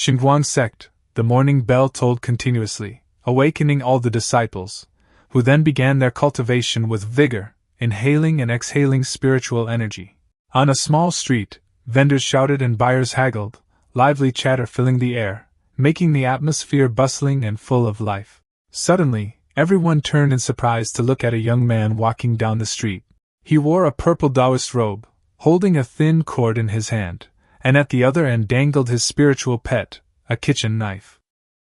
Xinguang Sect, the morning bell tolled continuously, awakening all the disciples, who then began their cultivation with vigor, inhaling and exhaling spiritual energy. On a small street, vendors shouted and buyers haggled, lively chatter filling the air, making the atmosphere bustling and full of life. Suddenly, everyone turned in surprise to look at a young man walking down the street. He wore a purple Taoist robe, holding a thin cord in his hand, and at the other end dangled his spiritual pet, a kitchen knife.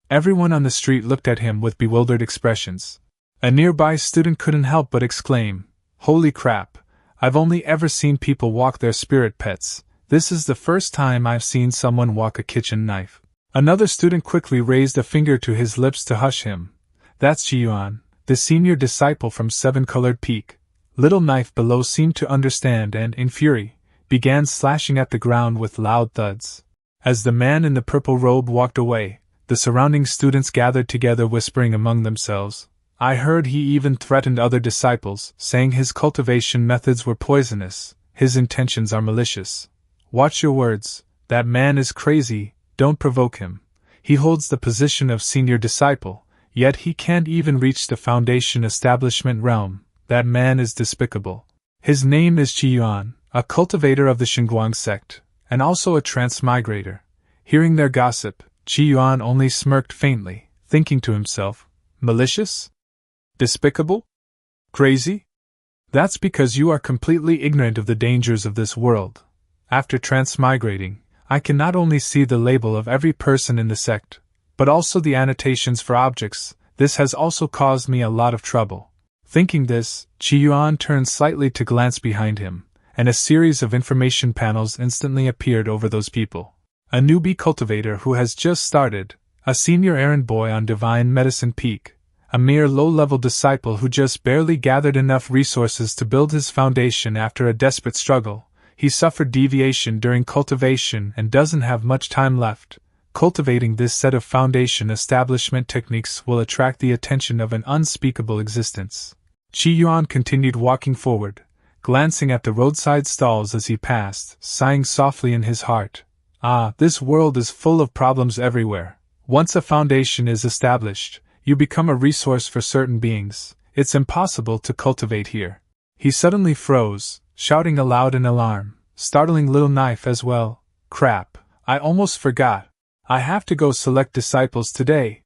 Everyone on the street looked at him with bewildered expressions. A nearby student couldn't help but exclaim, "Holy crap, I've only ever seen people walk their spirit pets. This is the first time I've seen someone walk a kitchen knife." Another student quickly raised a finger to his lips to hush him. "That's Yuan, the senior disciple from Seven-Colored Peak." Little Knife below seemed to understand and, in fury, began slashing at the ground with loud thuds. As the man in the purple robe walked away, the surrounding students gathered together whispering among themselves. I heard he even threatened other disciples, saying his cultivation methods were poisonous, his intentions are malicious. Watch your words, that man is crazy, don't provoke him. He holds the position of senior disciple, yet he can't even reach the foundation establishment realm. That man is despicable. His name is Yuan, a cultivator of the Xinguang sect, and also a transmigrator. Hearing their gossip, Yuan only smirked faintly, thinking to himself, malicious? Despicable? Crazy? That's because you are completely ignorant of the dangers of this world. After transmigrating, I can not only see the label of every person in the sect, but also the annotations for objects. This has also caused me a lot of trouble. Thinking this, Yuan turned slightly to glance behind him, and a series of information panels instantly appeared over those people. A newbie cultivator who has just started, a senior errand boy on Divine Medicine Peak, a mere low-level disciple who just barely gathered enough resources to build his foundation after a desperate struggle. He suffered deviation during cultivation and doesn't have much time left. Cultivating this set of foundation establishment techniques will attract the attention of an unspeakable existence. Yuan continued walking forward, glancing at the roadside stalls as he passed, sighing softly in his heart. Ah, this world is full of problems everywhere. Once a foundation is established, you become a resource for certain beings. It's impossible to cultivate here. He suddenly froze, shouting aloud in alarm, startling Little Knife as well. Crap, I almost forgot. I have to go select disciples today.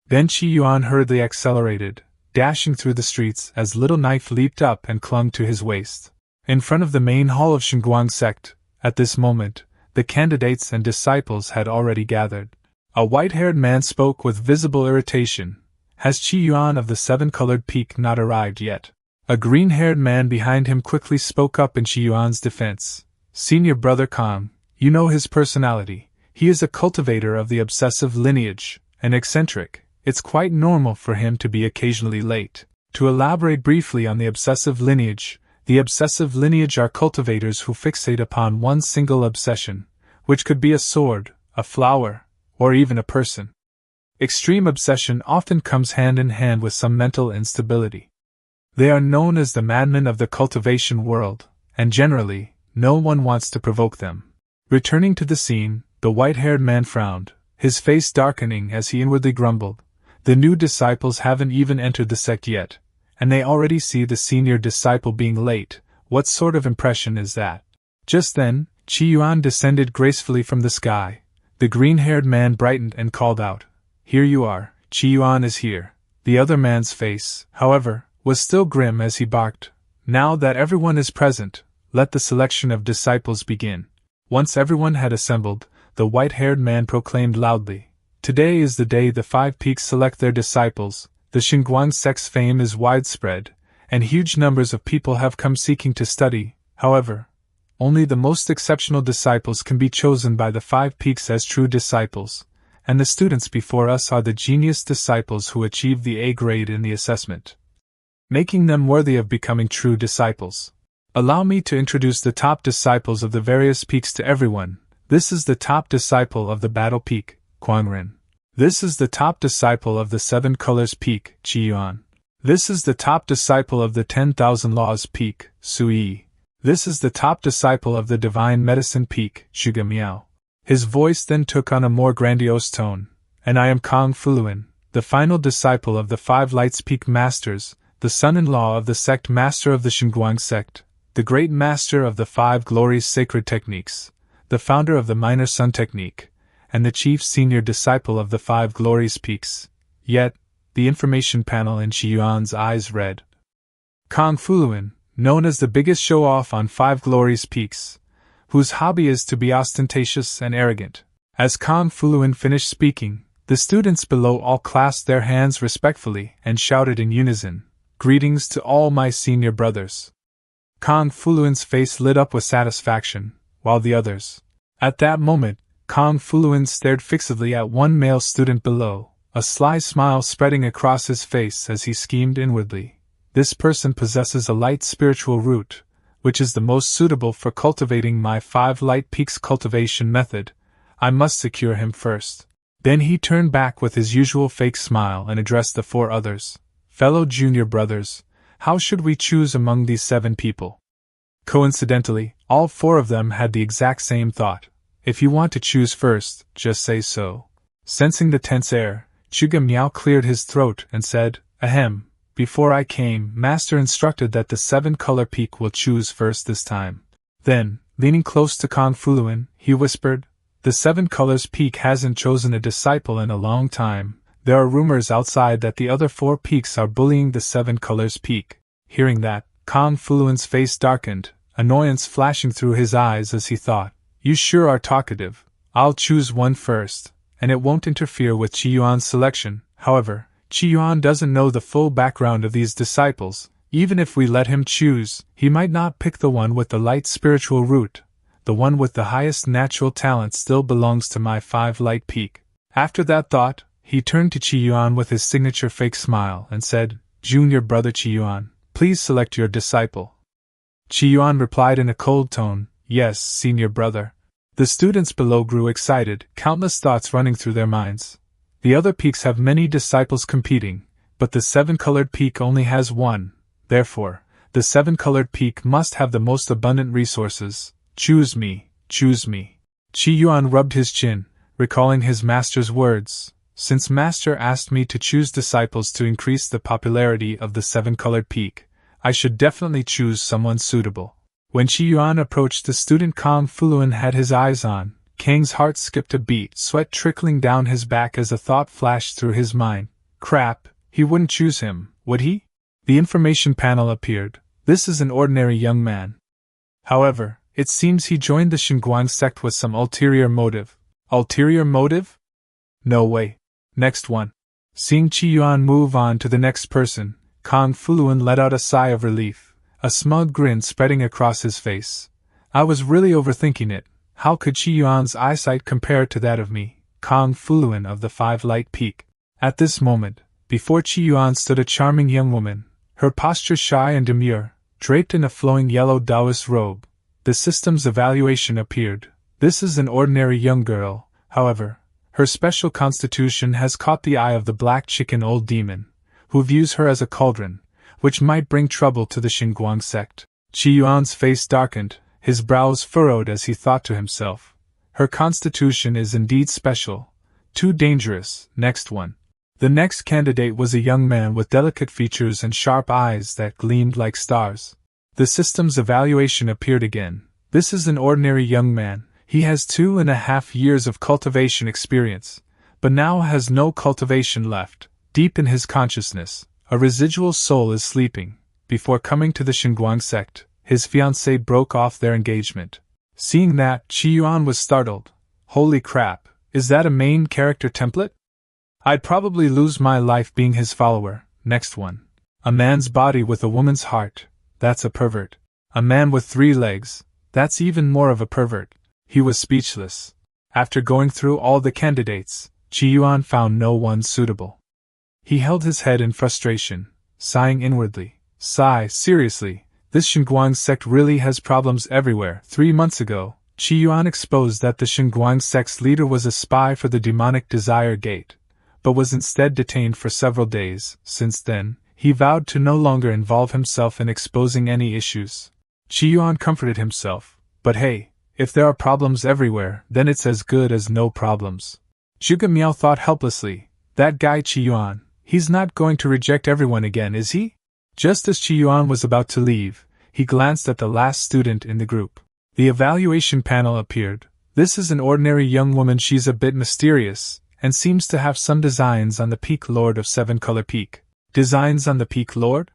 Then Yuan hurriedly accelerated, dashing through the streets as Little Knife leaped up and clung to his waist. In front of the main hall of Xinguang sect, at this moment, the candidates and disciples had already gathered. A white-haired man spoke with visible irritation. Has Yuan of the Seven-Colored Peak not arrived yet? A green-haired man behind him quickly spoke up in Yuan's defense. Senior Brother Kong, you know his personality. He is a cultivator of the obsessive lineage, an eccentric. It's quite normal for him to be occasionally late. To elaborate briefly on the obsessive lineage are cultivators who fixate upon one single obsession, which could be a sword, a flower, or even a person. Extreme obsession often comes hand in hand with some mental instability. They are known as the madmen of the cultivation world, and generally, no one wants to provoke them. Returning to the scene, the white-haired man frowned, his face darkening as he inwardly grumbled. The new disciples haven't even entered the sect yet, and they already see the senior disciple being late. What sort of impression is that? Just then, Yuan descended gracefully from the sky. The green-haired man brightened and called out, "Here you are, Yuan is here." The other man's face, however, was still grim as he barked, "Now that everyone is present, let the selection of disciples begin." Once everyone had assembled, the white-haired man proclaimed loudly, "Today is the day the 5 peaks select their disciples. The Xinguang sect's fame is widespread, and huge numbers of people have come seeking to study. However, only the most exceptional disciples can be chosen by the 5 peaks as true disciples, and the students before us are the genius disciples who achieve the A grade in the assessment, making them worthy of becoming true disciples. Allow me to introduce the top disciples of the various peaks to everyone. This is the top disciple of the Battle Peak, Kuangren. This is the top disciple of the 7 Colors Peak, Yuan. This is the top disciple of the 10,000 Laws Peak, Sui. This is the top disciple of the Divine Medicine Peak, Zhuge Miao. His voice then took on a more grandiose tone. And I am Kong Fuluin, the final disciple of the 5 Lights Peak Masters, the son-in-law of the Sect Master of the Xinguang Sect, the great master of the 5 Glories Sacred Techniques, the founder of the Minor Sun Technique, and the chief senior disciple of the 5 Glories Peaks. Yet, the information panel in Qi Yuan's eyes read, Kong Fuluin, known as the biggest show-off on 5 Glories Peaks, whose hobby is to be ostentatious and arrogant. As Kong Fuluin finished speaking, the students below all clasped their hands respectfully and shouted in unison, Greetings to all my senior brothers. Kong Fuluin's face lit up with satisfaction, while the others. At that moment, Kong Fuluin stared fixedly at one male student below, a sly smile spreading across his face as he schemed inwardly. This person possesses a light spiritual root, which is the most suitable for cultivating my 5 light peaks cultivation method. I must secure him first. Then he turned back with his usual fake smile and addressed the 4 others. Fellow junior brothers, how should we choose among these 7 people? Coincidentally, all 4 of them had the exact same thought. If you want to choose first, just say so. Sensing the tense air, Chuga Miao cleared his throat and said, Ahem. Before I came, Master instructed that the 7-color peak will choose first this time. Then, leaning close to Kong Fuluin, he whispered, The 7 colors peak hasn't chosen a disciple in a long time. There are rumors outside that the other 4 peaks are bullying the 7 colors peak. Hearing that, Kong Fuluin's face darkened, annoyance flashing through his eyes as he thought, You sure are talkative. I'll choose one first, and it won't interfere with Qi Yuan's selection. However, Qi Yuan doesn't know the full background of these disciples. Even if we let him choose, he might not pick the one with the light spiritual root. The one with the highest natural talent still belongs to my 5 light peak. After that thought, he turned to Qi Yuan with his signature fake smile and said, Junior brother Qi Yuan, please select your disciple. Qi Yuan replied in a cold tone, Yes, senior brother. The students below grew excited, countless thoughts running through their minds. The other peaks have many disciples competing, but the 7-colored peak only has one. Therefore, the 7-colored peak must have the most abundant resources. Choose me, choose me. Qi Yuan rubbed his chin, recalling his master's words. Since master asked me to choose disciples to increase the popularity of the 7-colored peak, I should definitely choose someone suitable. When Qi Yuan approached the student Kong Fuluin had his eyes on, Kang's heart skipped a beat, sweat trickling down his back as a thought flashed through his mind. Crap, he wouldn't choose him, would he? The information panel appeared. This is an ordinary young man. However, it seems he joined the Xinguang sect with some ulterior motive. Ulterior motive? No way. Next one. Seeing Qi Yuan move on to the next person, Kong Fuluin let out a sigh of relief, a smug grin spreading across his face. I was really overthinking it. How could Qi Yuan's eyesight compare to that of me, Kong Fuluin of the 5 light peak? At this moment, before Qi Yuan stood a charming young woman, her posture shy and demure, draped in a flowing yellow Taoist robe. The system's evaluation appeared. This is an ordinary young girl, however. Her special constitution has caught the eye of the black chicken old demon, who views her as a cauldron, which might bring trouble to the Xinguang sect. Qi Yuan's face darkened, his brows furrowed as he thought to himself. Her constitution is indeed special. Too dangerous. Next one. The next candidate was a young man with delicate features and sharp eyes that gleamed like stars. The system's evaluation appeared again. This is an ordinary young man. He has 2.5 years of cultivation experience, but now has no cultivation left. Deep in his consciousness, a residual soul is sleeping. Before coming to the Xinguang sect, his fiancée broke off their engagement. Seeing that, Qi Yuan was startled. Holy crap, is that a main character template? I'd probably lose my life being his follower. Next one. A man's body with a woman's heart. That's a pervert. A man with 3 legs. That's even more of a pervert. He was speechless. After going through all the candidates, Qi Yuan found no one suitable. He held his head in frustration, sighing inwardly. Sigh, seriously, this Xinguang sect really has problems everywhere. 3 months ago, Qi Yuan exposed that the Xinguang sect's leader was a spy for the demonic Desire Gate, but was instead detained for several days. Since then, he vowed to no longer involve himself in exposing any issues. Qi Yuan comforted himself, but hey, If there are problems everywhere, then it's as good as no problems. Zhuge Miao thought helplessly, that guy Qi Yuan, he's not going to reject everyone again, is he? Just as Qi Yuan was about to leave, he glanced at the last student in the group. The evaluation panel appeared. This is an ordinary young woman. She's a bit mysterious, and seems to have some designs on the Peak Lord of Seven Color Peak. Designs on the Peak Lord?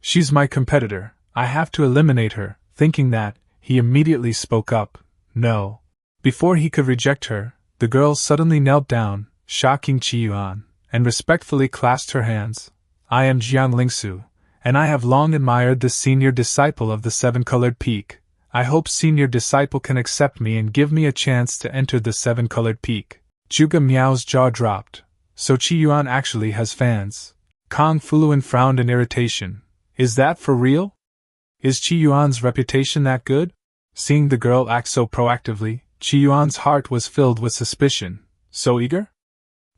She's my competitor. I have to eliminate her. Thinking that, he immediately spoke up. No. Before he could reject her, the girl suddenly knelt down, shocking Qi Yuan, and respectfully clasped her hands. I am Jiang Lingsu, and I have long admired the senior disciple of the Seven-Colored Peak. I hope senior disciple can accept me and give me a chance to enter the Seven-Colored Peak. Zhuge Miao's jaw dropped. So Qi Yuan actually has fans. Kong Fuluan frowned in irritation. Is that for real? Is Qi Yuan's reputation that good? Seeing the girl act so proactively, Qi Yuan's heart was filled with suspicion. So eager?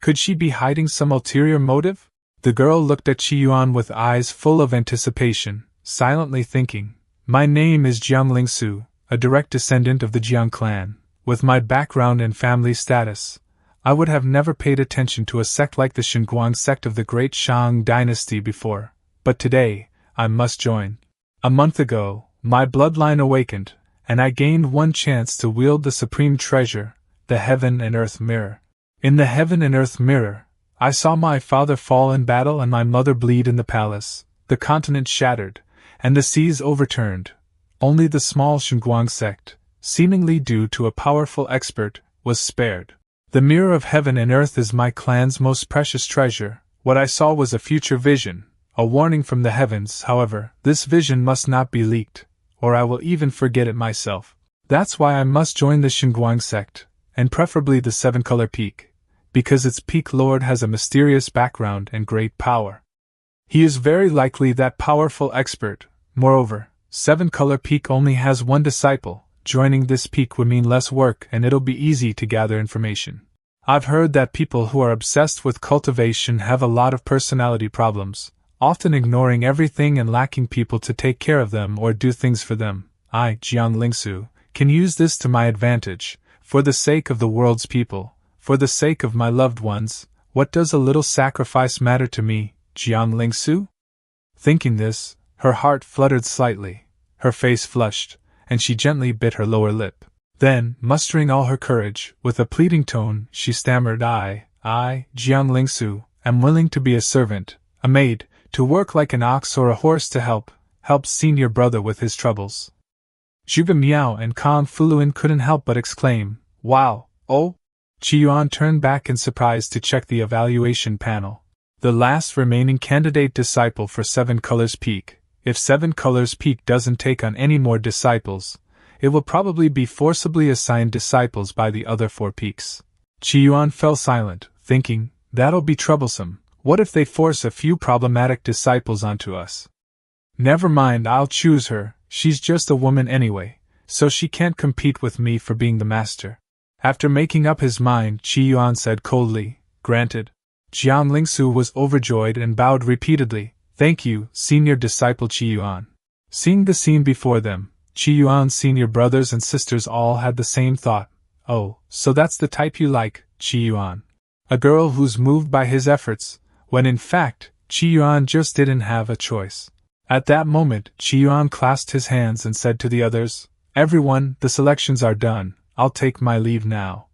Could she be hiding some ulterior motive? The girl looked at Qi Yuan with eyes full of anticipation, silently thinking, my name is Jiang Lingsu, a direct descendant of the Jiang clan. With my background and family status, I would have never paid attention to a sect like the Xinguang sect of the Great Shang dynasty before, but today, I must join. A month ago, my bloodline awakened, and I gained one chance to wield the supreme treasure, the Heaven and Earth Mirror. In the Heaven and Earth Mirror, I saw my father fall in battle and my mother bleed in the palace, the continent shattered, and the seas overturned. Only the small Xinguang sect, seemingly due to a powerful expert, was spared. The Mirror of Heaven and Earth is my clan's most precious treasure. What I saw was a future vision, a warning from the heavens. However, this vision must not be leaked, or I will even forget it myself. That's why I must join the Xinguang sect, and preferably the Seven-Color Peak, because its Peak Lord has a mysterious background and great power. He is very likely that powerful expert. Moreover, Seven-Color Peak only has one disciple. Joining this peak would mean less work and it'll be easy to gather information. I've heard that people who are obsessed with cultivation have a lot of personality problems, often ignoring everything and lacking people to take care of them or do things for them. I, Jiang Lingsu, can use this to my advantage, for the sake of the world's people, for the sake of my loved ones. What does a little sacrifice matter to me, Jiang Lingsu? Thinking this, her heart fluttered slightly, her face flushed, and she gently bit her lower lip. Then, mustering all her courage, with a pleading tone, she stammered, I, Jiang Lingsu, am willing to be a servant, a maid, to work like an ox or a horse to help senior brother with his troubles. Zhuge Miao and Kong Fuluan couldn't help but exclaim, wow, oh? Qi Yuan turned back in surprise to check the evaluation panel. The last remaining candidate disciple for Seven Colors Peak. If Seven Colors Peak doesn't take on any more disciples, it will probably be forcibly assigned disciples by the other four peaks. Qi Yuan fell silent, thinking, that'll be troublesome. What if they force a few problematic disciples onto us? Never mind, I'll choose her. She's just a woman anyway, so she can't compete with me for being the master. After making up his mind, Qi Yuan said coldly, granted. Jiang Lingsu was overjoyed and bowed repeatedly. Thank you, senior disciple Qi Yuan. Seeing the scene before them, Qi Yuan's senior brothers and sisters all had the same thought. Oh, so that's the type you like, Qi Yuan. A girl who's moved by his efforts, when in fact, Qi Yuan just didn't have a choice. At that moment, Qi Yuan clasped his hands and said to the others, everyone, the selections are done, I'll take my leave now.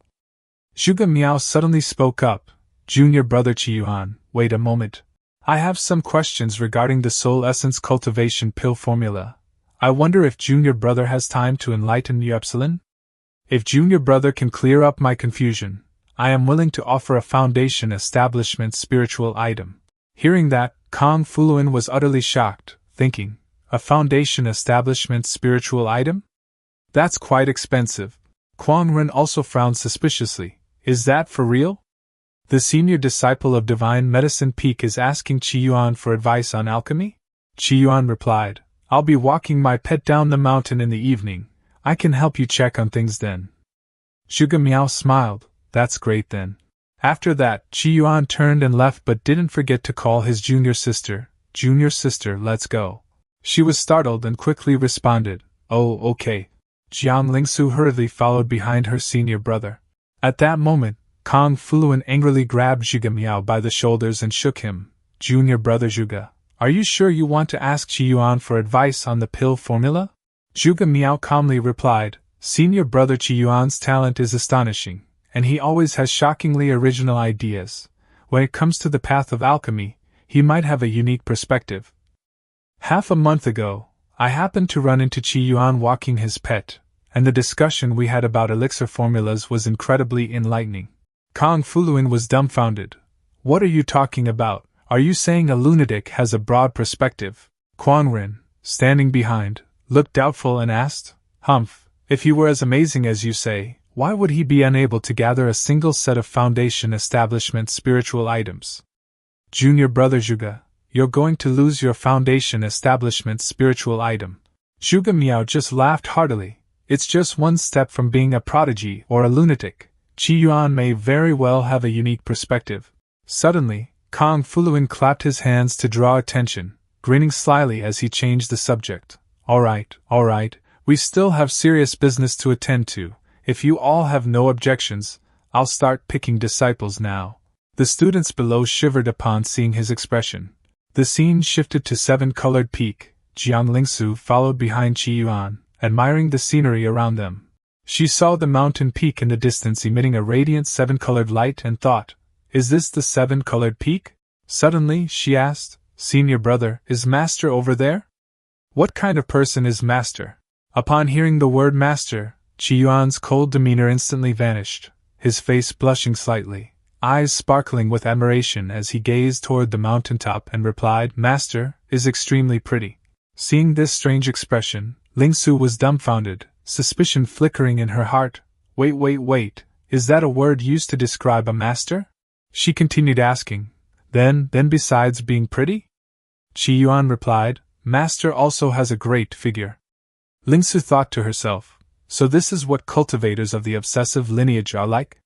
Zhuge Miao suddenly spoke up, Junior brother Qi Yuan, wait a moment. I have some questions regarding the soul essence cultivation pill formula. I wonder if Junior brother has time to enlighten you Epsilon? If Junior brother can clear up my confusion, I am willing to offer a foundation establishment spiritual item. Hearing that, Kong Fuluan was utterly shocked, thinking, a foundation establishment spiritual item? That's quite expensive. Kuang Ren also frowned suspiciously. Is that for real? The senior disciple of Divine Medicine Peak is asking Qi Yuan for advice on alchemy? Qi Yuan replied, I'll be walking my pet down the mountain in the evening. I can help you check on things then. Zhuge Miao smiled. That's great then. After that, Qi Yuan turned and left but didn't forget to call his junior sister. Junior sister, let's go. She was startled and quickly responded, oh, okay. Jiang Lingsu hurriedly followed behind her senior brother. At that moment, Kong Fuluan angrily grabbed Zhuge Miao by the shoulders and shook him. Junior brother Zhuge, are you sure you want to ask Qi Yuan for advice on the pill formula? Zhuge Miao calmly replied, Senior brother Qi Yuan's talent is astonishing, and he always has shockingly original ideas. When it comes to the path of alchemy, he might have a unique perspective. Half a month ago, I happened to run into Qi Yuan walking his pet, and the discussion we had about elixir formulas was incredibly enlightening. Kong Fuluan was dumbfounded. What are you talking about? Are you saying a lunatic has a broad perspective? Quan Ren, standing behind, looked doubtful and asked, Humph, if he were as amazing as you say, why would he be unable to gather a single set of Foundation Establishment spiritual items? Junior brother Zhuge, you're going to lose your Foundation Establishment spiritual item. Zhuge Miao just laughed heartily. It's just one step from being a prodigy or a lunatic. Qi Yuan may very well have a unique perspective. Suddenly, Kong Fuluan clapped his hands to draw attention, grinning slyly as he changed the subject. All right, we still have serious business to attend to. If you all have no objections, I'll start picking disciples now. The students below shivered upon seeing his expression. The scene shifted to Seven-Colored Peak. Jiang Lingsu followed behind Qi Yuan, admiring the scenery around them. She saw the mountain peak in the distance emitting a radiant seven-colored light and thought, is this the Seven-Colored Peak? Suddenly, she asked, Senior brother, is Master over there? What kind of person is Master? Upon hearing the word Master, Qi Yuan's cold demeanor instantly vanished, his face blushing slightly, eyes sparkling with admiration as he gazed toward the mountaintop and replied, Master is extremely pretty. Seeing this strange expression, Lingsu was dumbfounded, suspicion flickering in her heart. Wait, is that a word used to describe a master? She continued asking, Then besides being pretty? Qi Yuan replied, Master also has a great figure. Lingsu thought to herself, so this is what cultivators of the obsessive lineage are like?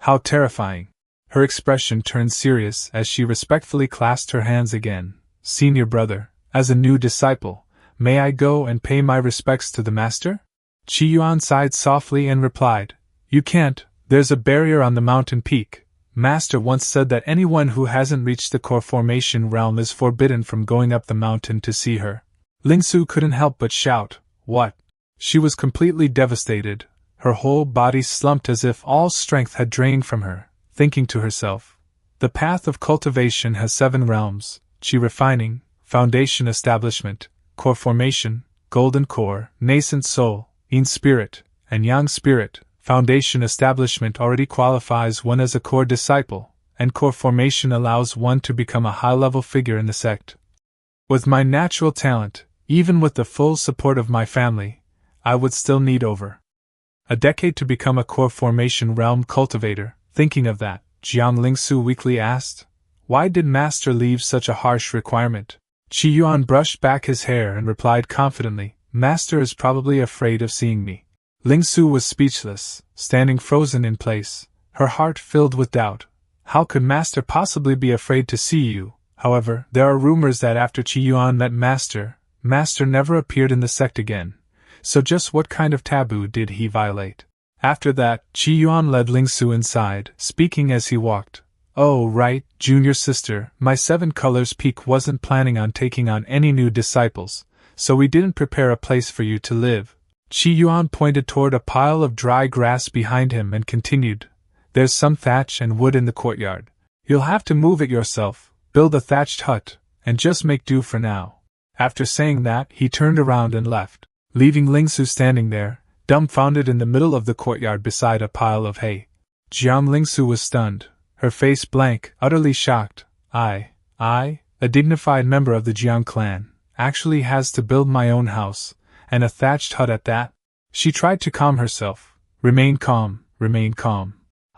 How terrifying. Her expression turned serious as she respectfully clasped her hands again. Senior brother, as a new disciple, may I go and pay my respects to the master? Qi Yuan sighed softly and replied, You can't, there's a barrier on the mountain peak. Master once said that anyone who hasn't reached the core formation realm is forbidden from going up the mountain to see her. Lingsu couldn't help but shout, What? She was completely devastated, her whole body slumped as if all strength had drained from her, thinking to herself, The path of cultivation has 7 realms, Qi refining, Foundation Establishment, Core Formation, Golden Core, Nascent Soul, Yin Spirit, and Yang Spirit. Foundation Establishment already qualifies one as a core disciple, and core formation allows one to become a high-level figure in the sect. With my natural talent, even with the full support of my family, I would still need over a decade to become a core formation realm cultivator. Thinking of that, Jiang Lingsu weakly asked, Why did Master leave such a harsh requirement? Qi Yuan brushed back his hair and replied confidently, Master is probably afraid of seeing me. Lingsu was speechless, standing frozen in place, her heart filled with doubt. How could Master possibly be afraid to see you? However, there are rumors that after Qi Yuan met Master never appeared in the sect again. So just what kind of taboo did he violate? After that, Qi Yuan led Lingsu inside, speaking as he walked. Oh right, junior sister, my 7 Colors Peak wasn't planning on taking on any new disciples, so we didn't prepare a place for you to live. Qi Yuan pointed toward a pile of dry grass behind him and continued, There's some thatch and wood in the courtyard. You'll have to move it yourself, build a thatched hut, and just make do for now. After saying that, he turned around and left, leaving Lingsu standing there, dumbfounded in the middle of the courtyard beside a pile of hay. Jiang Lingsu was stunned, her face blank, utterly shocked. I, a dignified member of the Jiang clan, actually has to build my own house, and a thatched hut at that? She tried to calm herself. Remain calm.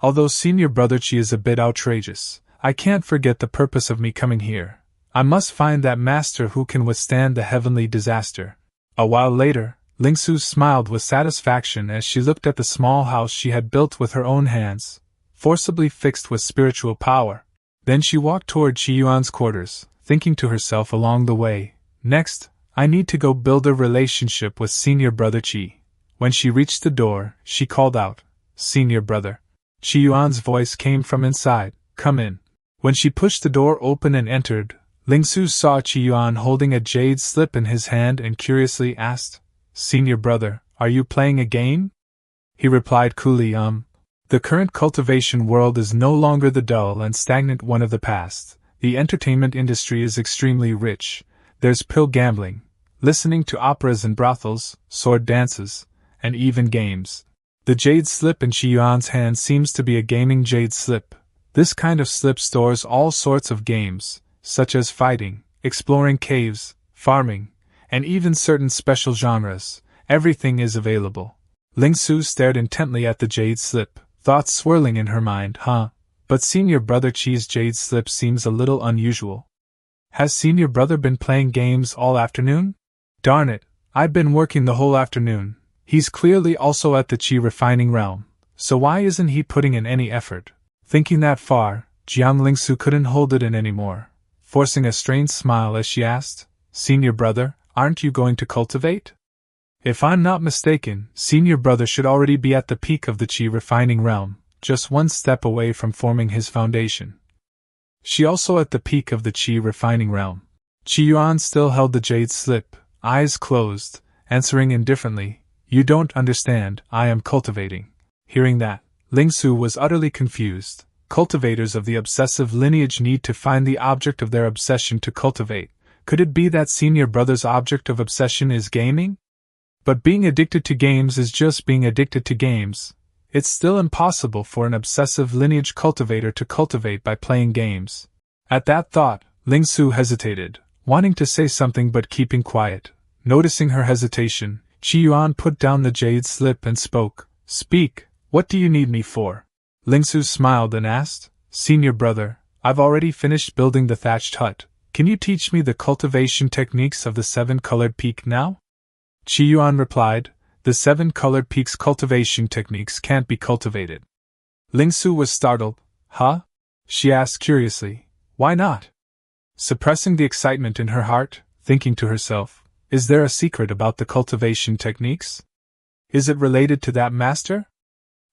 Although senior brother Qi is a bit outrageous, I can't forget the purpose of me coming here. I must find that master who can withstand the heavenly disaster. A while later, Lingsu smiled with satisfaction as she looked at the small house she had built with her own hands, forcibly fixed with spiritual power. Then she walked toward Qi Yuan's quarters, thinking to herself along the way, Next, I need to go build a relationship with senior brother Qi. When she reached the door, she called out, "Senior brother." Qi Yuan's voice came from inside, "Come in." When she pushed the door open and entered, Lingsu saw Qi Yuan holding a jade slip in his hand and curiously asked, "Senior brother, are you playing a game?" He replied coolly, The current cultivation world is no longer the dull and stagnant one of the past. The entertainment industry is extremely rich. There's pill gambling, listening to operas and brothels, sword dances, and even games. The jade slip in Qi Yuan's hand seems to be a gaming jade slip. This kind of slip stores all sorts of games, such as fighting, exploring caves, farming, and even certain special genres. Everything is available. Lingsu stared intently at the jade slip, thoughts swirling in her mind. But Senior Brother Qi's jade slip seems a little unusual. Has Senior Brother been playing games all afternoon? Darn it, I've been working the whole afternoon. He's clearly also at the Qi refining realm, so why isn't he putting in any effort? Thinking that far, Jiang Lingsu couldn't hold it in anymore, forcing a strained smile as she asked, "Senior Brother, aren't you going to cultivate?" If I'm not mistaken, Senior Brother should already be at the peak of the Qi refining realm, just one step away from forming his foundation. She also at the peak of the Qi refining realm. Qi Yuan still held the jade slip, eyes closed, answering indifferently, "You don't understand, I am cultivating." Hearing that, Lingsu was utterly confused. Cultivators of the obsessive lineage need to find the object of their obsession to cultivate. Could it be that Senior Brother's object of obsession is gaming? But being addicted to games is just being addicted to games. It's still impossible for an obsessive lineage cultivator to cultivate by playing games. At that thought, Lingsu hesitated, wanting to say something but keeping quiet. Noticing her hesitation, Qi Yuan put down the jade slip and spoke. "Speak, what do you need me for?" Lingsu smiled and asked, "Senior Brother, I've already finished building the thatched hut. Can you teach me the cultivation techniques of the 7-colored peak now?" Qi Yuan replied, "The 7-colored peak's cultivation techniques can't be cultivated." Lingsu was startled. "Huh?" she asked curiously. "Why not?" Suppressing the excitement in her heart, thinking to herself, "Is there a secret about the cultivation techniques? Is it related to that master?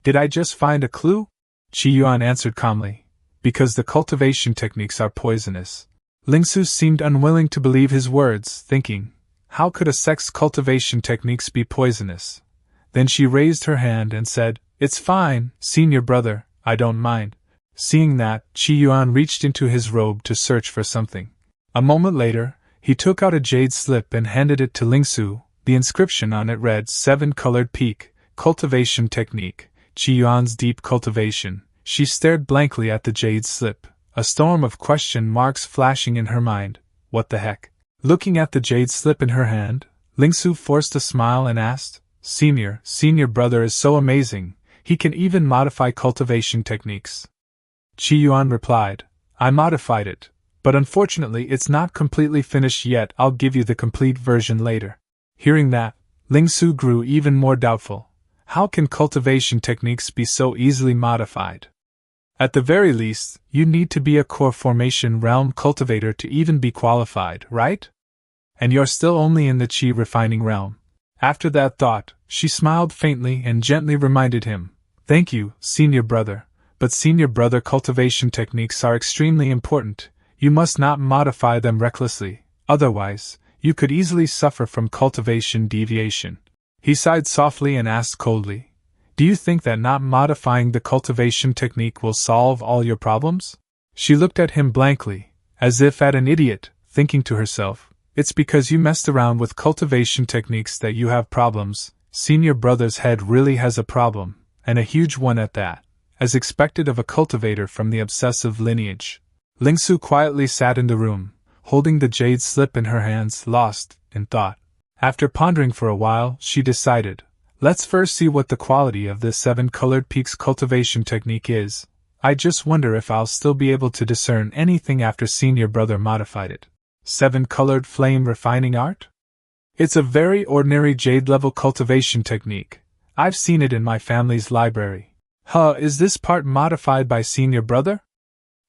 Did I just find a clue?" Qi Yuan answered calmly, "Because the cultivation techniques are poisonous." Lingsu seemed unwilling to believe his words, thinking, how could a sect's cultivation techniques be poisonous? Then she raised her hand and said, "It's fine, Senior Brother, I don't mind." Seeing that, Qi Yuan reached into his robe to search for something. A moment later, he took out a jade slip and handed it to Lingsu. The inscription on it read 7-colored peak, cultivation technique, Qi Yuan's deep cultivation. She stared blankly at the jade slip, a storm of question marks flashing in her mind. What the heck? Looking at the jade slip in her hand, Lingsu forced a smile and asked, Senior Brother is so amazing, he can even modify cultivation techniques." Qi Yuan replied, "I modified it, but unfortunately it's not completely finished yet. I'll give you the complete version later." Hearing that, Lingsu grew even more doubtful. How can cultivation techniques be so easily modified? At the very least, you need to be a core formation realm cultivator to even be qualified, right? And you're still only in the Qi refining realm. After that thought, she smiled faintly and gently reminded him, "Thank you, Senior Brother, but Senior Brother cultivation techniques are extremely important. You must not modify them recklessly, otherwise, you could easily suffer from cultivation deviation." He sighed softly and asked coldly, "Do you think that not modifying the cultivation technique will solve all your problems?" She looked at him blankly, as if at an idiot, thinking to herself, "It's because you messed around with cultivation techniques that you have problems. Senior Brother's head really has a problem, and a huge one at that, as expected of a cultivator from the obsessive lineage." Lingsu quietly sat in the room, holding the jade slip in her hands, lost in thought. After pondering for a while, she decided, "Let's first see what the quality of this 7-colored peaks cultivation technique is. I just wonder if I'll still be able to discern anything after Senior Brother modified it." 7-colored flame refining art? It's a very ordinary jade-level cultivation technique. I've seen it in my family's library. Is this part modified by Senior Brother?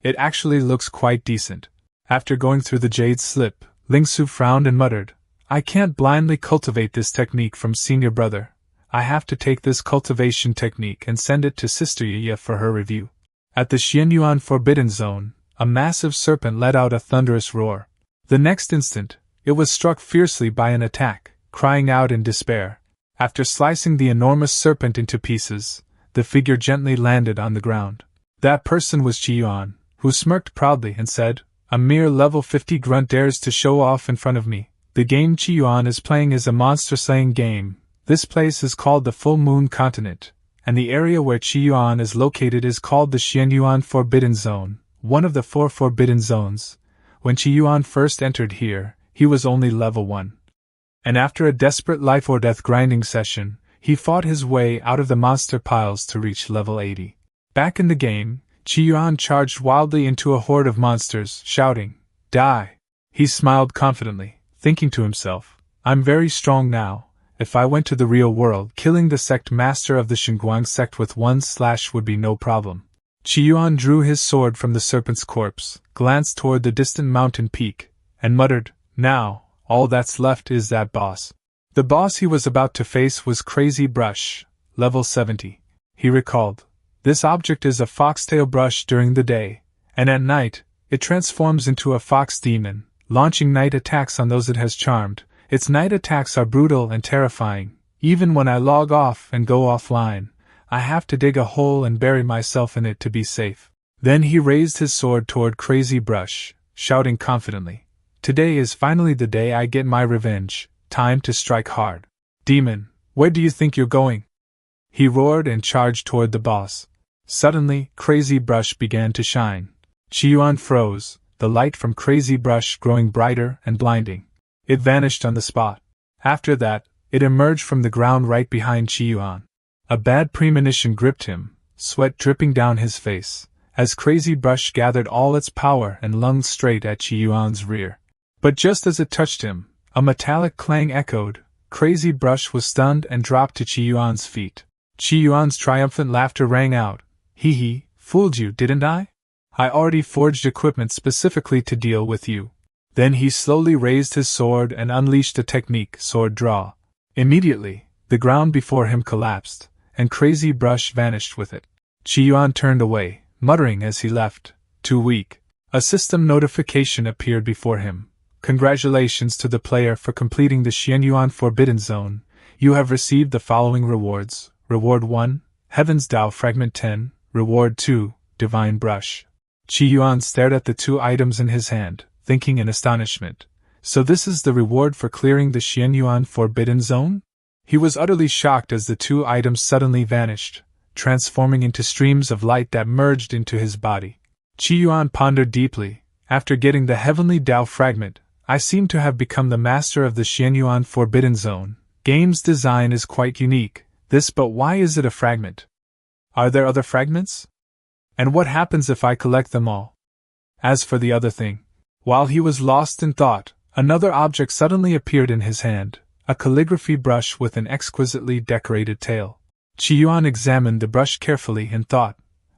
It actually looks quite decent. After going through the jade slip, Lingsu frowned and muttered, "I can't blindly cultivate this technique from Senior Brother. I have to take this cultivation technique and send it to Sister Yiya for her review. At the Xianyuan Forbidden Zone, a massive serpent let out a thunderous roar. The next instant, it was struck fiercely by an attack, crying out in despair. After slicing the enormous serpent into pieces, the figure gently landed on the ground. That person was Yuan, who smirked proudly and said, "A mere level 50 grunt dares to show off in front of me. The game Yuan is playing is a monster-slaying game. This place is called the Full Moon Continent, and the area where Yuan is located is called the Xianyuan Forbidden Zone, one of the 4 Forbidden Zones. When Yuan first entered here, he was only level 1. And after a desperate life-or-death grinding session, he fought his way out of the monster piles to reach level 80. Back in the game, Yuan charged wildly into a horde of monsters, shouting, 'Die!' He smiled confidently, thinking to himself, 'I'm very strong now. If I went to the real world, killing the sect master of the Xinguang sect with one slash would be no problem.' Yuan drew his sword from the serpent's corpse, glanced toward the distant mountain peak, and muttered, 'Now, all that's left is that boss.' The boss he was about to face was Crazy Brush, level 70. He recalled, "This object is a foxtail brush during the day, and at night, it transforms into a fox demon, launching night attacks on those it has charmed. Its night attacks are brutal and terrifying. Even when I log off and go offline, I have to dig a hole and bury myself in it to be safe." Then he raised his sword toward Crazy Brush, shouting confidently, "Today is finally the day I get my revenge. Time to strike hard. Demon, where do you think you're going?" He roared and charged toward the boss. Suddenly, Crazy Brush began to shine. Yuan froze, the light from Crazy Brush growing brighter and blinding. It vanished on the spot. After that, it emerged from the ground right behind Yuan. A bad premonition gripped him, sweat dripping down his face, as Crazy Brush gathered all its power and lunged straight at Yuan's rear. But just as it touched him, a metallic clang echoed. Crazy Brush was stunned and dropped to Yuan's feet. Yuan's triumphant laughter rang out. "Hee hee, fooled you, didn't I? I already forged equipment specifically to deal with you." Then he slowly raised his sword and unleashed a technique, Sword Draw. Immediately, the ground before him collapsed, and Crazy Brush vanished with it. Yuan turned away, muttering as he left, "Too weak." A system notification appeared before him. "Congratulations to the player for completing the Xianyuan Forbidden Zone. You have received the following rewards. Reward 1, Heavenly Dao Fragment 10. Reward 2, Divine Brush." Yuan stared at the 2 items in his hand, thinking in astonishment. So this is the reward for clearing the Xianyuan Forbidden Zone? He was utterly shocked as the 2 items suddenly vanished, transforming into streams of light that merged into his body. Yuan pondered deeply. After getting the Heavenly Dao Fragment, I seem to have become the master of the Xianyuan Forbidden Zone. Game's design is quite unique, but why is it a fragment? Are there other fragments? And what happens if I collect them all? As for the other thing, while he was lost in thought, another object suddenly appeared in his hand, a calligraphy brush with an exquisitely decorated tail. Yuan examined the brush carefully and thought,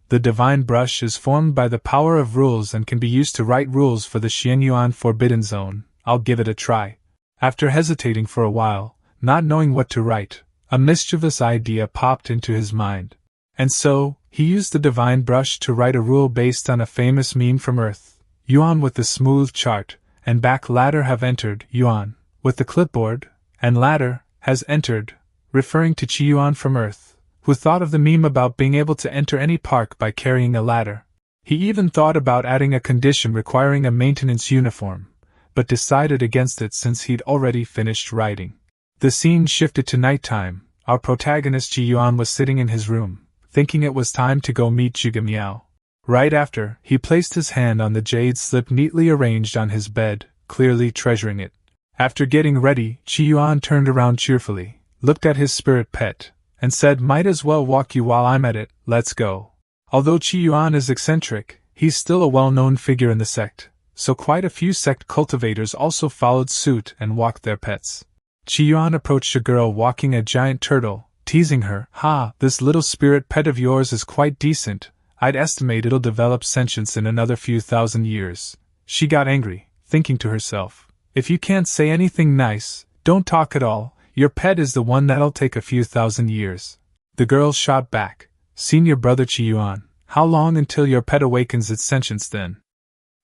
"The divine brush is formed by the power of rules and can be used to write rules for the Xianyuan Forbidden Zone. I'll give it a try." After hesitating for a while, not knowing what to write, a mischievous idea popped into his mind. And so, he used the divine brush to write a rule based on a famous meme from Earth. Yuan with the smooth chart, and back ladder have entered. Yuan, with the clipboard, and ladder, has entered, referring to Yuan from Earth, who thought of the meme about being able to enter any park by carrying a ladder. He even thought about adding a condition requiring a maintenance uniform, but decided against it since he'd already finished writing. The scene shifted to nighttime. Our protagonist Yuan was sitting in his room, thinking it was time to go meet Zhuge Miao. Right after, he placed his hand on the jade slip neatly arranged on his bed, clearly treasuring it. After getting ready, Yuan turned around cheerfully, looked at his spirit pet, and said, "Might as well walk you while I'm at it, let's go." Although Yuan is eccentric, he's still a well-known figure in the sect, so quite a few sect cultivators also followed suit and walked their pets. Yuan approached a girl walking a giant turtle, teasing her, "Ha, this little spirit pet of yours is quite decent. I'd estimate it'll develop sentience in another few thousand years." She got angry, thinking to herself, "If you can't say anything nice, don't talk at all. Your pet is the one that'll take a few thousand years. The girl shot back. Senior brother Yuan, how long until your pet awakens its sentience then?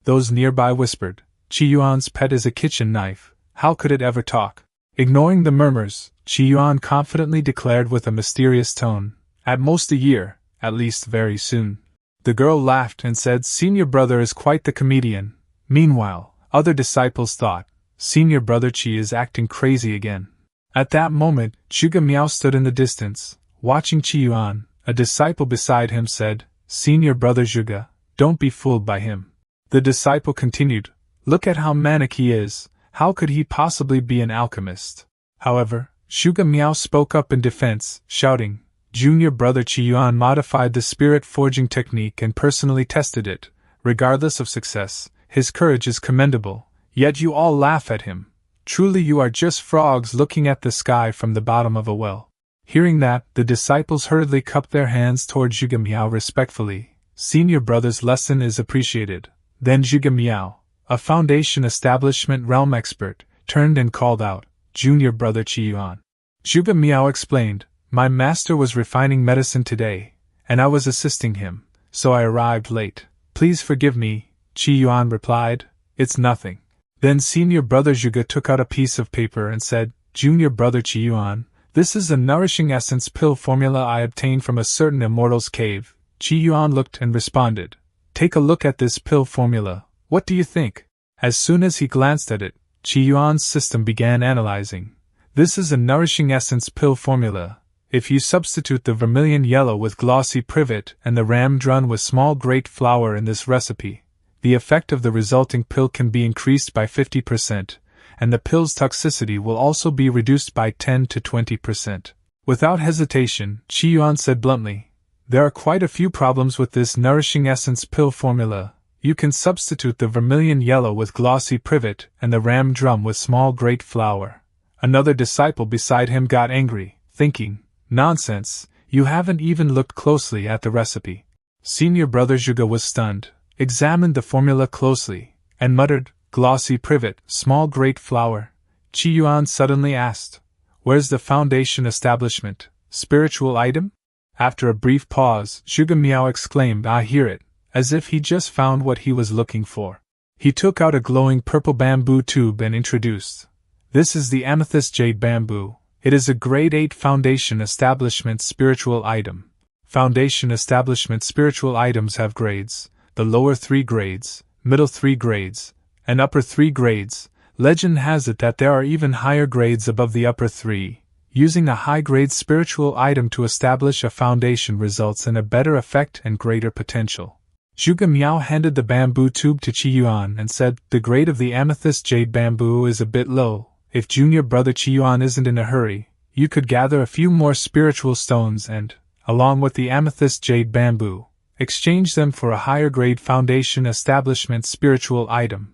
Those nearby whispered, Yuan's pet is a kitchen knife, how could it ever talk? Ignoring the murmurs, Yuan confidently declared with a mysterious tone, at most a year, at least very soon. The girl laughed and said Senior brother is quite the comedian. Meanwhile, other disciples thought, Senior brother Chi is acting crazy again. At that moment, Zhuge Miao stood in the distance, watching Yuan. A disciple beside him said, Senior brother Zhuge, don't be fooled by him. The disciple continued, look at how manic he is, how could he possibly be an alchemist? However, Zhuge Miao spoke up in defense, shouting, Junior brother Yuan modified the spirit forging technique and personally tested it. Regardless of success, his courage is commendable, yet you all laugh at him. Truly you are just frogs looking at the sky from the bottom of a well. Hearing that, the disciples hurriedly cupped their hands toward Zhuge Miao respectfully. Senior brother's lesson is appreciated. Then Zhuge Miao, a foundation establishment realm expert, turned and called out, Junior brother Yuan. Zhuge Miao explained, my master was refining medicine today, and I was assisting him, so I arrived late. Please forgive me, Yuan replied, it's nothing. Then senior brother Zhuge took out a piece of paper and said, Junior brother Yuan, this is a nourishing essence pill formula I obtained from a certain immortal's cave. Yuan looked and responded, take a look at this pill formula, what do you think? As soon as he glanced at it, Yuan's system began analyzing. This is a nourishing essence pill formula. If you substitute the vermilion yellow with glossy privet and the ram drun with small great flower in this recipe, the effect of the resulting pill can be increased by 50%, and the pill's toxicity will also be reduced by 10 to 20%. Without hesitation, Yuan said bluntly, there are quite a few problems with this nourishing essence pill formula. You can substitute the vermilion yellow with glossy privet and the ram drum with small great flower. Another disciple beside him got angry, thinking, nonsense, you haven't even looked closely at the recipe. Senior brother Zhuge was stunned, examined the formula closely, and muttered, glossy privet, small great flower. Yuan suddenly asked, where's the foundation establishment, spiritual item? After a brief pause, Zhuge Miao exclaimed, I hear it, as if he just found what he was looking for. He took out a glowing purple bamboo tube and introduced, this is the amethyst jade bamboo. It is a grade 8 foundation establishment spiritual item. Foundation establishment spiritual items have grades, the lower 3 grades, middle 3 grades, and upper 3 grades. Legend has it that there are even higher grades above the upper 3. Using a high-grade spiritual item to establish a foundation results in a better effect and greater potential. Zhuge Miao handed the bamboo tube to Yuan and said, the grade of the amethyst jade bamboo is a bit low. If junior brother Yuan isn't in a hurry, you could gather a few more spiritual stones and, along with the amethyst jade bamboo, exchange them for a higher grade foundation establishment spiritual item.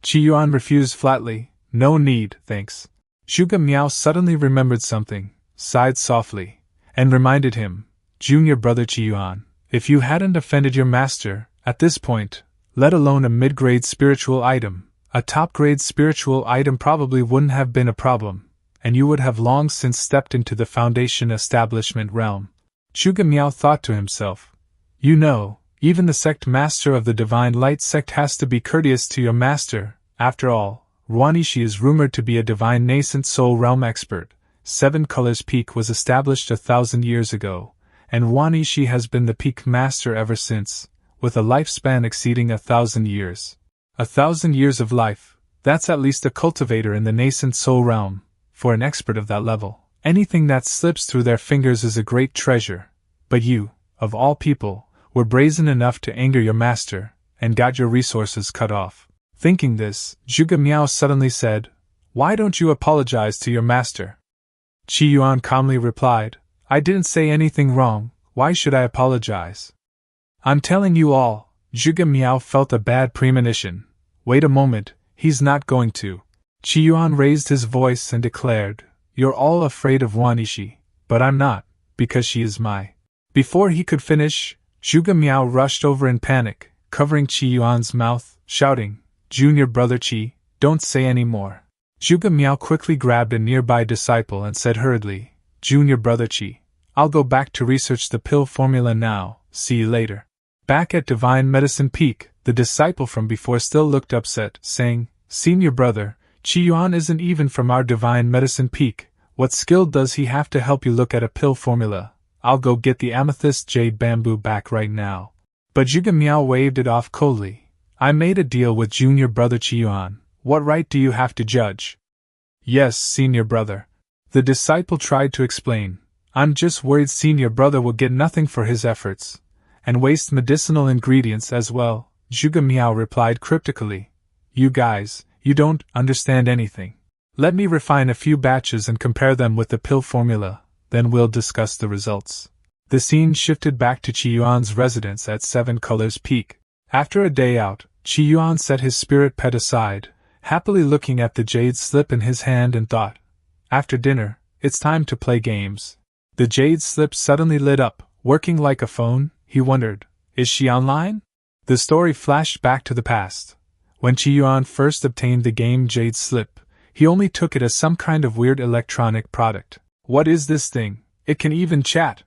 Yuan refused flatly, no need, thanks. Zhuge Miao suddenly remembered something, sighed softly, and reminded him, Junior brother Yuan, if you hadn't offended your master, at this point, let alone a mid-grade spiritual item, a top-grade spiritual item probably wouldn't have been a problem, and you would have long since stepped into the foundation establishment realm. Zhuge Miao thought to himself, you know, even the sect master of the Divine Light sect has to be courteous to your master. After all, Ruanishi is rumored to be a divine nascent soul realm expert. 7 Colors Peak was established 1,000 years ago, and Ruanishi has been the peak master ever since, with a lifespan exceeding 1,000 years. 1,000 years of life, that's at least a cultivator in the nascent soul realm. For an expert of that level, anything that slips through their fingers is a great treasure. But you, of all people, were brazen enough to anger your master, and got your resources cut off. Thinking this, Zhuge Miao suddenly said, why don't you apologize to your master? Yuan calmly replied, I didn't say anything wrong, why should I apologize? I'm telling you all. Zhuge Miao felt a bad premonition. Wait a moment, he's not going to. Yuan raised his voice and declared, you're all afraid of Ruanishi, but I'm not, because she is my. Before he could finish, Zhuge Miao rushed over in panic, covering Yuan's mouth, shouting, Junior brother Qi, don't say any more. Zhuge Miao quickly grabbed a nearby disciple and said hurriedly, Junior Brother Qi, I'll go back to research the pill formula now, see you later. Back at Divine Medicine Peak, the disciple from before still looked upset, saying, Senior Brother, Qi Yuan isn't even from our Divine Medicine Peak. What skill does he have to help you look at a pill formula? I'll go get the amethyst jade bamboo back right now. But Zhuge Miao waved it off coldly. I made a deal with Junior Brother Qi Yuan. What right do you have to judge? Yes, Senior Brother. The disciple tried to explain. I'm just worried Senior Brother will get nothing for his efforts, and waste medicinal ingredients as well. Zhuge Miao replied cryptically. You guys, you don't understand anything. Let me refine a few batches and compare them with the pill formula, then we'll discuss the results. The scene shifted back to Qi Yuan's residence at 7 Colors Peak. After a day out, Qi Yuan set his spirit pet aside, happily looking at the jade slip in his hand and thought, after dinner, it's time to play games. The jade slip suddenly lit up, working like a phone. He wondered, is she online? The story flashed back to the past. When Qi Yuan first obtained the game Jade Slip, he only took it as some kind of weird electronic product. What is this thing? It can even chat.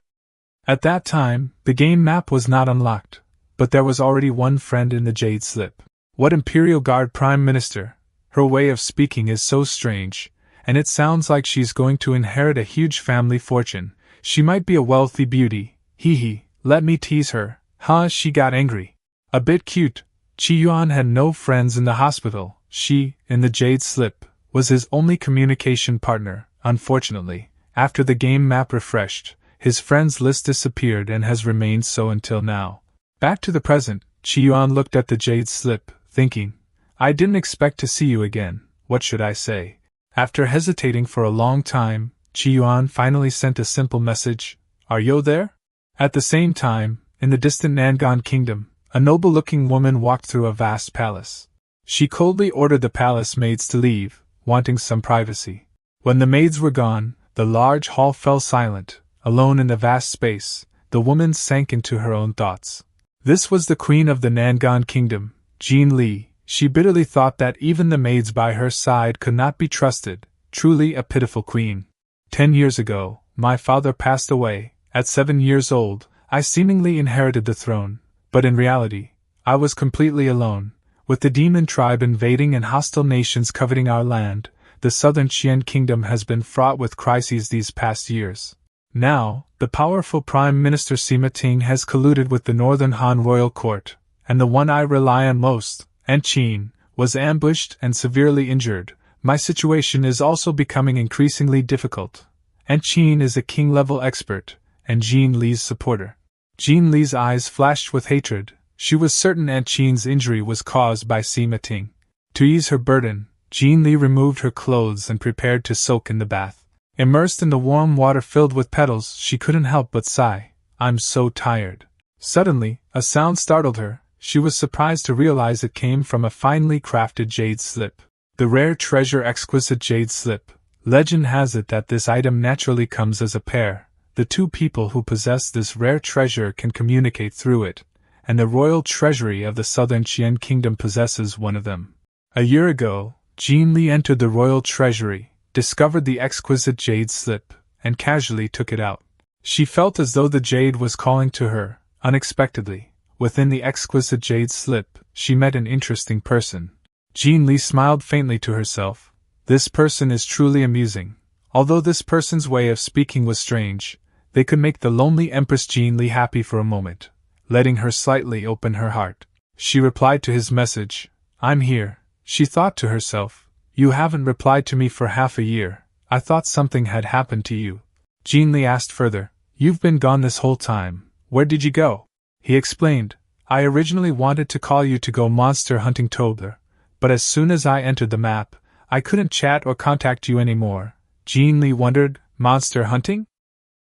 At that time, the game map was not unlocked, but there was already one friend in the Jade Slip. What Imperial Guard Prime Minister? Her way of speaking is so strange, and it sounds like she's going to inherit a huge family fortune. She might be a wealthy beauty. Hee hee, let me tease her. Huh, she got angry. A bit cute. Qi Yuan had no friends in the hospital. She, in the Jade Slip, was his only communication partner. Unfortunately, after the game map refreshed, his friends list disappeared and has remained so until now. Back to the present, Qi Yuan looked at the Jade Slip, thinking, I didn't expect to see you again. What should I say? After hesitating for a long time, Qi Yuan finally sent a simple message, Are you there? At the same time, in the distant Nangan Kingdom, a noble-looking woman walked through a vast palace. She coldly ordered the palace maids to leave, wanting some privacy. When the maids were gone, the large hall fell silent. Alone in the vast space, the woman sank into her own thoughts. This was the queen of the Nangan Kingdom, Jean Li. She bitterly thought that even the maids by her side could not be trusted. Truly a pitiful queen. 10 years ago, my father passed away. At 7 years old, I seemingly inherited the throne, but in reality, I was completely alone. With the demon tribe invading and hostile nations coveting our land, the southern Qian kingdom has been fraught with crises these past years. Now, the powerful Prime Minister Sima Ting has colluded with the northern Han royal court, and the one I rely on most, An Qin, was ambushed and severely injured. My situation is also becoming increasingly difficult. An Qin is a king-level expert, and Jean Li's supporter. Jean Li's eyes flashed with hatred. She was certain An Qin's injury was caused by Sima Ting. To ease her burden, Jean Li removed her clothes and prepared to soak in the bath. Immersed in the warm water filled with petals, she couldn't help but sigh. I'm so tired. Suddenly, a sound startled her. She was surprised to realize it came from a finely crafted jade slip. The rare treasure exquisite jade slip. Legend has it that this item naturally comes as a pair. The two people who possess this rare treasure can communicate through it, and the royal treasury of the southern Qian kingdom possesses one of them. A year ago, Jean Li entered the royal treasury, discovered the exquisite jade slip, and casually took it out. She felt as though the jade was calling to her, unexpectedly. Within the exquisite jade slip, she met an interesting person. Jean Li smiled faintly to herself. This person is truly amusing. Although this person's way of speaking was strange, they could make the lonely Empress Jean Li happy for a moment, letting her slightly open her heart. She replied to his message. I'm here, she thought to herself. You haven't replied to me for half a year. I thought something had happened to you. Jean Li asked further. You've been gone this whole time. Where did you go? He explained. I originally wanted to call you to go monster hunting Tober, but as soon as I entered the map, I couldn't chat or contact you anymore. Jean Li wondered, monster hunting?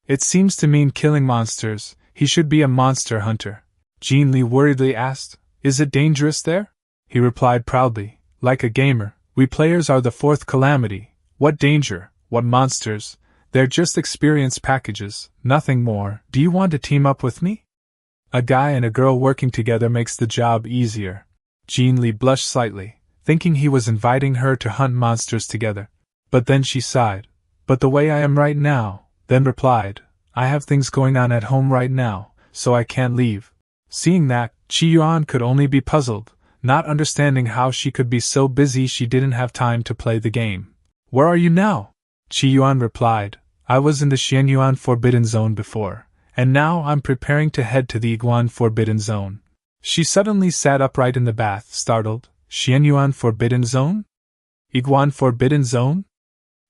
It seems to mean killing monsters. He should be a monster hunter. Jean Li worriedly asked, Is it dangerous there? He replied proudly, like a gamer, we players are the fourth calamity. What danger, what monsters? They're just experience packages, nothing more. Do you want to team up with me? A guy and a girl working together makes the job easier. Jean Li blushed slightly. thinking he was inviting her to hunt monsters together. But then she sighed. But the way I am right now, then replied, I have things going on at home right now, so I can't leave. Seeing that, Yuan could only be puzzled, not understanding how she could be so busy she didn't have time to play the game. Where are you now? Yuan replied, I was in the Xianyuan Forbidden Zone before, and now I'm preparing to head to the Iguan Forbidden Zone. She suddenly sat upright in the bath, startled. Xianyuan Forbidden Zone? Iguan Forbidden Zone?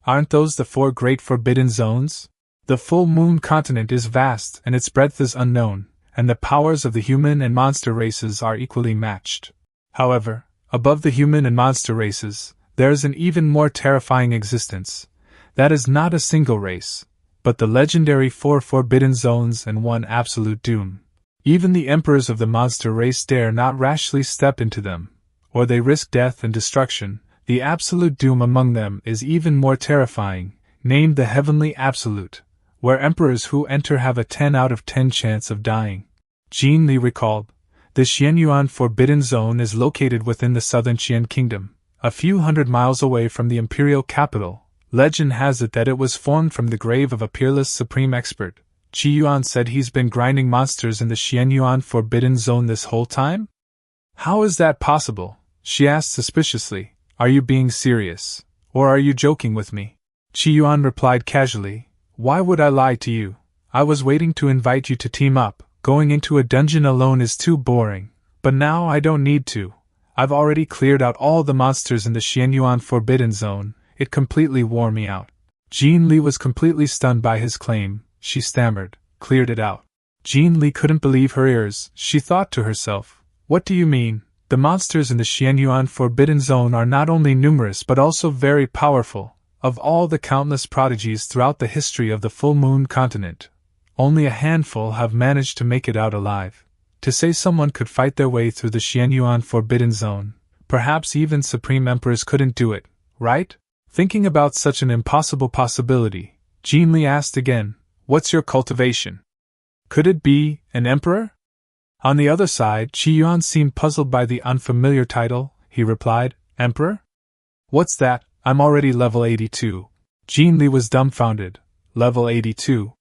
Aren't those the 4 great forbidden zones? The full moon continent is vast and its breadth is unknown, and the powers of the human and monster races are equally matched. However, above the human and monster races, there is an even more terrifying existence. That is not a single race, but the legendary 4 forbidden zones and 1 absolute doom. Even the emperors of the monster race dare not rashly step into them, or they risk death and destruction. The absolute doom among them is even more terrifying, named the Heavenly Absolute, where emperors who enter have a 10 out of 10 chance of dying. Jin Li recalled, the Xianyuan Forbidden Zone is located within the southern Qian Kingdom, a few hundred miles away from the imperial capital. Legend has it that it was formed from the grave of a peerless supreme expert. Yuan said he's been grinding monsters in the Xianyuan Forbidden Zone this whole time? How is that possible? She asked suspiciously. Are you being serious, or are you joking with me? Yuan replied casually, why would I lie to you? I was waiting to invite you to team up. Going into a dungeon alone is too boring, but now I don't need to. I've already cleared out all the monsters in the Xianyuan Forbidden Zone. It completely wore me out. Jin Li was completely stunned by his claim. She stammered, cleared it out. Jin Li couldn't believe her ears. She thought to herself, what do you mean? The monsters in the Xianyuan Forbidden Zone are not only numerous but also very powerful. Of all the countless prodigies throughout the history of the full moon continent, only a handful have managed to make it out alive. To say someone could fight their way through the Xianyuan Forbidden Zone, perhaps even supreme emperors couldn't do it, right? Thinking about such an impossible possibility, Jin Li asked again, what's your cultivation? Could it be an emperor? On the other side, Yuan seemed puzzled by the unfamiliar title. He replied, Emperor? What's that? I'm already level 82. Jin Li was dumbfounded. Level 82.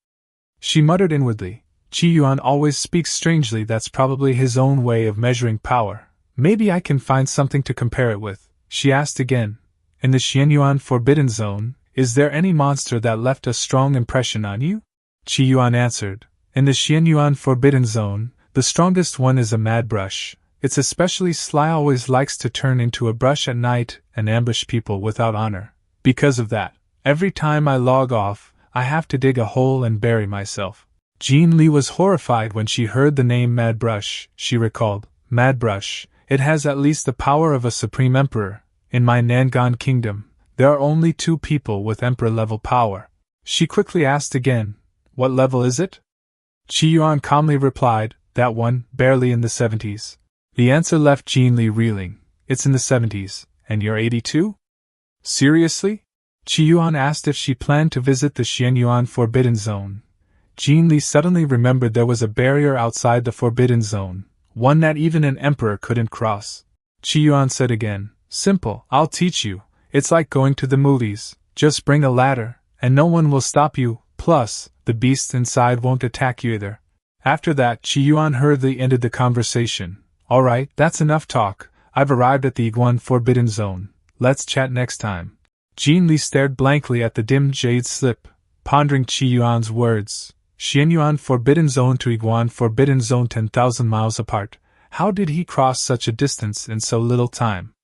She muttered inwardly, Yuan always speaks strangely. That's probably his own way of measuring power. Maybe I can find something to compare it with. She asked again, in the Xianyuan Forbidden Zone, is there any monster that left a strong impression on you? Yuan answered, in the Xianyuan Forbidden Zone, the strongest one is a mad brush. It's especially sly, always likes to turn into a brush at night and ambush people without honor. Because of that, every time I log off, I have to dig a hole and bury myself. Jin Li was horrified when she heard the name Mad Brush. She recalled, Mad Brush, it has at least the power of a supreme emperor. In my Nangan kingdom, there are only 2 people with emperor-level power. She quickly asked again, what level is it? Yuan calmly replied, that one, barely in the 70s. The answer left Jin Li reeling. It's in the 70s, and you're 82? Seriously? Yuan asked if she planned to visit the Xianyuan Forbidden Zone. Jin Li suddenly remembered there was a barrier outside the Forbidden Zone, one that even an emperor couldn't cross. Yuan said again, simple, I'll teach you. It's like going to the movies. Just bring a ladder, and no one will stop you. Plus, the beasts inside won't attack you either. After that, Yuan hurriedly ended the conversation. Alright, that's enough talk. I've arrived at the Iguan Forbidden Zone. Let's chat next time. Jin Li stared blankly at the dim jade slip, pondering Yuan's words. Xianyuan Forbidden Zone to Iguan Forbidden Zone 10,000 miles apart. How did he cross such a distance in so little time?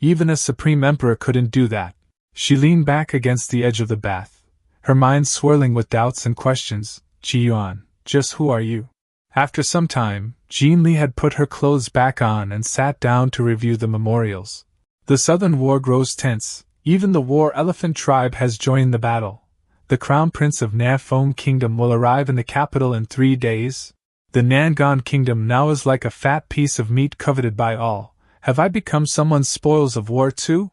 Even a supreme emperor couldn't do that. She leaned back against the edge of the bath, her mind swirling with doubts and questions. Yuan, just who are you? After some time, Jin Li had put her clothes back on and sat down to review the memorials. The southern war grows tense. Even the war elephant tribe has joined the battle. The crown prince of Nafong Kingdom will arrive in the capital in 3 days. The Nangan Kingdom now is like a fat piece of meat coveted by all. Have I become someone's spoils of war too?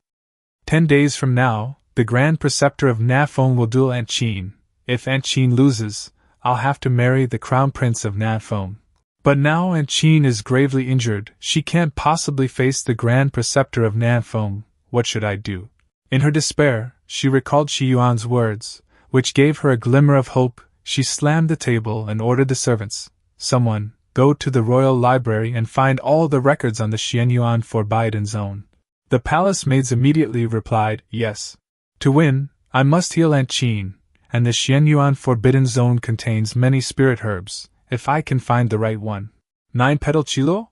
10 days from now, the Grand Preceptor of Nafong will duel Aunt Chin. If Aunt Chin loses, I'll have to marry the Crown Prince of Nafong. But now Aunt Chin is gravely injured, she can't possibly face the Grand Preceptor of Nanfeng. What should I do? In her despair, she recalled Qi Yuan's words, which gave her a glimmer of hope. She slammed the table and ordered the servants, "Someone, go to the royal library and find all the records on the Xianyuan Forbidden Zone." The palace maids immediately replied, "Yes. To win, I must heal Aunt Chin, and the Xianyuan Forbidden Zone contains many spirit herbs, if I can find the right one." 9-petal chilo?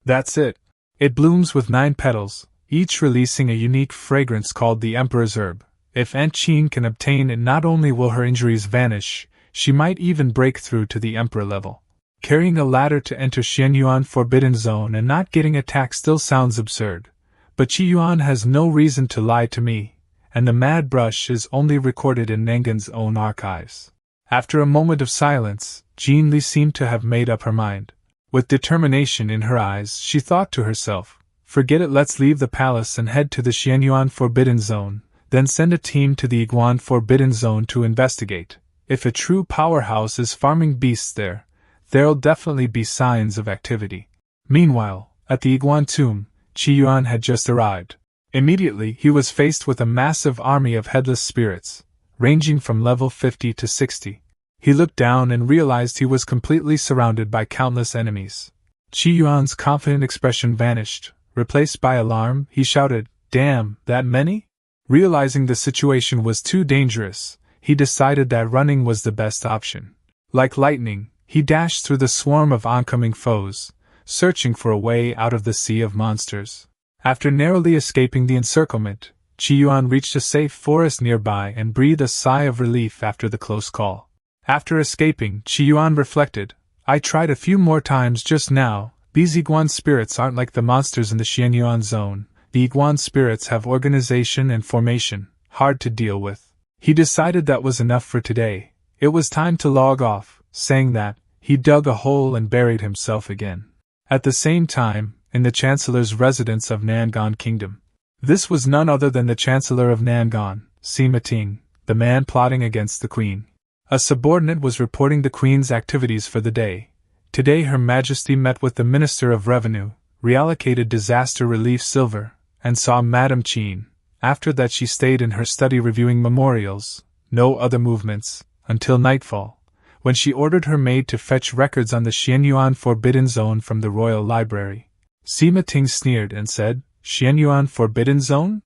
That's it. It blooms with 9 petals, each releasing a unique fragrance called the Emperor's Herb. If Aunt Chin can obtain it, not only will her injuries vanish, she might even break through to the Emperor level. Carrying a ladder to enter Xianyuan Forbidden Zone and not getting attacked still sounds absurd, but Qi Yuan has no reason to lie to me, and the mad brush is only recorded in Nengen's own archives. After a moment of silence, Jean Li seemed to have made up her mind. With determination in her eyes, she thought to herself, "Forget it, let's leave the palace and head to the Xianyuan Forbidden Zone, then send a team to the Iguan Forbidden Zone to investigate. If a true powerhouse is farming beasts there, there'll definitely be signs of activity." Meanwhile, at the Iguan tomb, Qi Yuan had just arrived. Immediately, he was faced with a massive army of headless spirits, ranging from level 50 to 60. He looked down and realized he was completely surrounded by countless enemies. Qi Yuan's confident expression vanished, replaced by alarm. He shouted, "Damn, that many?" Realizing the situation was too dangerous, he decided that running was the best option. Like lightning, he dashed through the swarm of oncoming foes, searching for a way out of the sea of monsters. After narrowly escaping the encirclement, Qi Yuan reached a safe forest nearby and breathed a sigh of relief after the close call. After escaping, Qi Yuan reflected, "I tried a few more times just now. These Iguan spirits aren't like the monsters in the Xianyuan zone. The Iguan spirits have organization and formation, hard to deal with." He decided that was enough for today. It was time to log off. Saying that, he dug a hole and buried himself again. At the same time, in the Chancellor's residence of Nangon Kingdom. This was none other than the Chancellor of Nangon, Sima Ting, the man plotting against the Queen. A subordinate was reporting the Queen's activities for the day. Today Her Majesty met with the Minister of Revenue, reallocated disaster relief silver, and saw Madame Chin. After that she stayed in her study reviewing memorials, no other movements, until nightfall, when she ordered her maid to fetch records on the Xianyuan Forbidden Zone from the Royal Library. Sima Ting sneered and said, "Xianyuan Forbidden Zone?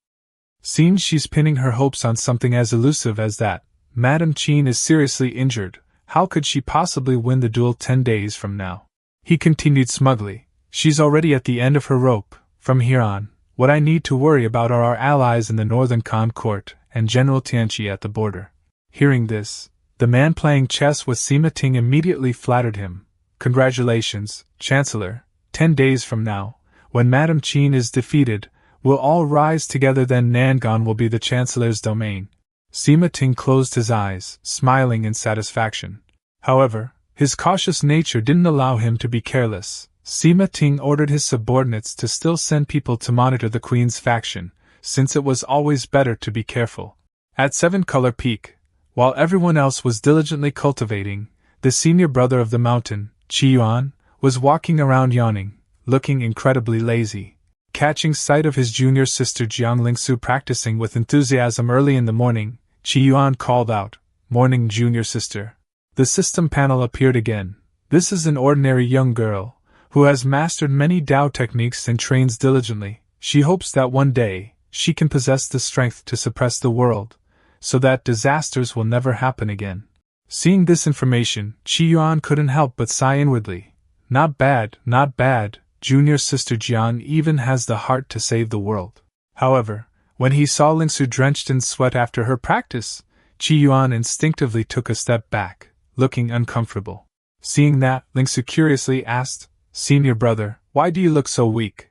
Seems she's pinning her hopes on something as elusive as that. Madame Chin is seriously injured. How could she possibly win the duel 10 days from now?" He continued smugly, "She's already at the end of her rope. From here on, what I need to worry about are our allies in the Northern Khan Court and General Tianqi at the border." Hearing this, the man playing chess with Sima Ting immediately flattered him. "Congratulations, Chancellor. 10 days from now, when Madame Chin is defeated, we'll all rise together, then Nangon will be the Chancellor's domain." Sima Ting closed his eyes, smiling in satisfaction. However, his cautious nature didn't allow him to be careless. Sima Ting ordered his subordinates to still send people to monitor the Queen's faction, since it was always better to be careful. At 7-Color Peak, while everyone else was diligently cultivating, the senior brother of the mountain, Qi Yuan, was walking around yawning, looking incredibly lazy. Catching sight of his junior sister Jiang Lingsu practicing with enthusiasm early in the morning, Qi Yuan called out, "Morning, junior sister." The system panel appeared again. This is an ordinary young girl, who has mastered many Dao techniques and trains diligently. She hopes that one day, she can possess the strength to suppress the world, so that disasters will never happen again. Seeing this information, Qi Yuan couldn't help but sigh inwardly. Not bad, not bad. Junior sister Jian even has the heart to save the world. However, when he saw Lingsu drenched in sweat after her practice, Qi Yuan instinctively took a step back, looking uncomfortable. Seeing that, Lingsu curiously asked, "Senior brother, why do you look so weak?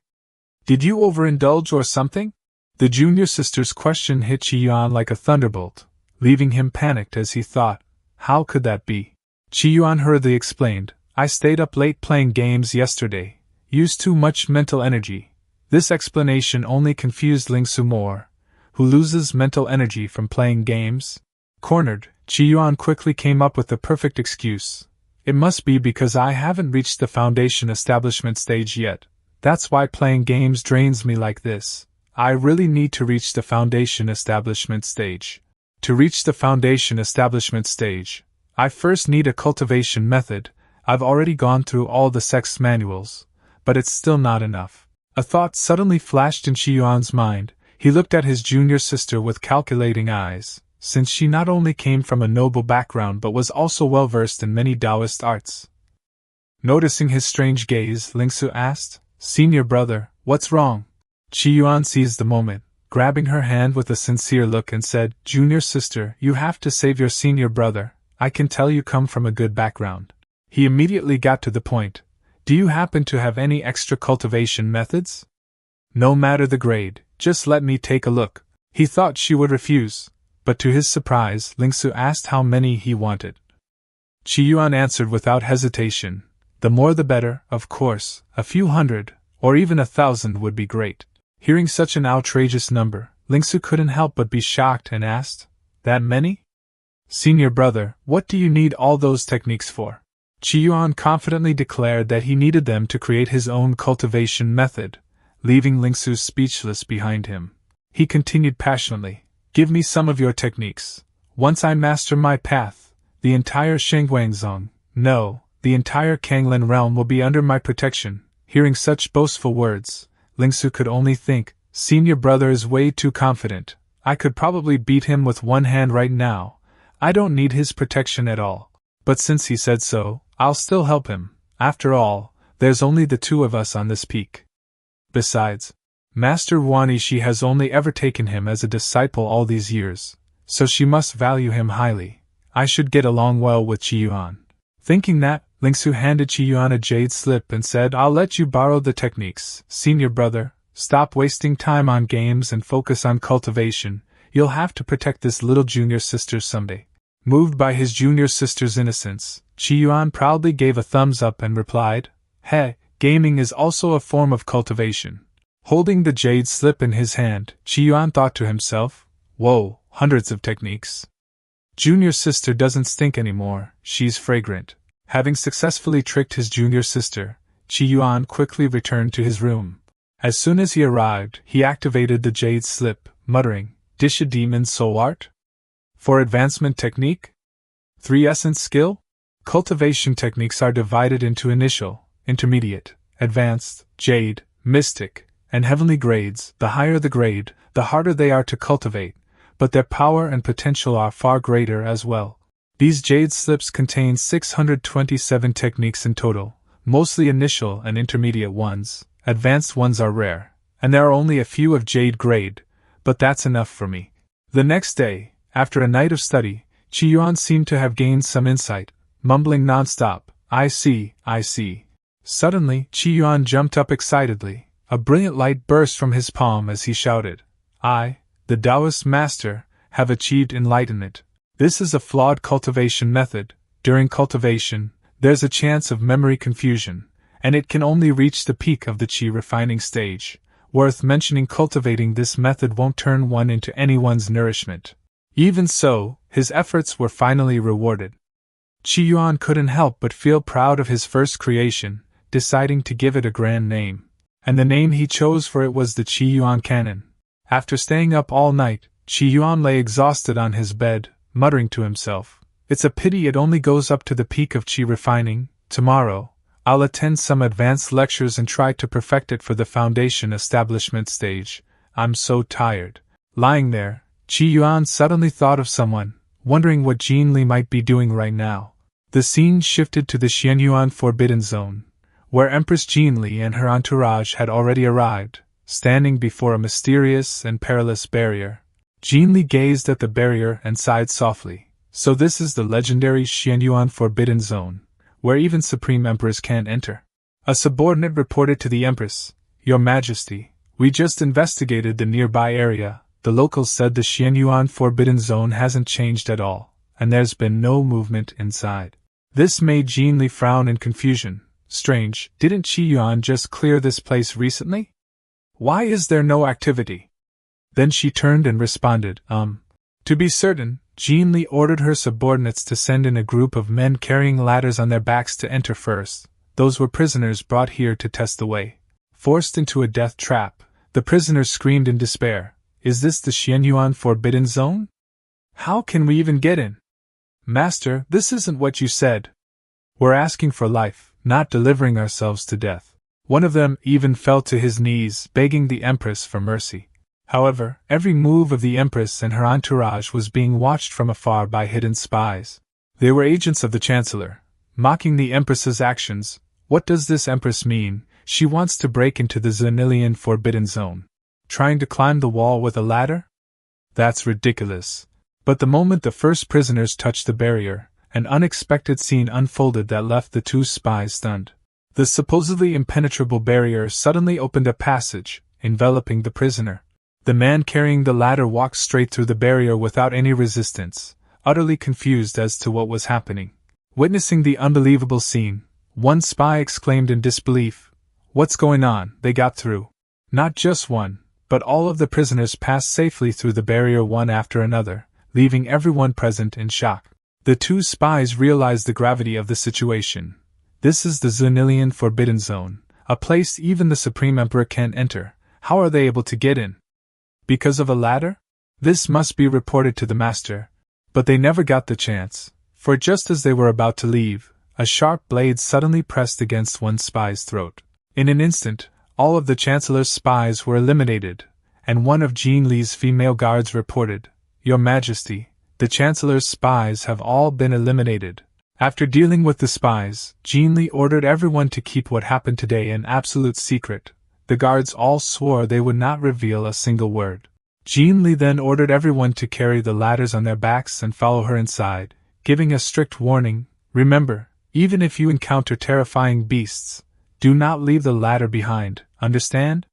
Did you overindulge or something?" The junior sister's question hit Qi Yuan like a thunderbolt, leaving him panicked as he thought, how could that be? Qi Yuan hurriedly explained, "I stayed up late playing games yesterday. Used too much mental energy." This explanation only confused Lingsu more. Who loses mental energy from playing games? Cornered, Qi Yuan quickly came up with the perfect excuse. It must be because I haven't reached the foundation establishment stage yet. That's why playing games drains me like this. I really need to reach the foundation establishment stage. To reach the foundation establishment stage, I first need a cultivation method. I've already gone through all the Sect's manuals, but it's still not enough. A thought suddenly flashed in Yuan's mind. He looked at his junior sister with calculating eyes, since she not only came from a noble background but was also well versed in many Taoist arts. Noticing his strange gaze, Lingsu asked, "Senior brother, what's wrong?" Yuan seized the moment, grabbing her hand with a sincere look and said, "Junior sister, you have to save your senior brother. I can tell you come from a good background." He immediately got to the point. "Do you happen to have any extra cultivation methods?" "No matter the grade, just let me take a look." He thought she would refuse, but to his surprise, Lingsu asked how many he wanted. Yuan answered without hesitation, "The more the better, of course. A few hundred, or even 1,000 would be great." Hearing such an outrageous number, Lingsu couldn't help but be shocked and asked, "That many? Senior brother, what do you need all those techniques for?" Yuan confidently declared that he needed them to create his own cultivation method, leaving Lingsu speechless behind him. He continued passionately, "Give me some of your techniques. Once I master my path, the entire Shengguangzong, no, the entire Kanglin realm will be under my protection." Hearing such boastful words, Lingsu could only think, "Senior brother is way too confident. I could probably beat him with one hand right now. I don't need his protection at all. But since he said so, I'll still help him. After all, there's only the two of us on this peak. Besides, Master Wanishi has only ever taken him as a disciple all these years, so she must value him highly. I should get along well with Yuan." Thinking that, Lingsu handed Yuan a jade slip and said, "I'll let you borrow the techniques. Senior brother, stop wasting time on games and focus on cultivation. You'll have to protect this little junior sister someday." Moved by his junior sister's innocence, Yuan proudly gave a thumbs up and replied, "Hey, gaming is also a form of cultivation." Holding the jade slip in his hand, Yuan thought to himself, "Whoa, hundreds of techniques. Junior sister doesn't stink anymore, she's fragrant." Having successfully tricked his junior sister, Yuan quickly returned to his room. As soon as he arrived, he activated the jade slip, muttering, "Dish a demon soul art? For advancement technique? 3 essence skill?" Cultivation techniques are divided into initial, intermediate, advanced, jade, mystic, and heavenly grades. The higher the grade, the harder they are to cultivate, but their power and potential are far greater as well. These jade slips contain 627 techniques in total, mostly initial and intermediate ones. Advanced ones are rare, and there are only a few of jade grade, but that's enough for me. The next day, after a night of study, Yuan seemed to have gained some insight, mumbling non-stop, I see. Suddenly, Yuan jumped up excitedly. A brilliant light burst from his palm as he shouted, "I, the Taoist master, have achieved enlightenment. This is a flawed cultivation method. During cultivation, there's a chance of memory confusion, and it can only reach the peak of the qi refining stage. Worth mentioning, cultivating this method won't turn one into anyone's nourishment." Even so, his efforts were finally rewarded. Yuan couldn't help but feel proud of his first creation, deciding to give it a grand name. And the name he chose for it was the Yuan Canon. After staying up all night, Yuan lay exhausted on his bed, muttering to himself, "It's a pity it only goes up to the peak of qi refining. Tomorrow, I'll attend some advanced lectures and try to perfect it for the foundation establishment stage. I'm so tired." Lying there, Yuan suddenly thought of someone, wondering what Jin Li might be doing right now. The scene shifted to the Xianyuan Forbidden Zone, where Empress Jin Li and her entourage had already arrived, standing before a mysterious and perilous barrier. Jin Li gazed at the barrier and sighed softly. So this is the legendary Xianyuan Forbidden Zone, where even Supreme Emperors can't enter. A subordinate reported to the Empress, "Your Majesty, we just investigated the nearby area. The locals said the Xianyuan Forbidden Zone hasn't changed at all, and there's been no movement inside." This made Jin Li frown in confusion. Strange, didn't Yuan just clear this place recently? Why is there no activity? Then she turned and responded, To be certain, Jean Li ordered her subordinates to send in a group of men carrying ladders on their backs to enter first. Those were prisoners brought here to test the way. Forced into a death trap, the prisoners screamed in despair. Is this the Xianyuan Forbidden Zone? How can we even get in? Master, this isn't what you said. We're asking for life, not delivering ourselves to death. One of them even fell to his knees, begging the Empress for mercy. However, every move of the Empress and her entourage was being watched from afar by hidden spies. They were agents of the Chancellor, mocking the Empress's actions. What does this Empress mean? She wants to break into the Xenilian Forbidden Zone. Trying to climb the wall with a ladder? That's ridiculous. But the moment the first prisoners touched the barrier, an unexpected scene unfolded that left the two spies stunned. The supposedly impenetrable barrier suddenly opened a passage, enveloping the prisoner. The man carrying the ladder walked straight through the barrier without any resistance, utterly confused as to what was happening. Witnessing the unbelievable scene, one spy exclaimed in disbelief, "What's going on? They got through." Not just one, but all of the prisoners passed safely through the barrier one after another, leaving everyone present in shock. The two spies realized the gravity of the situation. This is the Xenilian Forbidden Zone, a place even the Supreme Emperor can't enter. How are they able to get in? Because of a ladder? This must be reported to the master. But they never got the chance, for just as they were about to leave, a sharp blade suddenly pressed against one spy's throat. In an instant, all of the Chancellor's spies were eliminated, and one of Jean Li's female guards reported, "Your Majesty, the Chancellor's spies have all been eliminated." After dealing with the spies, Jean Li ordered everyone to keep what happened today an absolute secret. The guards all swore they would not reveal a single word. Jean Li then ordered everyone to carry the ladders on their backs and follow her inside, giving a strict warning, "Remember, even if you encounter terrifying beasts, do not leave the ladder behind, understand?"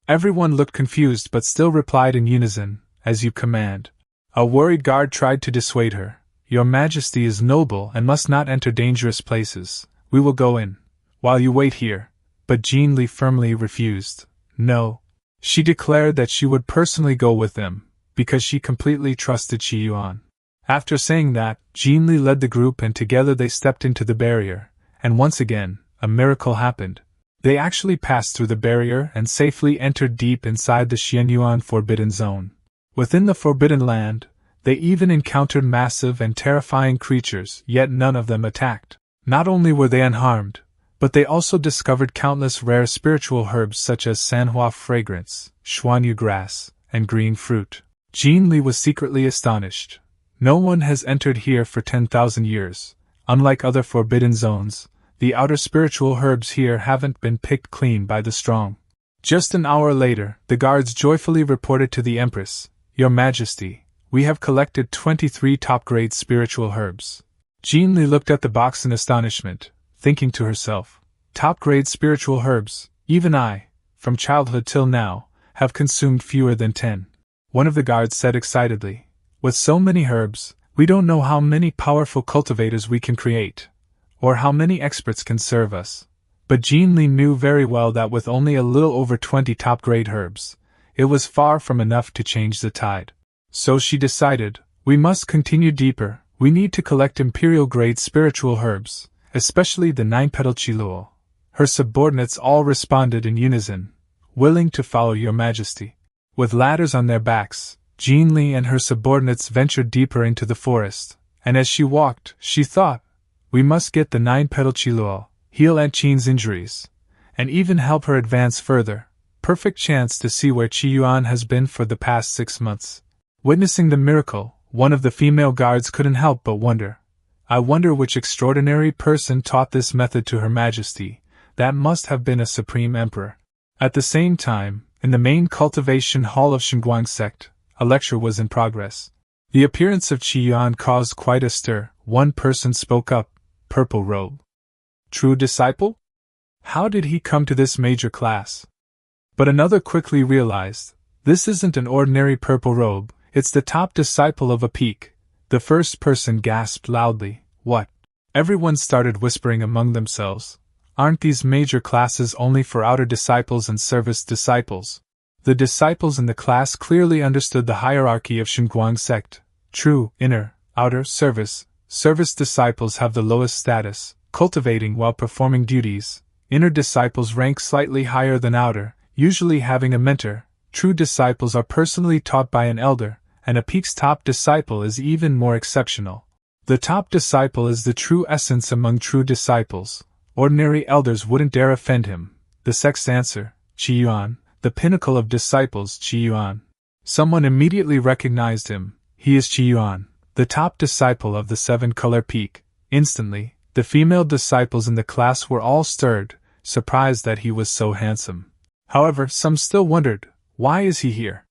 Everyone looked confused but still replied in unison, "As you command." A worried guard tried to dissuade her. "Your Majesty is noble and must not enter dangerous places. We will go in, while you wait here." But Jean Li firmly refused. No. She declared that she would personally go with them, because she completely trusted Yuan. After saying that, Jean Li led the group and together they stepped into the barrier, and once again, a miracle happened. They actually passed through the barrier and safely entered deep inside the Xianyuan Forbidden Zone. Within the Forbidden Land, they even encountered massive and terrifying creatures, yet none of them attacked. Not only were they unharmed, but they also discovered countless rare spiritual herbs such as Sanhua fragrance, Xuanyu grass, and green fruit. Jean Li was secretly astonished. No one has entered here for 10,000 years. Unlike other forbidden zones, the outer spiritual herbs here haven't been picked clean by the strong. Just an hour later, the guards joyfully reported to the Empress, "Your Majesty, we have collected 23 top-grade spiritual herbs." Jean Li looked at the box in astonishment, thinking to herself, "Top-grade spiritual herbs, even I, from childhood till now, have consumed fewer than 10. One of the guards said excitedly, "With so many herbs, we don't know how many powerful cultivators we can create, or how many experts can serve us." But Jean Li knew very well that with only a little over 20 top-grade herbs, it was far from enough to change the tide. So she decided, "We must continue deeper. We need to collect imperial-grade spiritual herbs, especially the 9-petal Chilul." Her subordinates all responded in unison, "Willing to follow your Majesty." With ladders on their backs, Jean Li and her subordinates ventured deeper into the forest, and as she walked, she thought, "We must get the 9-petal Chilul, heal Aunt Qin's injuries, and even help her advance further. Perfect chance to see where Yuan has been for the past 6 months." Witnessing the miracle, one of the female guards couldn't help but wonder, "I wonder which extraordinary person taught this method to Her Majesty. That must have been a Supreme Emperor." At the same time, in the main cultivation hall of Shenguang Sect, a lecture was in progress. The appearance of Yuan caused quite a stir. One person spoke up, "Purple robe. True disciple? How did he come to this major class?" But another quickly realized, "This isn't an ordinary purple robe, it's the top disciple of a peak." The first person gasped loudly, "What?" Everyone started whispering among themselves, "Aren't these major classes only for outer disciples and service disciples?" The disciples in the class clearly understood the hierarchy of Shenguang Sect, True, inner, outer, service disciples have the lowest status, cultivating while performing duties. Inner disciples rank slightly higher than outer, usually having a mentor. True disciples are personally taught by an elder, and a peak's top disciple is even more exceptional. The top disciple is the true essence among true disciples. Ordinary elders wouldn't dare offend him. The Sect's answer, Yuan, the pinnacle of disciples, Yuan. Someone immediately recognized him. He is Yuan, the top disciple of the seven-color peak. Instantly, the female disciples in the class were all stirred, surprised that he was so handsome. However, some still wondered, why is he here?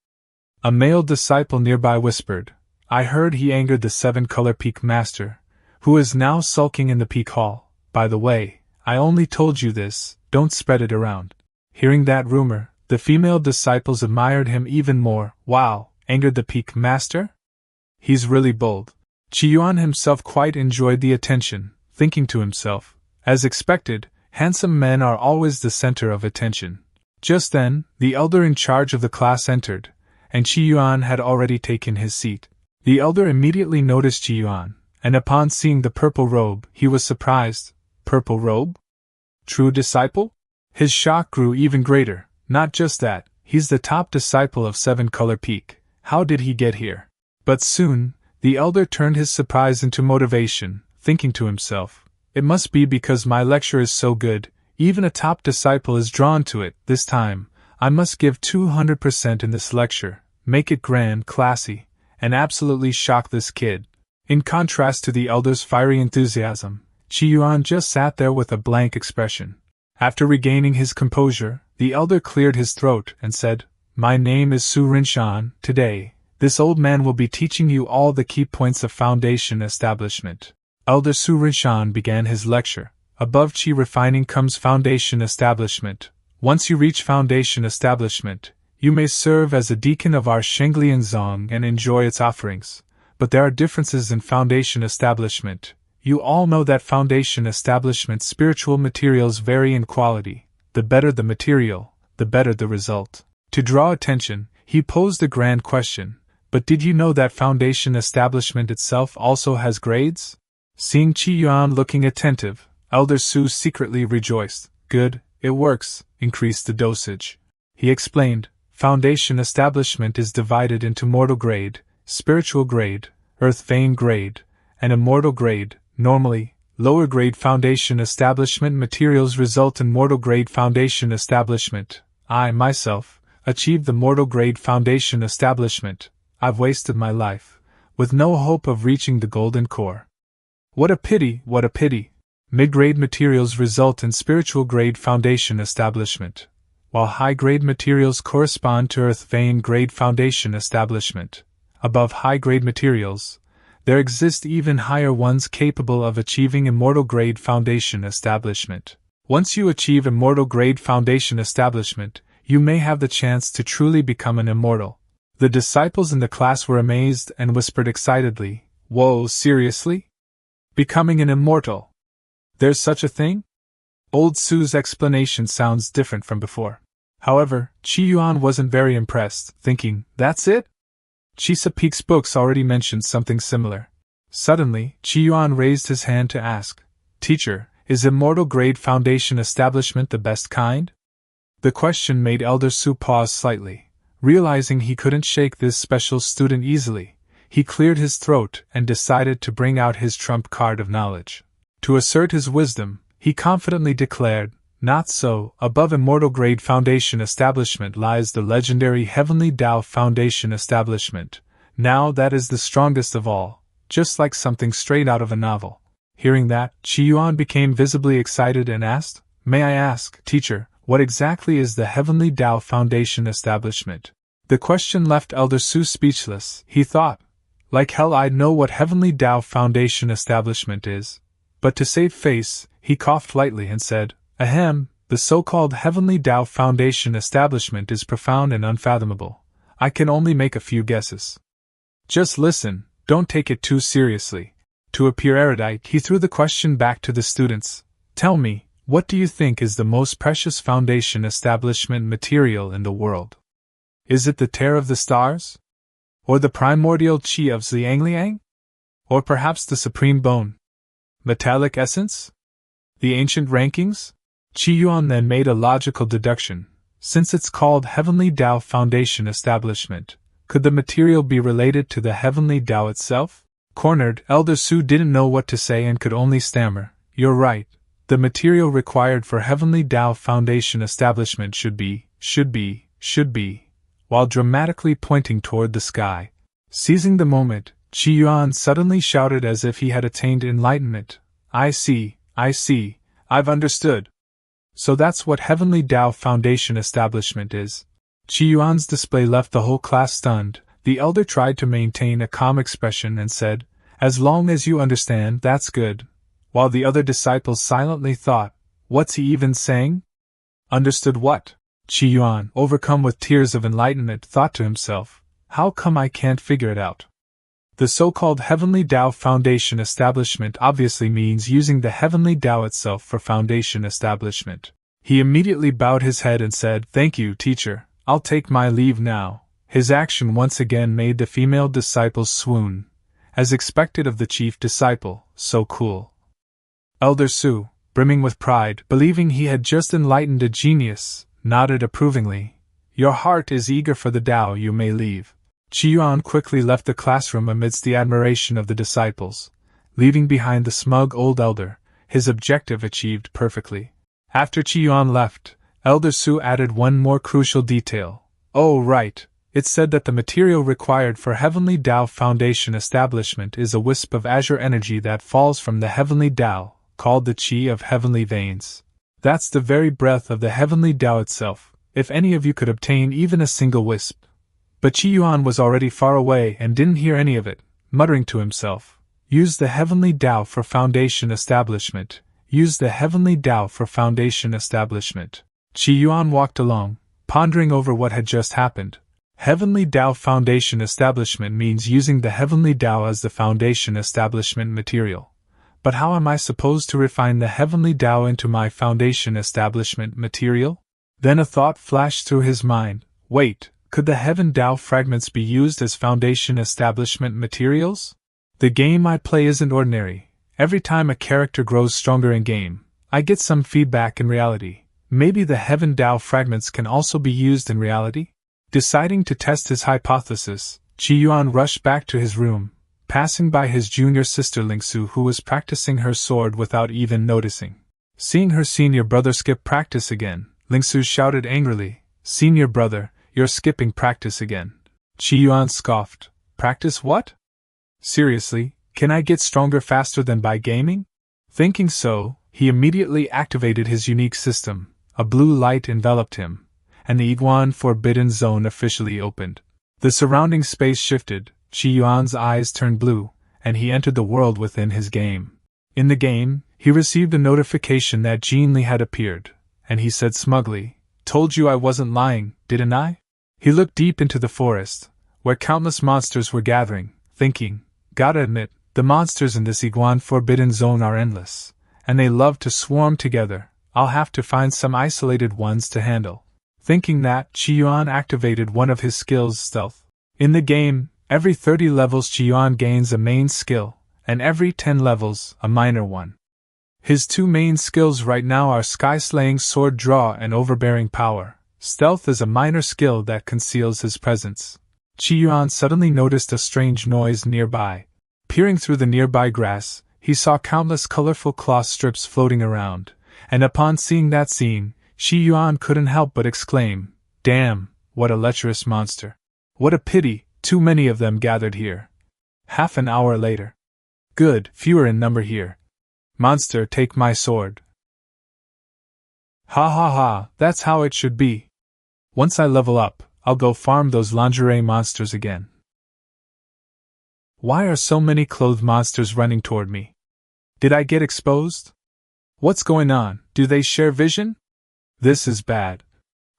A male disciple nearby whispered, I heard he angered the seven-color peak master, who is now sulking in the peak hall. By the way, I only told you this, don't spread it around. Hearing that rumor, the female disciples admired him even more. Wow, angered the peak master? He's really bold. Yuan himself quite enjoyed the attention, thinking to himself, as expected, handsome men are always the center of attention. Just then, the elder in charge of the class entered, and Yuan had already taken his seat. The elder immediately noticed Yuan, and upon seeing the purple robe, he was surprised. Purple robe? True disciple? His shock grew even greater. Not just that, he's the top disciple of seven-color peak. How did he get here? But soon, the elder turned his surprise into motivation, thinking to himself, it must be because my lecture is so good, even a top disciple is drawn to it. This time, I must give 200% in this lecture, make it grand, classy, and absolutely shock this kid. In contrast to the elder's fiery enthusiasm, Yuan just sat there with a blank expression. After regaining his composure, the elder cleared his throat and said, My name is Su Rinshan. Today, this old man will be teaching you all the key points of foundation establishment. Elder Su Rinshan began his lecture. Above Qi refining comes foundation establishment. Once you reach foundation establishment, you may serve as a deacon of our Shenglian Zong and enjoy its offerings. But there are differences in foundation establishment. You all know that foundation establishment spiritual materials vary in quality. The better the material, the better the result. To draw attention, he posed a grand question. But did you know that foundation establishment itself also has grades? Seeing Yuan looking attentive, Elder Su secretly rejoiced. Good, it works, increase the dosage. He explained, foundation establishment is divided into mortal grade, spiritual grade, earth vein grade, and immortal grade. Normally, lower grade foundation establishment materials result in mortal grade foundation establishment. I, myself, achieved the mortal grade foundation establishment. I've wasted my life, with no hope of reaching the golden core. What a pity, what a pity. Mid-grade materials result in spiritual grade foundation establishment, while high-grade materials correspond to earth vein grade foundation establishment. Above high-grade materials, there exist even higher ones capable of achieving immortal grade foundation establishment. Once you achieve immortal grade foundation establishment, you may have the chance to truly become an immortal. The disciples in the class were amazed and whispered excitedly, Whoa, seriously? Becoming an immortal? There's such a thing? Old Su's explanation sounds different from before. However, Yuan wasn't very impressed, thinking, that's it? Chisa Peak's books already mentioned something similar. Suddenly, Yuan raised his hand to ask, Teacher, is immortal grade foundation establishment the best kind? The question made Elder Su pause slightly. Realizing he couldn't shake this special student easily, he cleared his throat and decided to bring out his trump card of knowledge. To assert his wisdom, he confidently declared, Not so, above immortal grade foundation establishment lies the legendary Heavenly Dao foundation establishment. Now that is the strongest of all, just like something straight out of a novel. Hearing that, Yuan became visibly excited and asked, May I ask, teacher, what exactly is the Heavenly Dao foundation establishment? The question left Elder Su speechless. He thought, like hell I'd know what Heavenly Dao foundation establishment is. But to save face, he coughed lightly and said, Ahem, the so-called Heavenly Dao foundation establishment is profound and unfathomable. I can only make a few guesses. Just listen, don't take it too seriously. To appear erudite, he threw the question back to the students. Tell me, what do you think is the most precious foundation establishment material in the world? Is it the tear of the stars? Or the primordial chi of Zhiangliang? Or perhaps the supreme bone? Metallic essence? The ancient rankings? Qi Yuan then made a logical deduction. Since it's called Heavenly Dao Foundation Establishment, could the material be related to the Heavenly Dao itself? Cornered, Elder Su didn't know what to say and could only stammer. You're right. The material required for Heavenly Dao Foundation Establishment should be, while dramatically pointing toward the sky. Seizing the moment, Qi Yuan suddenly shouted as if he had attained enlightenment. I see, I've understood. So that's what Heavenly Dao Foundation Establishment is. Qi Yuan's display left the whole class stunned. The elder tried to maintain a calm expression and said, as long as you understand, that's good. While the other disciples silently thought, what's he even saying? Understood what? Qi Yuan, overcome with tears of enlightenment, thought to himself, how come I can't figure it out? The so-called Heavenly Dao Foundation Establishment obviously means using the Heavenly Dao itself for foundation establishment. He immediately bowed his head and said, thank you, teacher, I'll take my leave now. His action once again made the female disciples swoon. As expected of the chief disciple, so cool. Elder Su, brimming with pride, believing he had just enlightened a genius, nodded approvingly. Your heart is eager for the Dao, you may leave. Qi Yuan quickly left the classroom amidst the admiration of the disciples, leaving behind the smug old elder, his objective achieved perfectly. After Qi Yuan left, Elder Su added one more crucial detail. Oh right, it said that the material required for Heavenly Dao Foundation Establishment is a wisp of azure energy that falls from the Heavenly Dao, called the Qi of Heavenly Veins. That's the very breath of the Heavenly Dao itself, if any of you could obtain even a single wisp. But Qi Yuan was already far away and didn't hear any of it, muttering to himself, use the Heavenly Dao for foundation establishment, use the Heavenly Dao for foundation establishment. Qi Yuan walked along, pondering over what had just happened. Heavenly Dao Foundation Establishment means using the Heavenly Dao as the foundation establishment material. But how am I supposed to refine the Heavenly Dao into my foundation establishment material? Then a thought flashed through his mind. Wait, could the Heaven Dao fragments be used as foundation establishment materials? The game I play isn't ordinary. Every time a character grows stronger in game, I get some feedback in reality. Maybe the Heaven Dao fragments can also be used in reality? Deciding to test his hypothesis, Qi Yuan rushed back to his room, passing by his junior sister Lingsu, who was practicing her sword without even noticing. Seeing her senior brother skip practice again, Lingsu shouted angrily, Senior brother, you're skipping practice again. Qi Yuan scoffed. Practice what? Seriously, can I get stronger faster than by gaming? Thinking so, he immediately activated his unique system. A blue light enveloped him, and the Yuan Forbidden Zone officially opened. The surrounding space shifted, Qi Yuan's eyes turned blue, and he entered the world within his game. In the game, he received a notification that Jean Li had appeared, and he said smugly, Told you I wasn't lying, didn't I? He looked deep into the forest, where countless monsters were gathering, thinking, gotta admit, the monsters in this Yuan Forbidden Zone are endless, and they love to swarm together. I'll have to find some isolated ones to handle. Thinking that, Qi Yuan activated one of his skills, Stealth. In the game, every 30 levels Qi Yuan gains a main skill, and every 10 levels, a minor one. His two main skills right now are Sky-Slaying Sword Draw and Overbearing Power. Stealth is a minor skill that conceals his presence. Qi Yuan suddenly noticed a strange noise nearby. Peering through the nearby grass, he saw countless colorful cloth strips floating around, and upon seeing that scene, Qi Yuan couldn't help but exclaim, Damn, what a lecherous monster. What a pity, too many of them gathered here. Half an hour later. Good, fewer in number here. Monster, take my sword. Ha ha ha, that's how it should be. Once I level up, I'll go farm those lingerie monsters again. Why are so many clothed monsters running toward me? Did I get exposed? What's going on? Do they share vision? This is bad.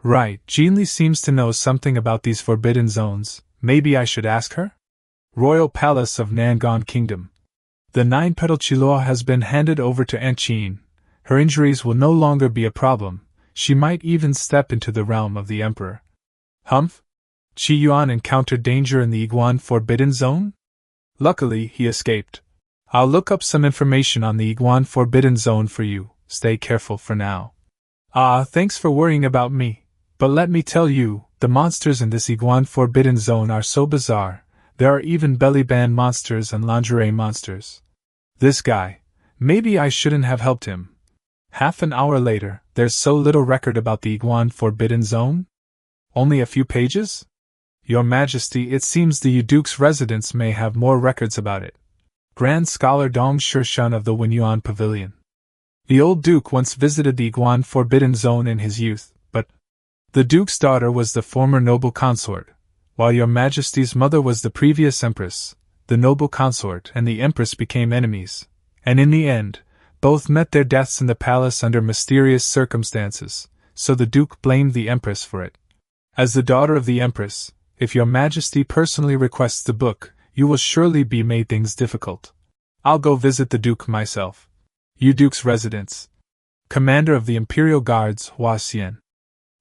Right, Jean Li seems to know something about these forbidden zones. Maybe I should ask her? Royal Palace of Nangon Kingdom. The 9-petal Chiloa has been handed over to Aunt Jean. Her injuries will no longer be a problem. She might even step into the realm of the Emperor. Humph? Qi Yuan encountered danger in the Iguan Forbidden Zone? Luckily, he escaped. I'll look up some information on the Iguan Forbidden Zone for you. Stay careful for now. Thanks for worrying about me. But let me tell you, the monsters in this Iguan Forbidden Zone are so bizarre. There are even belly band monsters and lingerie monsters. This guy. Maybe I shouldn't have helped him. Half an hour later, there's so little record about the Iguan Forbidden Zone? Only a few pages? Your Majesty, it seems the Duke's residence may have more records about it. Grand Scholar Dong Shishun of the Wenyuan Pavilion. The old Duke once visited the Iguan Forbidden Zone in his youth, but the Duke's daughter was the former noble consort, while Your Majesty's mother was the previous Empress. The noble consort and the Empress became enemies, and in the end, both met their deaths in the palace under mysterious circumstances, so the Duke blamed the Empress for it. As the daughter of the Empress, if Your Majesty personally requests the book, you will surely be made things difficult. I'll go visit the Duke myself. You Duke's residence. Commander of the Imperial Guards, Hua Xian.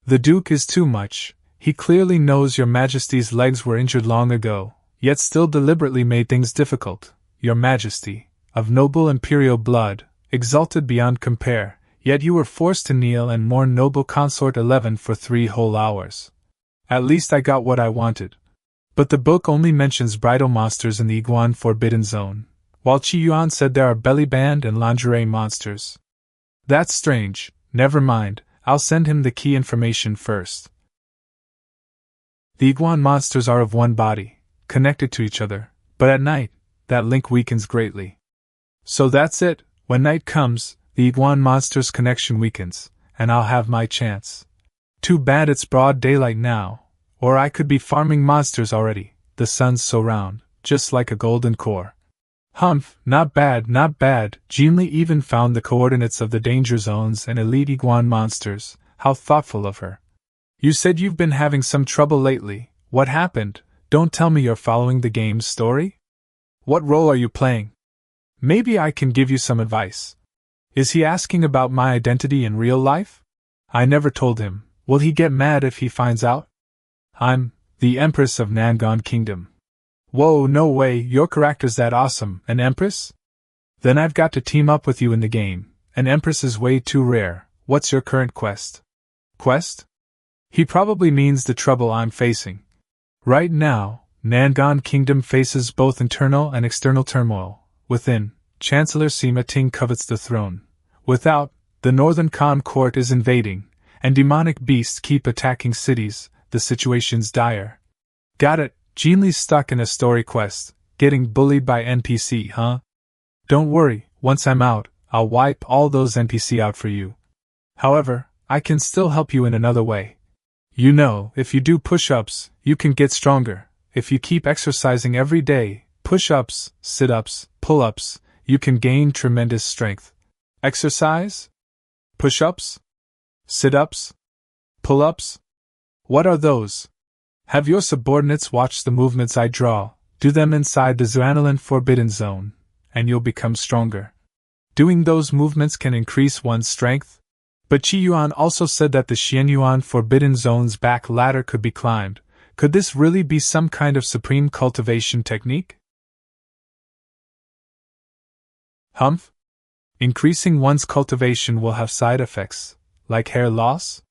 The Duke is too much. He clearly knows Your Majesty's legs were injured long ago, yet still deliberately made things difficult. Your Majesty, of noble imperial blood, exalted beyond compare, yet you were forced to kneel and mourn noble consort 11 for 3 whole hours. At least I got what I wanted. But the book only mentions bridal monsters in the Iguan Forbidden Zone, while Qi Yuan said there are belly band and lingerie monsters. That's strange. Never mind, I'll send him the key information first. The Iguan monsters are of one body, connected to each other, but at night, that link weakens greatly. So that's it, when night comes, the Iguan monsters' connection weakens, and I'll have my chance. Too bad it's broad daylight now, or I could be farming monsters already. The sun's so round, just like a golden core. Humph, not bad, not bad. Jinli even found the coordinates of the danger zones and elite Iguan monsters. How thoughtful of her. You said you've been having some trouble lately. What happened? Don't tell me you're following the game's story? What role are you playing? Maybe I can give you some advice. Is he asking about my identity in real life? I never told him. Will he get mad if he finds out? I'm the Empress of Nangon Kingdom. Whoa, no way, your character's that awesome, an Empress? Then I've got to team up with you in the game. An Empress is way too rare. What's your current quest? Quest? He probably means the trouble I'm facing. Right now, Nangon Kingdom faces both internal and external turmoil. Within, Chancellor Sima Ting covets the throne. Without, the Northern Khan court is invading, and demonic beasts keep attacking cities. The situation's dire. Got it. Jinli's stuck in a story quest, getting bullied by NPC, huh? Don't worry, once I'm out, I'll wipe all those NPC out for you. However, I can still help you in another way. You know, if you do push-ups, you can get stronger. If you keep exercising every day, push-ups, sit-ups, pull-ups, you can gain tremendous strength. Exercise? Push-ups? Sit-ups? Pull-ups? What are those? Have your subordinates watch the movements I draw, do them inside the Zranalin Forbidden Zone, and you'll become stronger. Doing those movements can increase one's strength. But Qi Yuan also said that the Xianyuan Forbidden Zone's back ladder could be climbed. Could this really be some kind of supreme cultivation technique? Humph? Increasing one's cultivation will have side effects, like hair loss?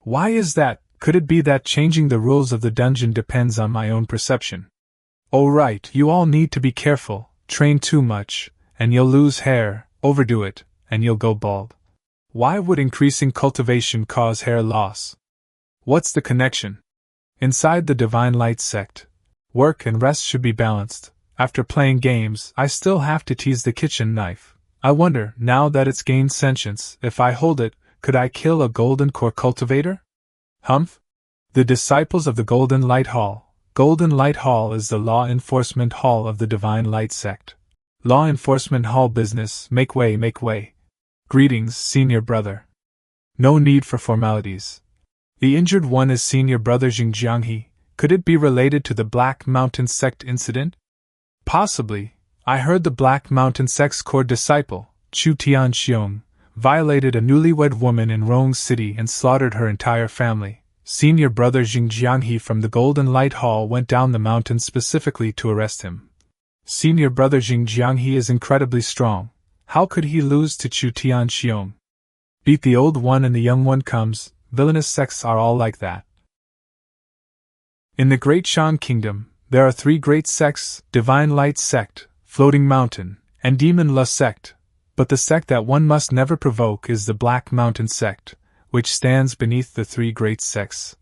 Why is that? Could it be that changing the rules of the dungeon depends on my own perception? Oh right, you all need to be careful, train too much, and you'll lose hair, overdo it, and you'll go bald. Why would increasing cultivation cause hair loss? What's the connection? Inside the Divine Light sect, work and rest should be balanced. After playing games, I still have to tease the kitchen knife. I wonder, now that it's gained sentience, if I hold it, could I kill a golden core cultivator? Humph? The disciples of the Golden Light Hall. Golden Light Hall is the law enforcement hall of the Divine Light sect. Law enforcement hall business, make way, make way. Greetings, senior brother. No need for formalities. The injured one is senior brother Xingjianghe. Could it be related to the Black Mountain sect incident? Possibly. I heard the Black Mountain sect's core disciple, Chu Tianxiong, violated a newlywed woman in Rong City and slaughtered her entire family. Senior Brother Xingjianghe from the Golden Light Hall went down the mountain specifically to arrest him. Senior Brother Xingjianghe is incredibly strong. How could he lose to Chu Tianxiong? Beat the old one and the young one comes. Villainous sects are all like that. In the Great Shan Kingdom, there are 3 great sects: Divine Light Sect, Floating Mountain, and Demon La Sect. But the sect that one must never provoke is the Black Mountain Sect, which stands beneath the 3 great sects.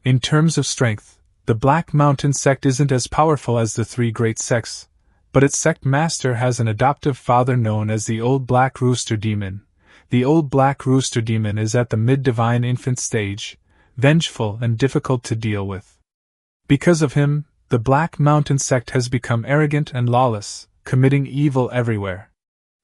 In terms of strength, the Black Mountain Sect isn't as powerful as the 3 great sects, but its sect master has an adoptive father known as the Old Black Rooster Demon. The Old Black Rooster Demon is at the mid-divine infant stage, vengeful and difficult to deal with. Because of him, the Black Mountain Sect has become arrogant and lawless, committing evil everywhere.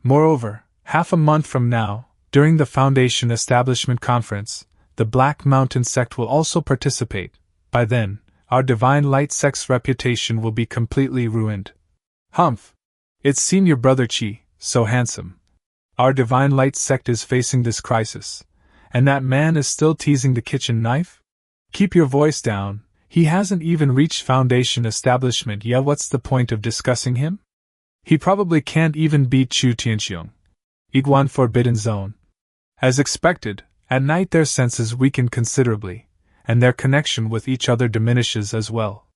Moreover, half a month from now, during the Foundation Establishment Conference, the Black Mountain Sect will also participate. By then, our Divine Light Sect's reputation will be completely ruined. Humph! It's Senior Brother Chi, so handsome. Our Divine Light Sect is facing this crisis, and that man is still teasing the kitchen knife? Keep your voice down, he hasn't even reached Foundation Establishment yet. What's the point of discussing him? He probably can't even beat Chu Tianxiong. Iguan Forbidden Zone. As expected, at night their senses weaken considerably, and their connection with each other diminishes as well.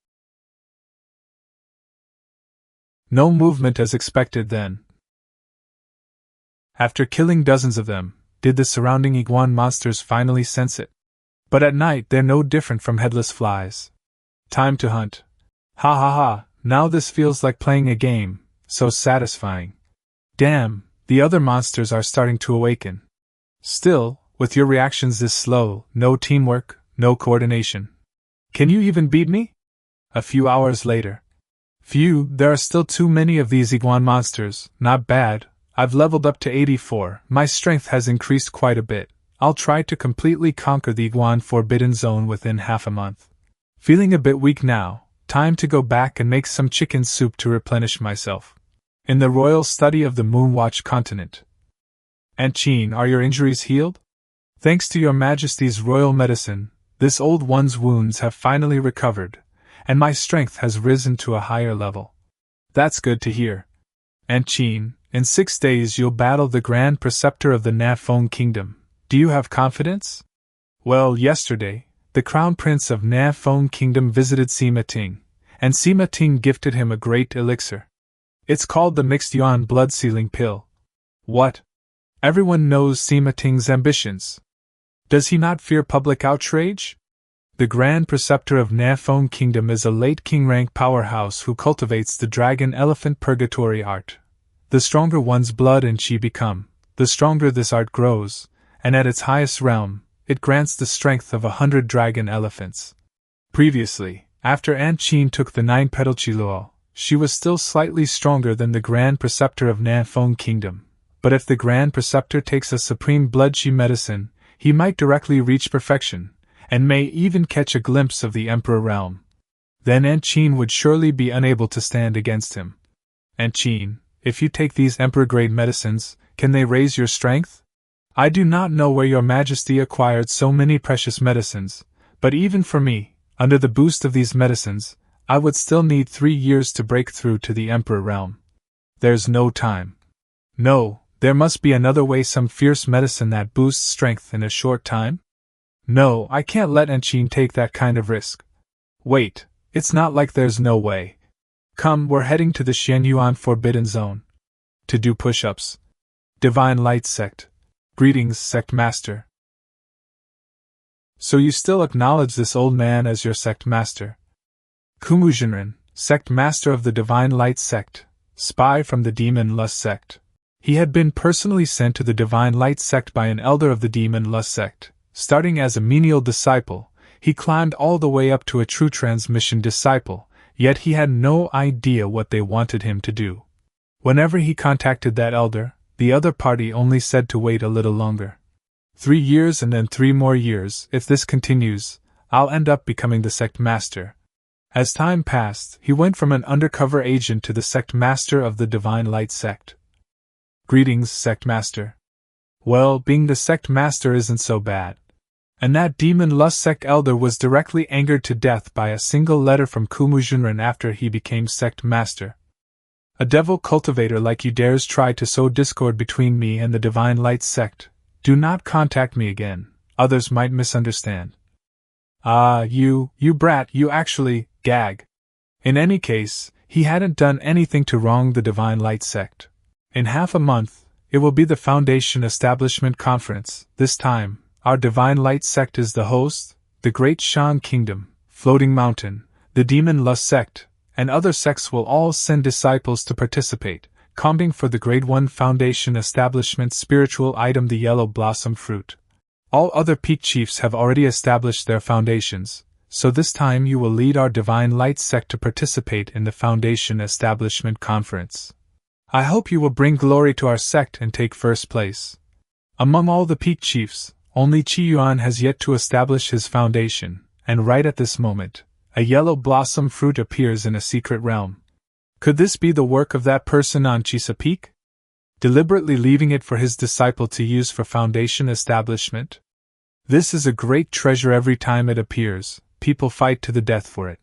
No movement as expected then. After killing dozens of them, did the surrounding iguan monsters finally sense it? But at night they're no different from headless flies. Time to hunt. Ha ha ha, now this feels like playing a game, so satisfying. Damn, the other monsters are starting to awaken. Still, with your reactions this slow, no teamwork, no coordination. Can you even beat me? A few hours later. Phew, there are still too many of these iguan monsters. Not bad. I've leveled up to 84, my strength has increased quite a bit. I'll try to completely conquer the Iguan Forbidden Zone within half a month. Feeling a bit weak now, time to go back and make some chicken soup to replenish myself. In the royal study of the Moonwatch continent. Aunt Chin, are your injuries healed? Thanks to your majesty's royal medicine, this old one's wounds have finally recovered, and my strength has risen to a higher level. That's good to hear. Aunt Chin, in 6 days you'll battle the Grand Preceptor of the Nafeng Kingdom. Do you have confidence? Well, yesterday, the Crown Prince of Nafeng Kingdom visited Sima Ting, and Sima Ting gifted him a great elixir. It's called the Mixed Yuan Blood Sealing Pill. What? Everyone knows Sima Ting's ambitions. Does he not fear public outrage? The Grand Preceptor of Nafeng Kingdom is a late king-rank powerhouse who cultivates the dragon elephant purgatory art. The stronger one's blood and chi become, the stronger this art grows, and at its highest realm, it grants the strength of 100 dragon elephants. Previously, after Aunt Chin took the 9-petal chi luo, she was still slightly stronger than the Grand Preceptor of Nafeng Kingdom, but if the Grand Preceptor takes a supreme blood chi medicine, he might directly reach perfection, and may even catch a glimpse of the Emperor realm. Then Aunt Chin would surely be unable to stand against him. Aunt Chin, if you take these Emperor-grade medicines, can they raise your strength? I do not know where your majesty acquired so many precious medicines, but even for me, under the boost of these medicines, I would still need 3 years to break through to the Emperor realm. There's no time. No, there must be another way, some fierce medicine that boosts strength in a short time? No, I can't let Aunt Chin take that kind of risk. Wait, it's not like there's no way. Come, we're heading to the Xianyuan Forbidden Zone. To do push-ups. Divine Light Sect. Greetings, Sect Master. So you still acknowledge this old man as your Sect Master? Kumujinrin, Sect Master of the Divine Light Sect, spy from the Demon Lust Sect. He had been personally sent to the Divine Light Sect by an elder of the Demon Lust Sect. Starting as a menial disciple, he climbed all the way up to a true transmission disciple, yet he had no idea what they wanted him to do. Whenever he contacted that elder, the other party only said to wait a little longer. 3 years and then 3 more years. If this continues, I'll end up becoming the Sect Master. As time passed, he went from an undercover agent to the Sect Master of the Divine Light Sect. Greetings, Sect Master. Well, being the Sect Master isn't so bad. And that demon lust sect elder was directly angered to death by a single letter from Kumujunran after he became sect master. A devil cultivator like you dares try to sow discord between me and the Divine Light sect. Do not contact me again, others might misunderstand. Ah, you brat, you actually, gag. In any case, he hadn't done anything to wrong the Divine Light sect. In half a month, it will be the Foundation Establishment Conference. This time, our Divine Light sect is the host, the Great Shan Kingdom, Floating Mountain, the Demon Lust sect, and other sects will all send disciples to participate, combating for the Grade 1 Foundation Establishment spiritual item, the Yellow Blossom Fruit. All other peak chiefs have already established their foundations, so this time you will lead our Divine Light sect to participate in the Foundation Establishment Conference. I hope you will bring glory to our sect and take first place. Among all the peak chiefs, only Yuan has yet to establish his foundation, and right at this moment, a yellow blossom fruit appears in a secret realm. Could this be the work of that person on Chisa Peak? Deliberately leaving it for his disciple to use for foundation establishment? This is a great treasure. Every time it appears, people fight to the death for it.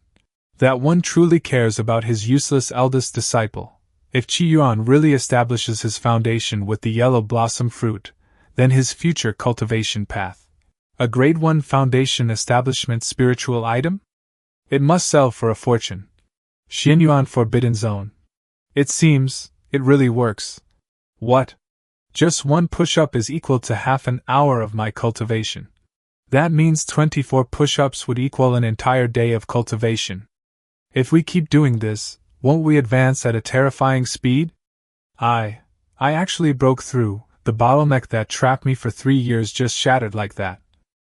That one truly cares about his useless eldest disciple. If Yuan really establishes his foundation with the yellow blossom fruit, then his future cultivation path. A Grade 1 Foundation Establishment spiritual item? It must sell for a fortune. Yuan Forbidden Zone. It seems, it really works. What? Just one push-up is equal to half an hour of my cultivation. That means 24 push-ups would equal an entire day of cultivation. If we keep doing this, won't we advance at a terrifying speed? I actually broke through. The bottleneck that trapped me for 3 years just shattered like that.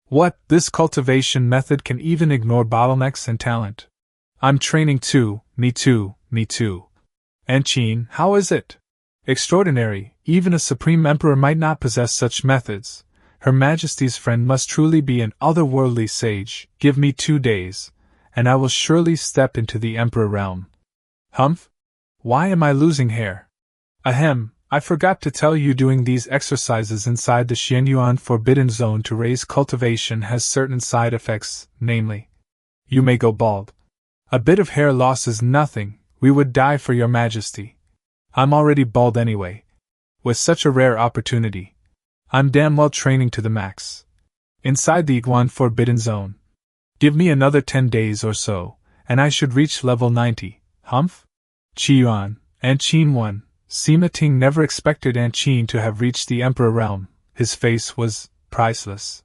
What? This cultivation method can even ignore bottlenecks and talent. I'm training too, me too. And Qin, how is it? Extraordinary, even a supreme emperor might not possess such methods. Her Majesty's friend must truly be an otherworldly sage. Give me 2 days, and I will surely step into the emperor realm. Humph? Why am I losing hair? Ahem. I forgot to tell you, doing these exercises inside the Yuan Forbidden Zone to raise cultivation has certain side effects, namely, you may go bald. A bit of hair loss is nothing, we would die for your majesty. I'm already bald anyway. With such a rare opportunity, I'm damn well training to the max. Inside the Yuan Forbidden Zone. Give me another 10 days or so, and I should reach level 90, humph? Yuan, and Qin 1. Sima Ting never expected An Qin to have reached the Emperor realm. His face was priceless.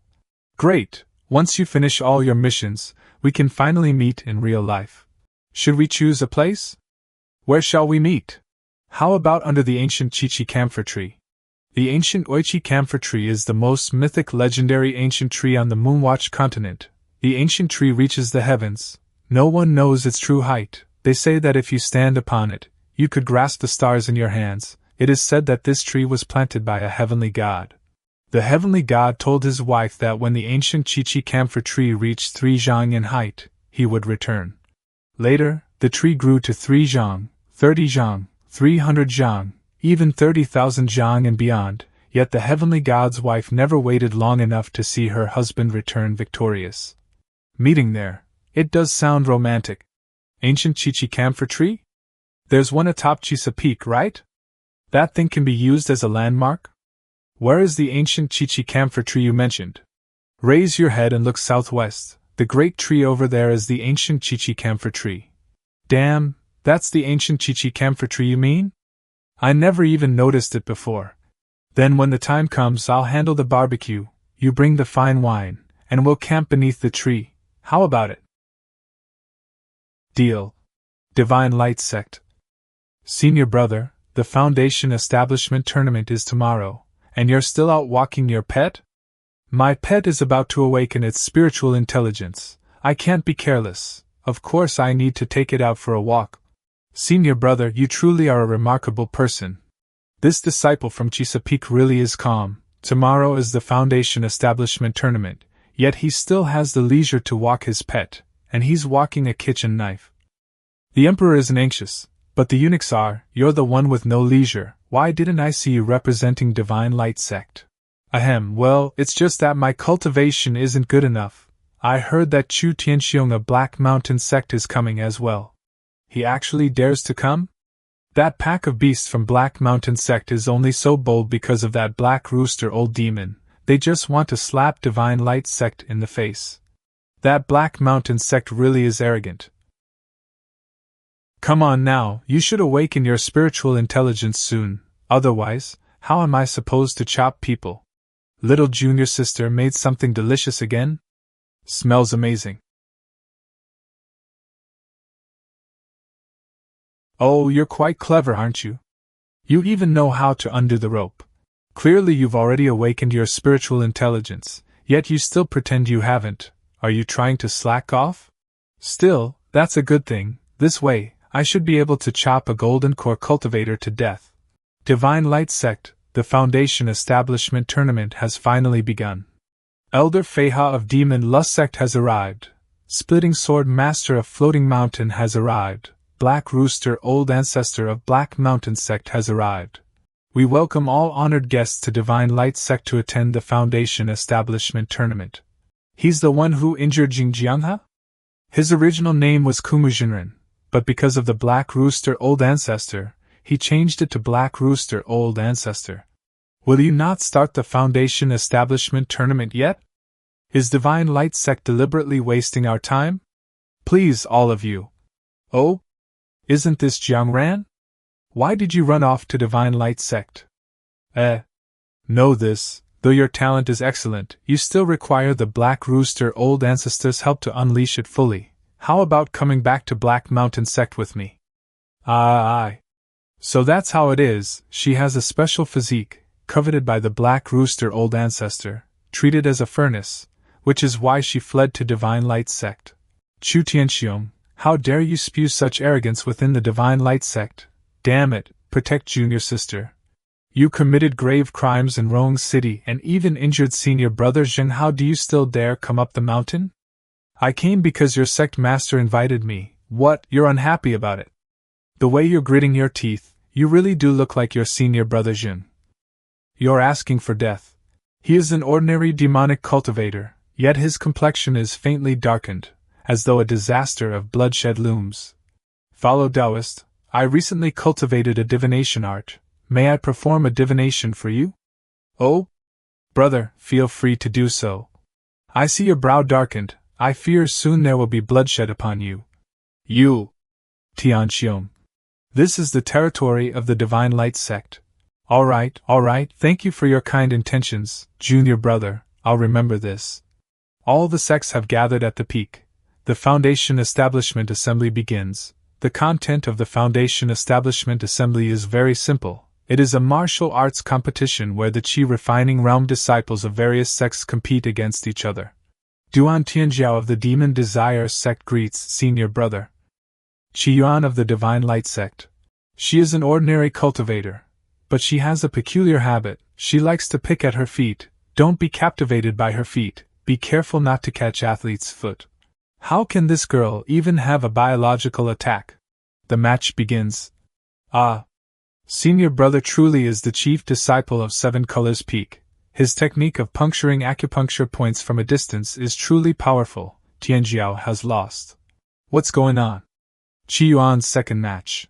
Great! Once you finish all your missions, we can finally meet in real life. Should we choose a place? Where shall we meet? How about under the ancient Chichi camphor tree? The ancient Oichi camphor tree is the most mythic legendary ancient tree on the Moonwatch continent. The ancient tree reaches the heavens. No one knows its true height. They say that if you stand upon it, you could grasp the stars in your hands. It is said that this tree was planted by a heavenly god. The heavenly god told his wife that when the ancient Chichi camphor tree reached 3 zhang in height, he would return. Later, the tree grew to 3 zhang, 30 zhang, 300 zhang, even 30,000 zhang and beyond, yet the heavenly god's wife never waited long enough to see her husband return victorious. Meeting there, it does sound romantic. Ancient Chichi camphor tree? There's one atop Chisa Peak, right? That thing can be used as a landmark? Where is the ancient Chichi camphor tree you mentioned? Raise your head and look southwest. The great tree over there is the ancient Chichi camphor tree. Damn, that's the ancient Chichi camphor tree you mean? I never even noticed it before. Then when the time comes, I'll handle the barbecue, you bring the fine wine, and we'll camp beneath the tree. How about it? Deal. Divine Light Sect. Senior brother, the Foundation Establishment Tournament is tomorrow, and you're still out walking your pet? My pet is about to awaken its spiritual intelligence. I can't be careless. Of course I need to take it out for a walk. Senior brother, you truly are a remarkable person. This disciple from Chisa Peak really is calm. Tomorrow is the Foundation Establishment Tournament, yet he still has the leisure to walk his pet, and he's walking a kitchen knife. The Emperor isn't anxious, but the eunuchs are. You're the one with no leisure. Why didn't I see you representing Divine Light Sect? Ahem, well, it's just that my cultivation isn't good enough. I heard that Chu Tianxiong of Black Mountain Sect is coming as well. He actually dares to come? That pack of beasts from Black Mountain Sect is only so bold because of that Black Rooster old demon. They just want to slap Divine Light Sect in the face. That Black Mountain Sect really is arrogant. Come on now, you should awaken your spiritual intelligence soon, otherwise, how am I supposed to chop people? Little junior sister made something delicious again? Smells amazing. Oh, you're quite clever, aren't you? You even know how to undo the rope. Clearly you've already awakened your spiritual intelligence, yet you still pretend you haven't. Are you trying to slack off? Still, that's a good thing. This way, I should be able to chop a golden core cultivator to death. Divine Light Sect, the Foundation Establishment Tournament has finally begun. Elder Feiha of Demon Lust Sect has arrived. Splitting Sword Master of Floating Mountain has arrived. Black Rooster Old Ancestor of Black Mountain Sect has arrived. We welcome all honored guests to Divine Light Sect to attend the Foundation Establishment Tournament. He's the one who injured Jingjiangha? His original name was Kumujinren, but because of the Black Rooster Old Ancestor, he changed it to Black Rooster Old Ancestor. Will you not start the Foundation Establishment Tournament yet? Is Divine Light Sect deliberately wasting our time? Please, all of you. Oh? Isn't this Jiangran? Why did you run off to Divine Light Sect? Know this, though your talent is excellent, you still require the Black Rooster Old Ancestor's help to unleash it fully. How about coming back to Black Mountain Sect with me? Aye. So that's how it is, she has a special physique, coveted by the Black Rooster Old Ancestor, treated as a furnace, which is why she fled to Divine Light Sect. Chu Tianxiong, how dare you spew such arrogance within the Divine Light Sect? Damn it, protect junior sister. You committed grave crimes in Rong City and even injured senior brother Zheng. How do you still dare come up the mountain? I came because your sect master invited me. What, you're unhappy about it? The way you're gritting your teeth, you really do look like your senior brother Zheng. You're asking for death. He is an ordinary demonic cultivator, yet his complexion is faintly darkened, as though a disaster of bloodshed looms. Follow Taoist, I recently cultivated a divination art. May I perform a divination for you? Oh? Brother, feel free to do so. I see your brow darkened. I fear soon there will be bloodshed upon you. You, Tianxiong. This is the territory of the Divine Light Sect. All right, thank you for your kind intentions, junior brother, I'll remember this. All the sects have gathered at the peak. The Foundation Establishment Assembly begins. The content of the Foundation Establishment Assembly is very simple. It is a martial arts competition where the Qi Refining Realm disciples of various sects compete against each other. Duan Tianjiao of the Demon Desire Sect greets senior brother. Qi Yuan of the Divine Light Sect. She is an ordinary cultivator, but she has a peculiar habit. She likes to pick at her feet. Don't be captivated by her feet. Be careful not to catch athlete's foot. How can this girl even have a biological attack? The match begins. Ah. Senior brother truly is the chief disciple of Seven Colors Peak. His technique of puncturing acupuncture points from a distance is truly powerful. Tianjiao has lost. What's going on? Qi Yuan's second match.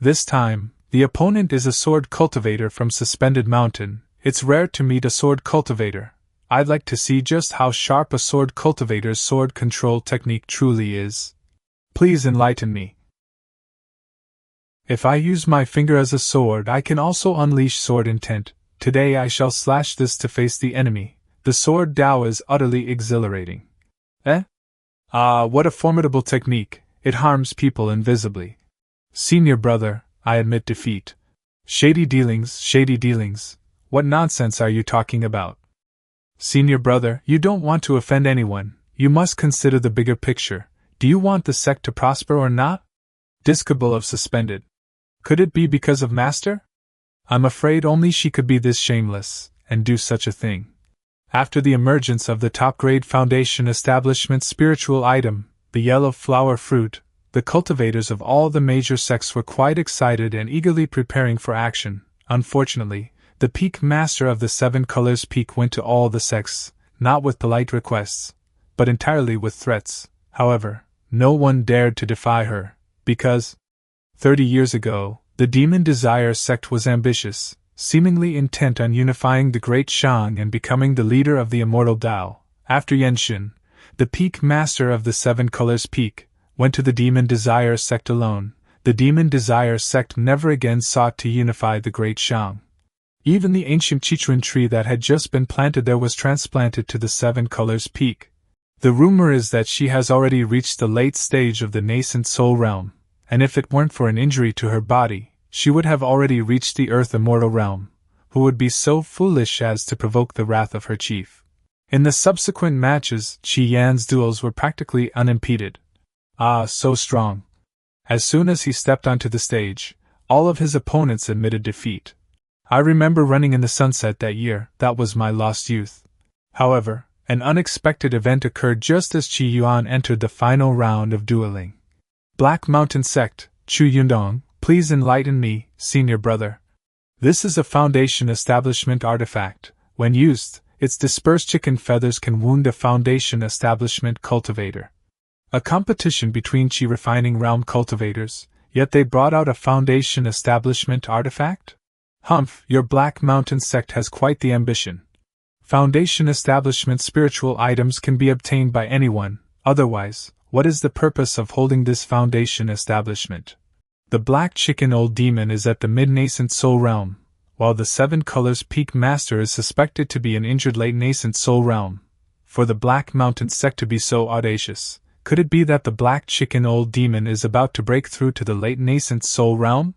This time, the opponent is a sword cultivator from Suspended Mountain. It's rare to meet a sword cultivator. I'd like to see just how sharp a sword cultivator's sword control technique truly is. Please enlighten me. If I use my finger as a sword, I can also unleash sword intent. Today I shall slash this to face the enemy. The sword Dao is utterly exhilarating. What a formidable technique. It harms people invisibly. Senior brother, I admit defeat. Shady dealings. What nonsense are you talking about? Senior brother, you don't want to offend anyone. You must consider the bigger picture. Do you want the sect to prosper or not? Disciple of Suspended. Could it be because of Master? I'm afraid only she could be this shameless, and do such a thing. After the emergence of the top-grade Foundation Establishment spiritual item, the yellow flower fruit, the cultivators of all the major sects were quite excited and eagerly preparing for action. Unfortunately, The Peak Master of the Seven Colors Peak went to all the sects, not with polite requests, but entirely with threats. However, no one dared to defy her, because 30 years ago, the Demon Desire sect was ambitious, seemingly intent on unifying the Great Shang and becoming the leader of the immortal Dao. After Yenshin, the Peak Master of the Seven Colors Peak, went to the Demon Desire sect alone. The Demon Desire sect never again sought to unify the Great Shang. Even the ancient Chichuan tree that had just been planted there was transplanted to the Seven Colors Peak. The rumor is that she has already reached the late stage of the nascent soul realm, and if it weren't for an injury to her body, she would have already reached the Earth Immortal realm. Who would be so foolish as to provoke the wrath of her chief? In the subsequent matches, Qi Yan's duels were practically unimpeded. Ah, so strong. As soon as he stepped onto the stage, all of his opponents admitted defeat. I remember running in the sunset that year. That was my lost youth. However, an unexpected event occurred just as Qi Yuan entered the final round of dueling. Black Mountain Sect, Chu Yundong, please enlighten me, senior brother. This is a Foundation Establishment artifact. When used, its dispersed chicken feathers can wound a Foundation Establishment cultivator. A competition between Qi Refining Realm cultivators, yet they brought out a Foundation Establishment artifact? Humph, your Black Mountain Sect has quite the ambition. Foundation Establishment spiritual items can be obtained by anyone, otherwise, what is the purpose of holding this Foundation Establishment? The Black Chicken Old Demon is at the mid-nascent soul realm, while the Seven Colors Peak Master is suspected to be an injured late-nascent soul realm. For the Black Mountain Sect to be so audacious, could it be that the Black Chicken Old Demon is about to break through to the late-nascent soul realm?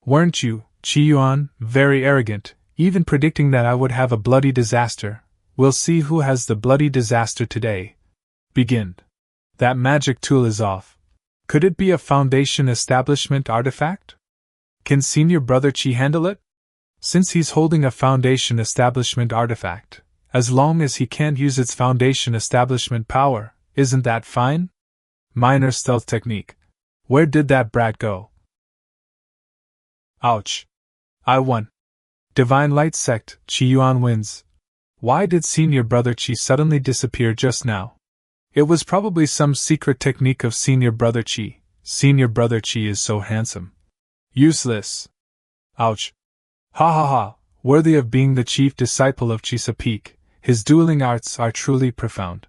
Weren't you, Qi Yuan, very arrogant, even predicting that I would have a bloody disaster? We'll see who has the bloody disaster today. Begin. That magic tool is off. Could it be a Foundation Establishment artifact? Can Senior Brother Qi handle it? Since he's holding a Foundation Establishment artifact, as long as he can't use its Foundation Establishment power, isn't that fine? Minor stealth technique. Where did that brat go? Ouch. I won. Divine Light Sect, Qi Yuan wins. Why did Senior Brother Qi suddenly disappear just now? It was probably some secret technique of Senior Brother Qi. Senior Brother Qi is so handsome. Useless. Ouch. Ha ha ha, worthy of being the chief disciple of Qi Peak, his dueling arts are truly profound.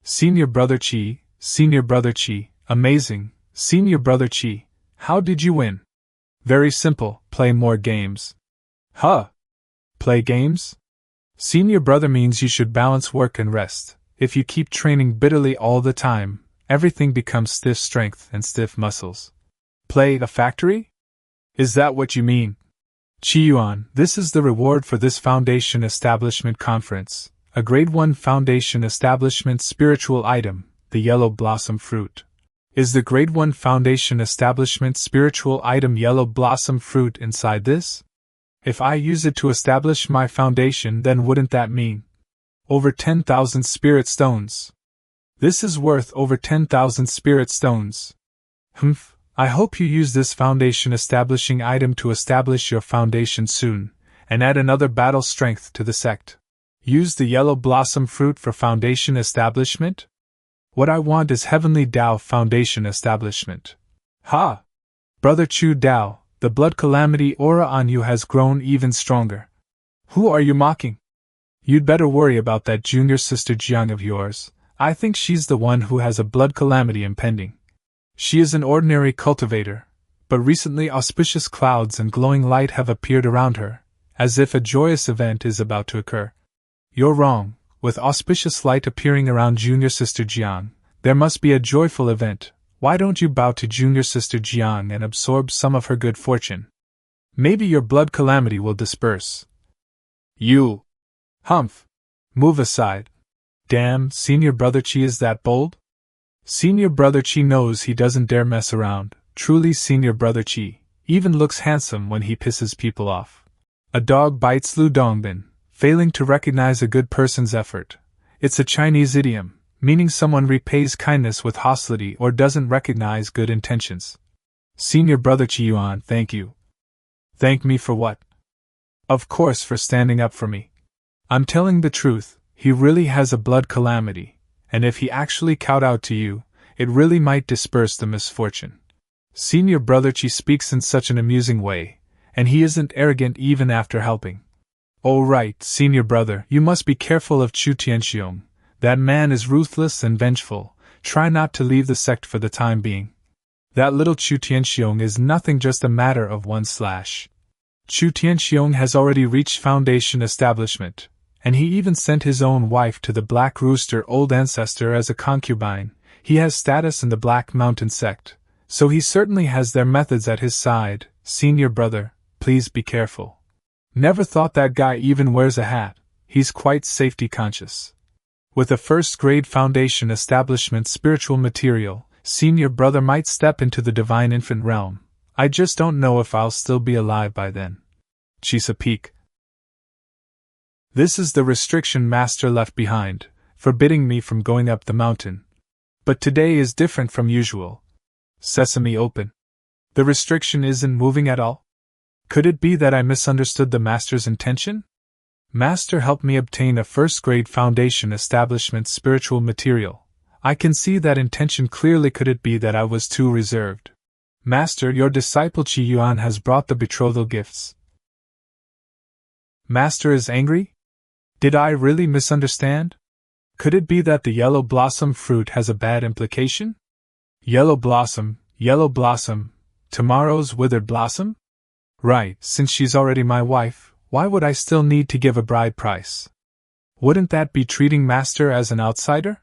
Senior Brother Qi, amazing. Senior Brother Qi, how did you win? Very simple, play more games. Huh? Play games? Senior brother means you should balance work and rest. If you keep training bitterly all the time, everything becomes stiff strength and stiff muscles. Play a factory? Is that what you mean? Qi Yuan, this is the reward for this Foundation Establishment Conference. A Grade 1 Foundation Establishment spiritual item, the Yellow Blossom Fruit. Is the Grade 1 Foundation Establishment spiritual item Yellow Blossom Fruit inside this? If I use it to establish my foundation, then wouldn't that mean over 10,000 spirit stones? This is worth over 10,000 spirit stones. Humph, I hope you use this foundation establishing item to establish your foundation soon, and add another battle strength to the sect. Use the Yellow Blossom Fruit for foundation establishment? What I want is Heavenly Dao Foundation Establishment. Ha! Brother Chu Dao, the blood calamity aura on you has grown even stronger. Who are you mocking? You'd better worry about that junior sister Jiang of yours. I think she's the one who has a blood calamity impending. She is an ordinary cultivator, but recently auspicious clouds and glowing light have appeared around her, as if a joyous event is about to occur. You're wrong. With auspicious light appearing around Junior Sister Jiang, there must be a joyful event. Why don't you bow to Junior Sister Jiang and absorb some of her good fortune? Maybe your blood calamity will disperse. You! Humph! Move aside. Damn, Senior Brother Qi is that bold? Senior Brother Qi knows he doesn't dare mess around. Truly, Senior Brother Qi even looks handsome when he pisses people off. A dog bites Lu Dongbin, failing to recognize a good person's effort. It's a Chinese idiom, meaning someone repays kindness with hostility or doesn't recognize good intentions. Senior Brother Qi Yuan, thank you. Thank me for what? Of course, for standing up for me. I'm telling the truth, he really has a blood calamity, and if he actually kowtowed to you, it really might disperse the misfortune. Senior brother Chi speaks in such an amusing way, and he isn't arrogant even after helping. Oh right, senior brother, you must be careful of Chu Tianxiong. That man is ruthless and vengeful. Try not to leave the sect for the time being. That little Chu Tianxiong is nothing, just a matter of one slash. Chu Tianxiong has already reached foundation establishment, and he even sent his own wife to the Black Rooster old ancestor as a concubine. He has status in the Black Mountain sect, so he certainly has their methods at his side. Senior brother, please be careful. Never thought that guy even wears a hat. He's quite safety conscious. With a first-grade foundation establishment spiritual material, senior brother might step into the divine infant realm. I just don't know if I'll still be alive by then. Chesapeake. This is the restriction Master left behind, forbidding me from going up the mountain. But today is different from usual. Sesame open. The restriction isn't moving at all? Could it be that I misunderstood the Master's intention? Master helped me obtain a first-grade foundation establishment spiritual material. I can see that intention clearly. Could it be that I was too reserved? Master, your disciple Qi Yuan has brought the betrothal gifts. Master is angry? Did I really misunderstand? Could it be that the yellow blossom fruit has a bad implication? Yellow blossom, tomorrow's withered blossom? Right, since she's already my wife, why would I still need to give a bride price? Wouldn't that be treating Master as an outsider?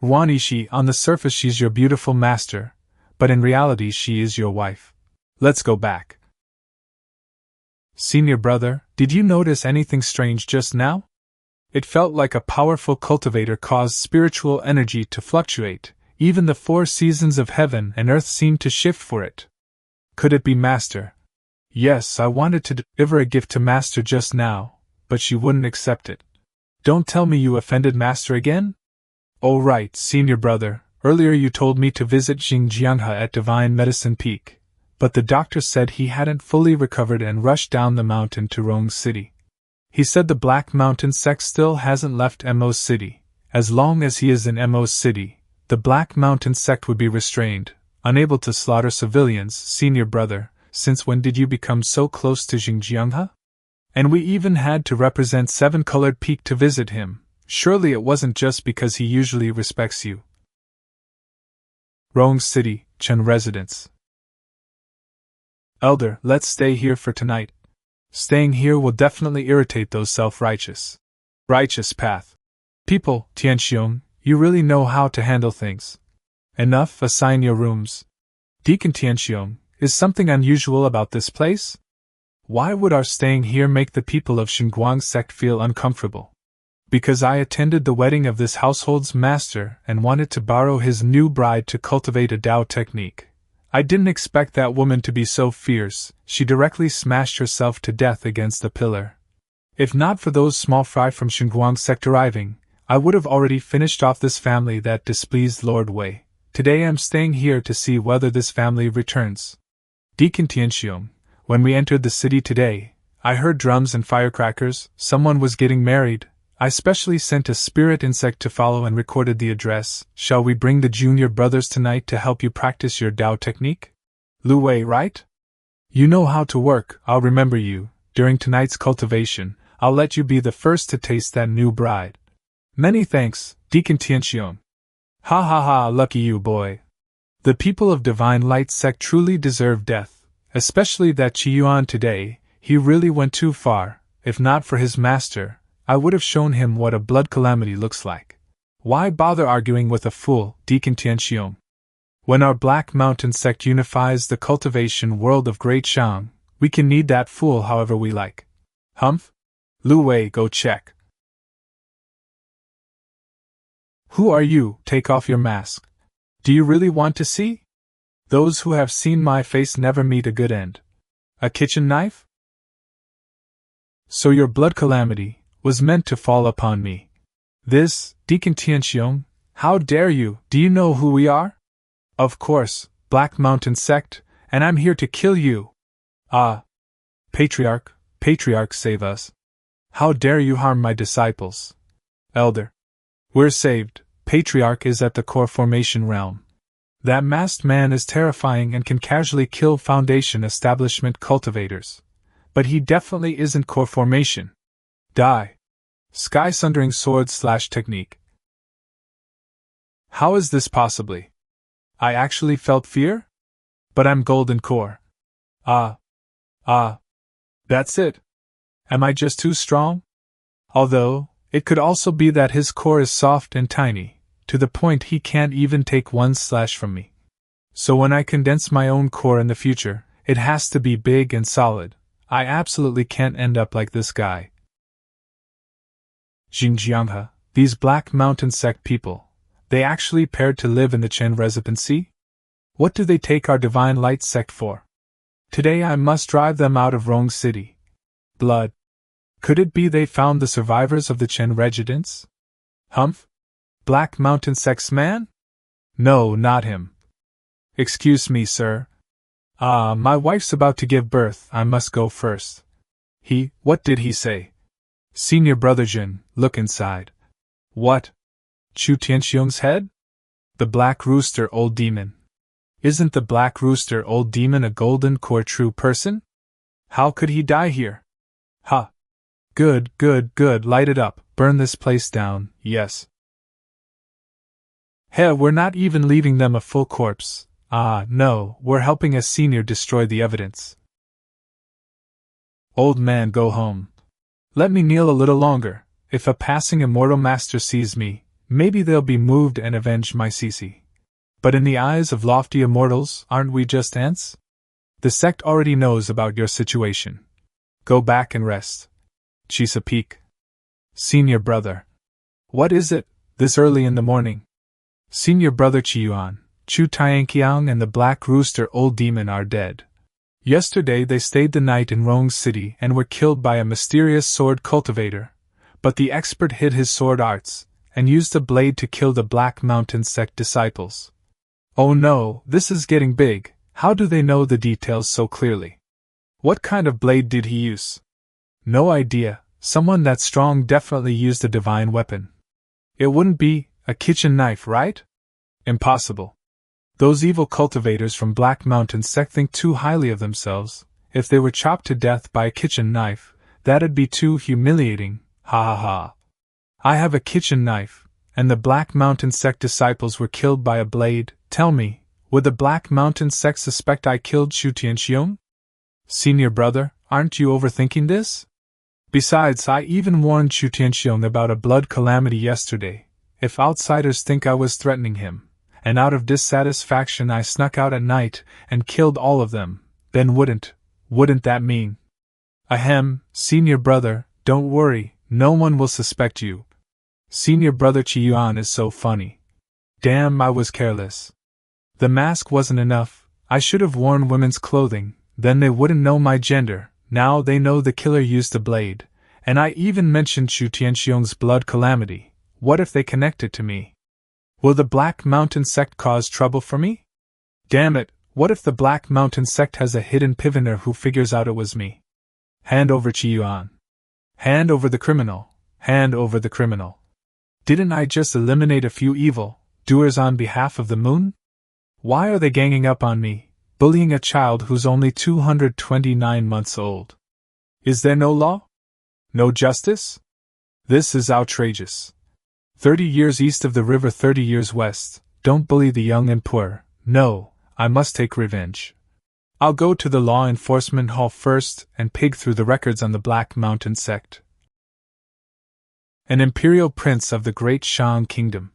Wanishi, on the surface she's your beautiful master, but in reality she is your wife. Let's go back. Senior brother, did you notice anything strange just now? It felt like a powerful cultivator caused spiritual energy to fluctuate. Even the 4 seasons of heaven and earth seemed to shift for it. Could it be Master? Yes, I wanted to deliver a gift to Master just now, but she wouldn't accept it. Don't tell me you offended Master again? Oh right, senior brother, earlier you told me to visit Xingjianghe at Divine Medicine Peak, but the doctor said he hadn't fully recovered and rushed down the mountain to Rong City. He said the Black Mountain Sect still hasn't left Mo City. As long as he is in Mo City, the Black Mountain Sect would be restrained, unable to slaughter civilians. Senior brother, since when did you become so close to Xingjianghe? And we even had to represent 7-colored peak to visit him. Surely it wasn't just because he usually respects you. Rong City, Chen residence. Elder, let's stay here for tonight. Staying here will definitely irritate those self-righteous path people. Tianxiong, you really know how to handle things. Enough, assign your rooms. Deacon Tianxiong, is something unusual about this place? Why would our staying here make the people of Xinguang sect feel uncomfortable? Because I attended the wedding of this household's master and wanted to borrow his new bride to cultivate a Dao technique. I didn't expect that woman to be so fierce. She directly smashed herself to death against the pillar. If not for those small fry from Xinguang sect arriving, I would have already finished off this family that displeased Lord Wei. Today I'm staying here to see whether this family returns. Deacon Tianxiong, when we entered the city today, I heard drums and firecrackers. Someone was getting married. I specially sent a spirit insect to follow and recorded the address. Shall we bring the junior brothers tonight to help you practice your Dao technique? Lu Wei, right? You know how to work. I'll remember you. During tonight's cultivation, I'll let you be the first to taste that new bride. Many thanks, Deacon Tianxiong. Ha ha ha, lucky you, boy. The people of Divine Light Sect truly deserve death, especially that Qi Yuan today. He really went too far. If not for his master, I would have shown him what a blood calamity looks like. Why bother arguing with a fool, Deacon Tianxiong? When our Black Mountain Sect unifies the cultivation world of Great Shang, we can knead that fool however we like. Humph? Lu Wei, go check. Who are you? Take off your mask. Do you really want to see? Those who have seen my face never meet a good end. A kitchen knife? So your blood calamity was meant to fall upon me. This, Deacon Tianxiong, how dare you? Do you know who we are? Of course, Black Mountain Sect, and I'm here to kill you. Ah. Patriarch, Patriarch, save us. How dare you harm my disciples? Elder. We're saved. Patriarch is at the core formation realm. That masked man is terrifying and can casually kill Foundation establishment cultivators. But he definitely isn't core formation. Die. Sky sundering sword / technique. How is this possibly? I actually felt fear? But I'm golden core. That's it. Am I just too strong? Although, it could also be that his core is soft and tiny, to the point he can't even take one slash from me. So when I condense my own core in the future, it has to be big and solid. I absolutely can't end up like this guy. Xinjianghe, these Black Mountain Sect people, they actually paired to live in the Chen residency? What do they take our Divine Light Sect for? Today I must drive them out of Rong City. Blood. Could it be they found the survivors of the Chen residence? Humph? Black Mountain Sect's man? No, not him. Excuse me, sir. My wife's about to give birth, I must go first. What did he say? Senior Brother Jin, look inside. What? Chu Tianxiong's head? The Black Rooster Old Demon. Isn't the Black Rooster Old Demon a golden core true person? How could he die here? Ha! Good, light it up, burn this place down, yes. Hey, we're not even leaving them a full corpse. No, we're helping a senior destroy the evidence. Old man, go home. Let me kneel a little longer. If a passing immortal master sees me, maybe they'll be moved and avenge my CC. But in the eyes of lofty immortals, aren't we just ants? The sect already knows about your situation. Go back and rest. Chesapeake. Senior brother. What is it, this early in the morning? Senior brother Yuan, Chu Tianqiang and the Black Rooster Old Demon are dead. Yesterday they stayed the night in Rong City and were killed by a mysterious sword cultivator, but the expert hid his sword arts, and used a blade to kill the Black Mountain Sect disciples. Oh no, this is getting big. How do they know the details so clearly? What kind of blade did he use? No idea, someone that strong definitely used a divine weapon. It wouldn't be a kitchen knife, right? Impossible. Those evil cultivators from Black Mountain Sect think too highly of themselves. If they were chopped to death by a kitchen knife, that'd be too humiliating, ha ha ha. I have a kitchen knife, and the Black Mountain Sect disciples were killed by a blade. Tell me, would the Black Mountain Sect suspect I killed Chu Tianxiong? Senior brother, aren't you overthinking this? Besides, I even warned Chu Tianxiong about a blood calamity yesterday. If outsiders think I was threatening him, and out of dissatisfaction I snuck out at night and killed all of them, then wouldn't that mean? Ahem, senior brother, don't worry, no one will suspect you. Senior brother Yuan is so funny. Damn, I was careless. The mask wasn't enough, I should have worn women's clothing, then they wouldn't know my gender. Now they know the killer used a blade, and I even mentioned Chu Tianxiong's blood calamity. What if they connect it to me? Will the Black Mountain Sect cause trouble for me? Damn it, what if the Black Mountain Sect has a hidden pivoter who figures out it was me? Hand over Yuan. Hand over the criminal. Hand over the criminal. Didn't I just eliminate a few evil doers on behalf of the moon? Why are they ganging up on me, bullying a child who's only 229 months old? Is there no law? No justice? This is outrageous. 30 years east of the river, 30 years west. Don't bully the young and poor. No, I must take revenge. I'll go to the law enforcement hall first and pig through the records on the Black Mountain Sect. An imperial prince of the Great Shan Kingdom.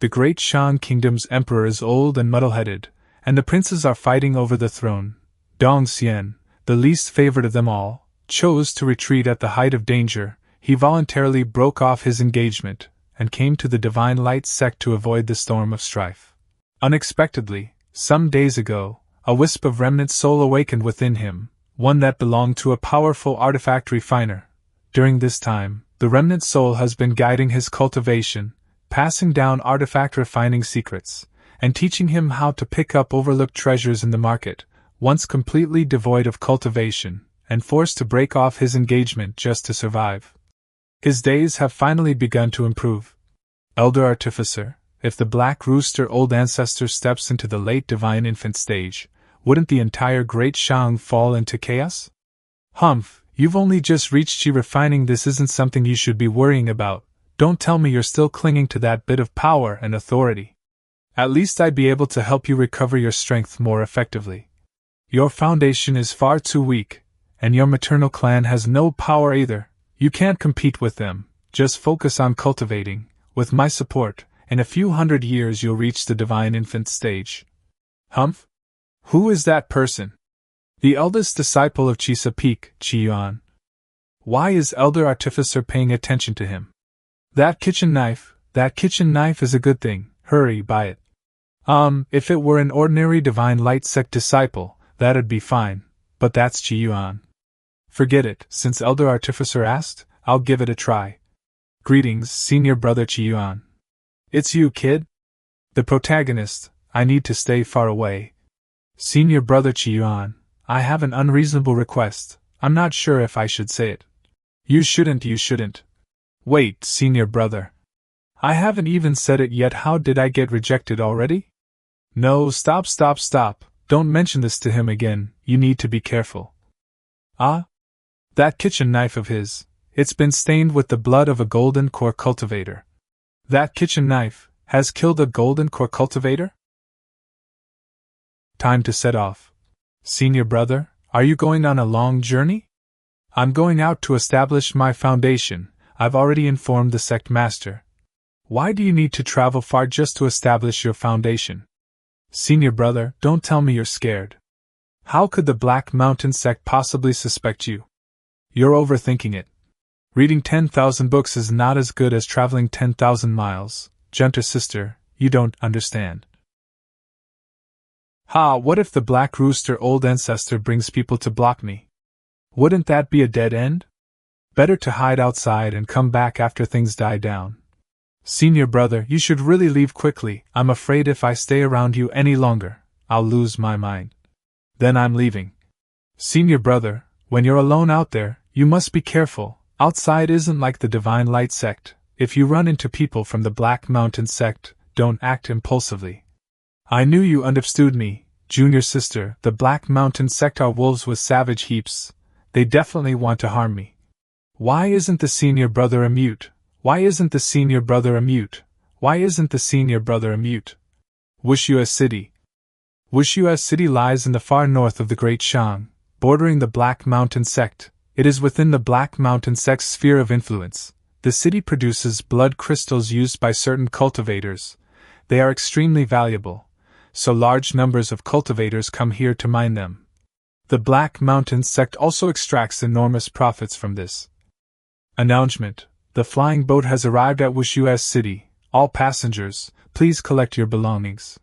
The Great Shan Kingdom's emperor is old and muddle-headed, and the princes are fighting over the throne. Dong Xian, the least favored of them all, chose to retreat at the height of danger. He voluntarily broke off his engagement and came to the Divine Light Sect to avoid the storm of strife. Unexpectedly, some days ago, a wisp of remnant soul awakened within him, one that belonged to a powerful artifact refiner. During this time, the remnant soul has been guiding his cultivation, passing down artifact refining secrets, and teaching him how to pick up overlooked treasures in the market, once completely devoid of cultivation, and forced to break off his engagement just to survive. His days have finally begun to improve. Elder Artificer, if the Black Rooster Old Ancestor steps into the late Divine Infant stage, wouldn't the entire Great Shang fall into chaos? Humph, you've only just reached Qi refining. This isn't something you should be worrying about. Don't tell me you're still clinging to that bit of power and authority. At least I'd be able to help you recover your strength more effectively. Your foundation is far too weak, and your maternal clan has no power either. You can't compete with them. Just focus on cultivating. With my support, in a few hundred years you'll reach the Divine Infant stage. Humph? Who is that person? The eldest disciple of Chisa Peak, Yuan. Why is Elder Artificer paying attention to him? That kitchen knife is a good thing. Hurry, buy it. If it were an ordinary Divine Light Sect disciple, that'd be fine, but that's Yuan. Forget it, since Elder Artificer asked, I'll give it a try. Greetings, Senior Brother Yuan. It's you, kid? The protagonist. I need to stay far away. Senior Brother Yuan, I have an unreasonable request. I'm not sure if I should say it. You shouldn't. Wait, Senior Brother. I haven't even said it yet. How did I get rejected already? No, stop. Don't mention this to him again. You need to be careful. Ah? That kitchen knife of his. It's been stained with the blood of a golden core cultivator. That kitchen knife has killed a golden core cultivator? Time to set off. Senior Brother, are you going on a long journey? I'm going out to establish my foundation. I've already informed the Sect Master. Why do you need to travel far just to establish your foundation? Senior Brother, don't tell me you're scared. How could the Black Mountain Sect possibly suspect you? You're overthinking it. Reading 10,000 books is not as good as traveling 10,000 miles. Gentle sister, you don't understand. What if the Black Rooster Old Ancestor brings people to block me? Wouldn't that be a dead end? Better to hide outside and come back after things die down. Senior Brother, you should really leave quickly. I'm afraid if I stay around you any longer, I'll lose my mind. Then I'm leaving. Senior Brother, when you're alone out there, you must be careful. Outside isn't like the Divine Light Sect. If you run into people from the Black Mountain Sect, don't act impulsively. I knew you understood me, Junior Sister. The Black Mountain Sect are wolves with savage heaps. They definitely want to harm me. Why isn't the Senior Brother a mute? Wishua City. Wishua City lies in the far north of the Great Shang, bordering the Black Mountain Sect. It is within the Black Mountain Sect's sphere of influence. The city produces blood crystals used by certain cultivators. They are extremely valuable, so large numbers of cultivators come here to mine them. The Black Mountain Sect also extracts enormous profits from this. Announcement: the flying boat has arrived at Wishua City. All passengers, please collect your belongings.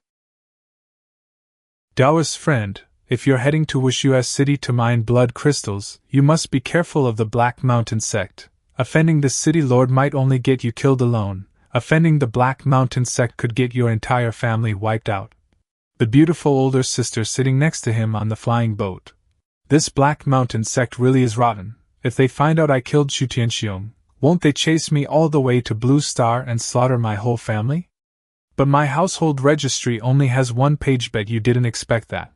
Daoist friend, if you're heading to Wishua City to mine blood crystals, you must be careful of the Black Mountain Sect. Offending the city lord might only get you killed alone. Offending the Black Mountain Sect could get your entire family wiped out. The beautiful older sister sitting next to him on the flying boat. This Black Mountain Sect really is rotten. If they find out I killed Xu Tianxiong, won't they chase me all the way to Blue Star and slaughter my whole family? But my household registry only has one page. Bet you didn't expect that.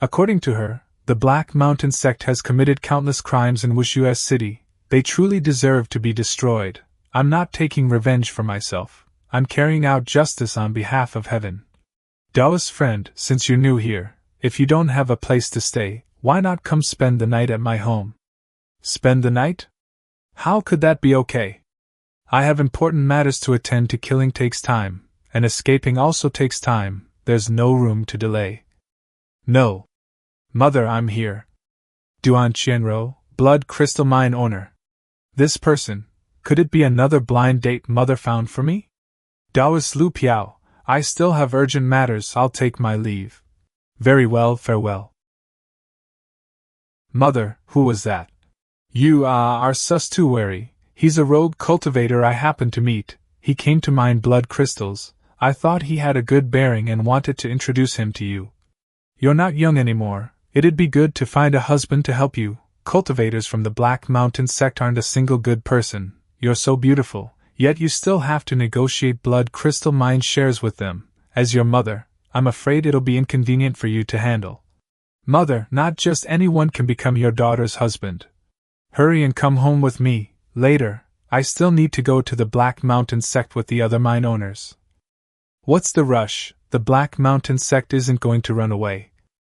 According to her, the Black Mountain Sect has committed countless crimes in Wishua City. They truly deserve to be destroyed. I'm not taking revenge for myself. I'm carrying out justice on behalf of heaven. Daoist friend, since you're new here, if you don't have a place to stay, why not come spend the night at my home? Spend the night? How could that be okay? I have important matters to attend to. Killing takes time, and escaping also takes time. There's no room to delay. No. Mother, I'm here. Duan Qianro, blood crystal mine owner. This person, could it be another blind date mother found for me? Daoist Lu Piao, I still have urgent matters. I'll take my leave. Very well, farewell. Mother, who was that? You are sus too wary. He's a rogue cultivator I happened to meet. He came to mine blood crystals. I thought he had a good bearing and wanted to introduce him to you. You're not young anymore. It'd be good to find a husband to help you. cultivators from the Black Mountain sect aren't a single good person. You're so beautiful, yet you still have to negotiate blood crystal mind shares with them. As your mother, I'm afraid it'll be inconvenient for you to handle. Mother, not just anyone can become your daughter's husband. Hurry and come home with me. Later, I still need to go to the Black Mountain sect with the other mine owners. What's the rush? The Black Mountain sect isn't going to run away.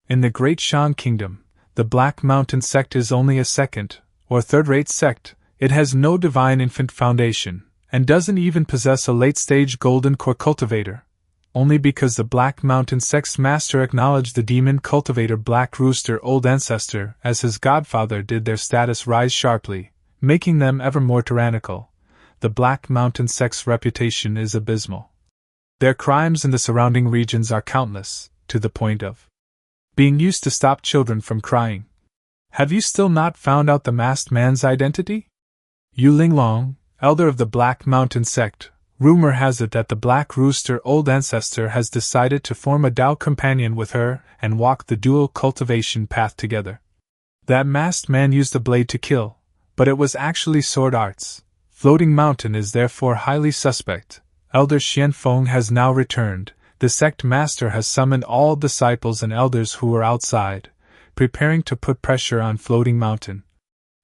In the Great Shan Kingdom, the Black Mountain sect is only a second, or third-rate sect. It has no divine infant foundation, and doesn't even possess a late-stage golden core cultivator. Only because the Black Mountain sect's master acknowledged the demon cultivator Black Rooster Old Ancestor as his godfather did their status rise sharply, making them ever more tyrannical. The Black Mountain sect's reputation is abysmal. Their crimes in the surrounding regions are countless, to the point of being used to stop children from crying. Have you still not found out the masked man's identity? Yu Linglong, elder of the Black Mountain sect, rumor has it that the Black Rooster Old Ancestor has decided to form a Dao companion with her and walk the dual cultivation path together. That masked man used a blade to kill, but it was actually sword arts. Floating Mountain is therefore highly suspect. Elder Xianfeng has now returned. The sect master has summoned all disciples and elders who were outside, preparing to put pressure on Floating Mountain.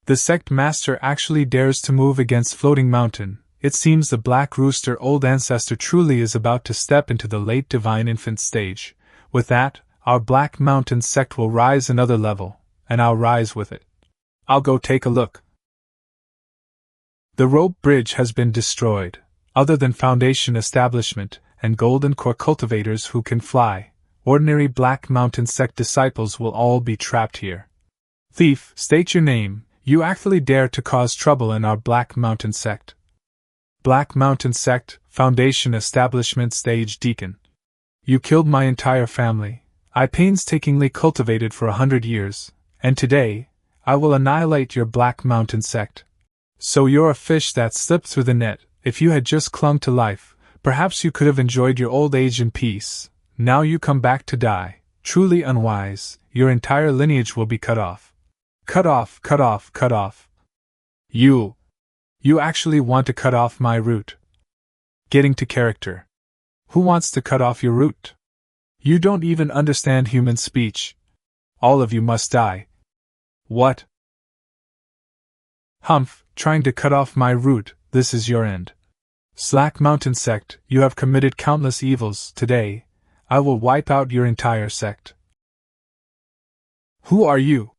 The sect master actually dares to move against Floating Mountain. It seems the Black Rooster Old Ancestor truly is about to step into the late divine infant stage. With that, our Black Mountain sect will rise another level, and I'll rise with it. I'll go take a look. The rope bridge has been destroyed. Other than Foundation establishment and Golden Core cultivators who can fly, ordinary Black Mountain sect disciples will all be trapped here. Thief, state your name. You actually dare to cause trouble in our Black Mountain sect. Black Mountain sect, Foundation establishment stage deacon. You killed my entire family. I painstakingly cultivated for 100 years, and today, I will annihilate your Black Mountain sect. So you're a fish that slipped through the net. If you had just clung to life, perhaps you could have enjoyed your old age in peace. Now you come back to die. Truly unwise. Your entire lineage will be cut off. Cut off, cut off, cut off. You actually want to cut off my root. Getting to character. Who wants to cut off your root? You don't even understand human speech. All of you must die. What? Humph, trying to cut off my root, this is your end. Slack Mountain sect, you have committed countless evils. Today, I will wipe out your entire sect. Who are you?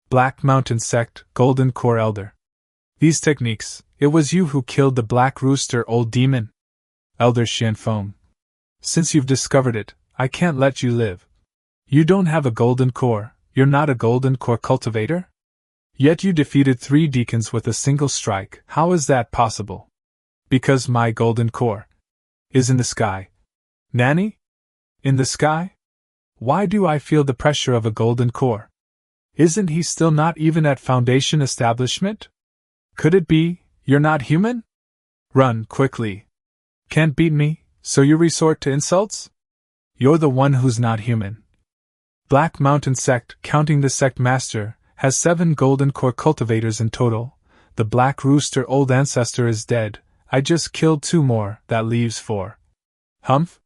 Black Mountain sect, Golden Core Elder. These techniques, it was you who killed the Black Rooster Old Demon? Elder Xianfeng. Since you've discovered it, I can't let you live. You don't have a Golden Core, you're not a Golden Core cultivator? Yet you defeated 3 deacons with a single strike. How is that possible? Because my Golden Core is in the sky. Nanny? In the sky? Why do I feel the pressure of a Golden Core? Isn't he still not even at Foundation establishment? Could it be, you're not human? Run, quickly. Can't beat me, so you resort to insults? You're the one who's not human. Black Mountain sect, counting the sect master, has 7 Golden Core cultivators in total. The Black Rooster Old Ancestor is dead. I just killed 2 more, that leaves 4. Humph?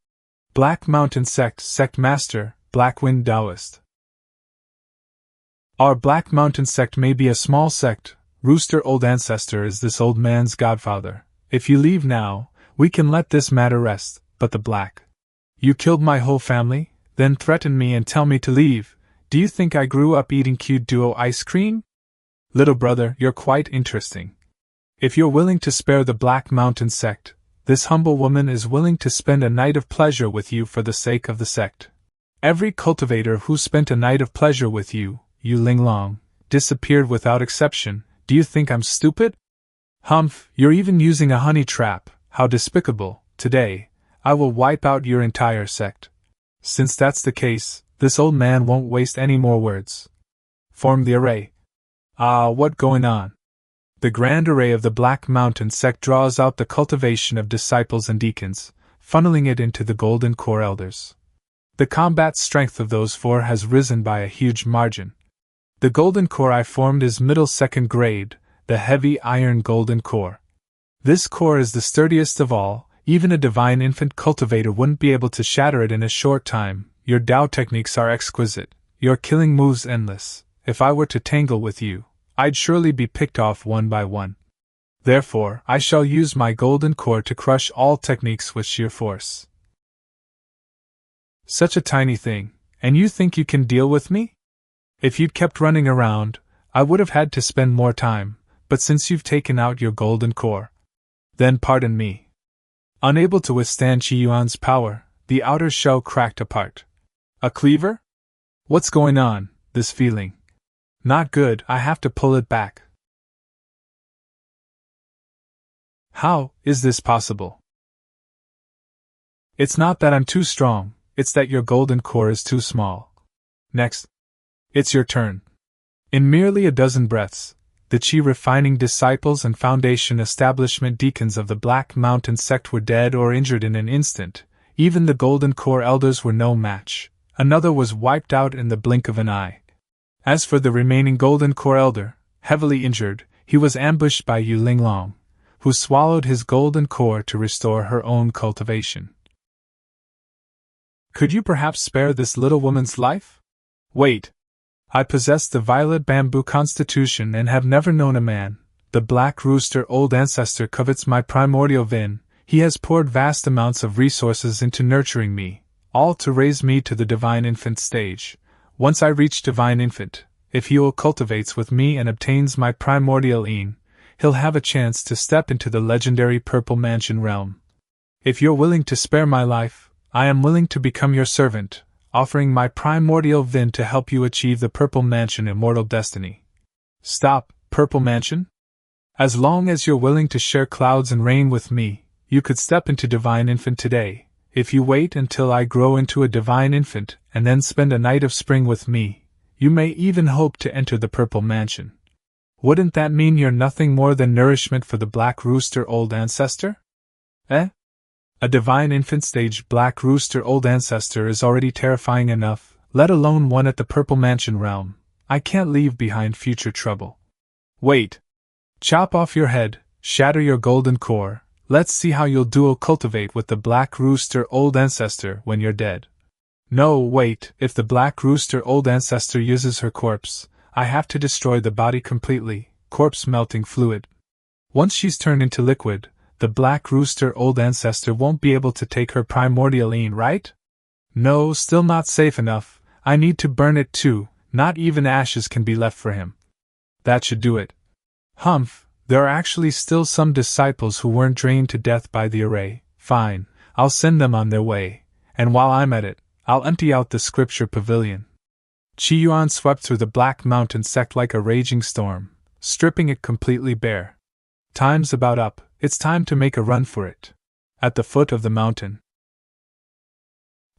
Black Mountain sect, sect master, Black Wind Taoist. Our Black Mountain sect may be a small sect. Rooster Old Ancestor is this old man's godfather. If you leave now, we can let this matter rest, but the Black. You killed my whole family, then threatened me and tell me to leave. Do you think I grew up eating cute duo ice cream? Little brother, you're quite interesting. If you're willing to spare the Black Mountain sect, this humble woman is willing to spend a night of pleasure with you for the sake of the sect. Every cultivator who spent a night of pleasure with you, Yu Linglong, disappeared without exception. Do you think I'm stupid? Humph, you're even using a honey trap. How despicable. Today, I will wipe out your entire sect. Since that's the case, this old man won't waste any more words. Form the array. Ah, what going on? The grand array of the Black Mountain sect draws out the cultivation of disciples and deacons, funneling it into the Golden Core elders. The combat strength of those 4 has risen by a huge margin. The golden core I formed is middle second grade, the heavy iron golden core. This core is the sturdiest of all, even a divine infant cultivator wouldn't be able to shatter it in a short time. Your Dao techniques are exquisite, your killing moves endless. If I were to tangle with you, I'd surely be picked off one by one. Therefore, I shall use my golden core to crush all techniques with sheer force. Such a tiny thing, and you think you can deal with me? If you'd kept running around, I would have had to spend more time, but since you've taken out your golden core, then pardon me. Unable to withstand Qi Yuan's power, the outer shell cracked apart. A cleaver? What's going on? This feeling. Not good, I have to pull it back. How is this possible? It's not that I'm too strong, it's that your golden core is too small. Next. It's your turn. In merely a dozen breaths, the Qi refining disciples and foundation establishment deacons of the Black Mountain Sect were dead or injured in an instant. Even the golden core elders were no match. Another was wiped out in the blink of an eye. As for the remaining golden core elder, heavily injured, he was ambushed by Yu Linglong, who swallowed his golden core to restore her own cultivation. Could you perhaps spare this little woman's life? Wait. I possess the violet bamboo constitution and have never known a man. The black rooster old ancestor covets my primordial vin. He has poured vast amounts of resources into nurturing me, all to raise me to the divine infant stage. Once I reach divine infant, if he cultivates with me and obtains my primordial een, he'll have a chance to step into the legendary Purple Mansion realm. If you're willing to spare my life, I am willing to become your servant, offering my primordial vin to help you achieve the Purple Mansion immortal destiny. Stop, Purple Mansion? As long as you're willing to share clouds and rain with me, you could step into divine infant today. If you wait until I grow into a divine infant and then spend a night of spring with me, you may even hope to enter the Purple Mansion. Wouldn't that mean you're nothing more than nourishment for the black rooster old ancestor? Eh? A divine infant stage black rooster old ancestor is already terrifying enough, let alone one at the Purple Mansion realm. I can't leave behind future trouble. Wait. Chop off your head, shatter your golden core, let's see how you'll dual cultivate with the black rooster old ancestor when you're dead. No, wait, if the black rooster old ancestor uses her corpse, I have to destroy the body completely, corpse melting fluid. Once she's turned into liquid, the black rooster old ancestor won't be able to take her primordial een, right? No, still not safe enough. I need to burn it too, not even ashes can be left for him. That should do it. Humph, there are actually still some disciples who weren't drained to death by the array. Fine, I'll send them on their way, and while I'm at it, I'll empty out the scripture pavilion. Qi Yuan swept through the Black Mountain Sect like a raging storm, stripping it completely bare. Time's about up. It's time to make a run for it. At the foot of the mountain.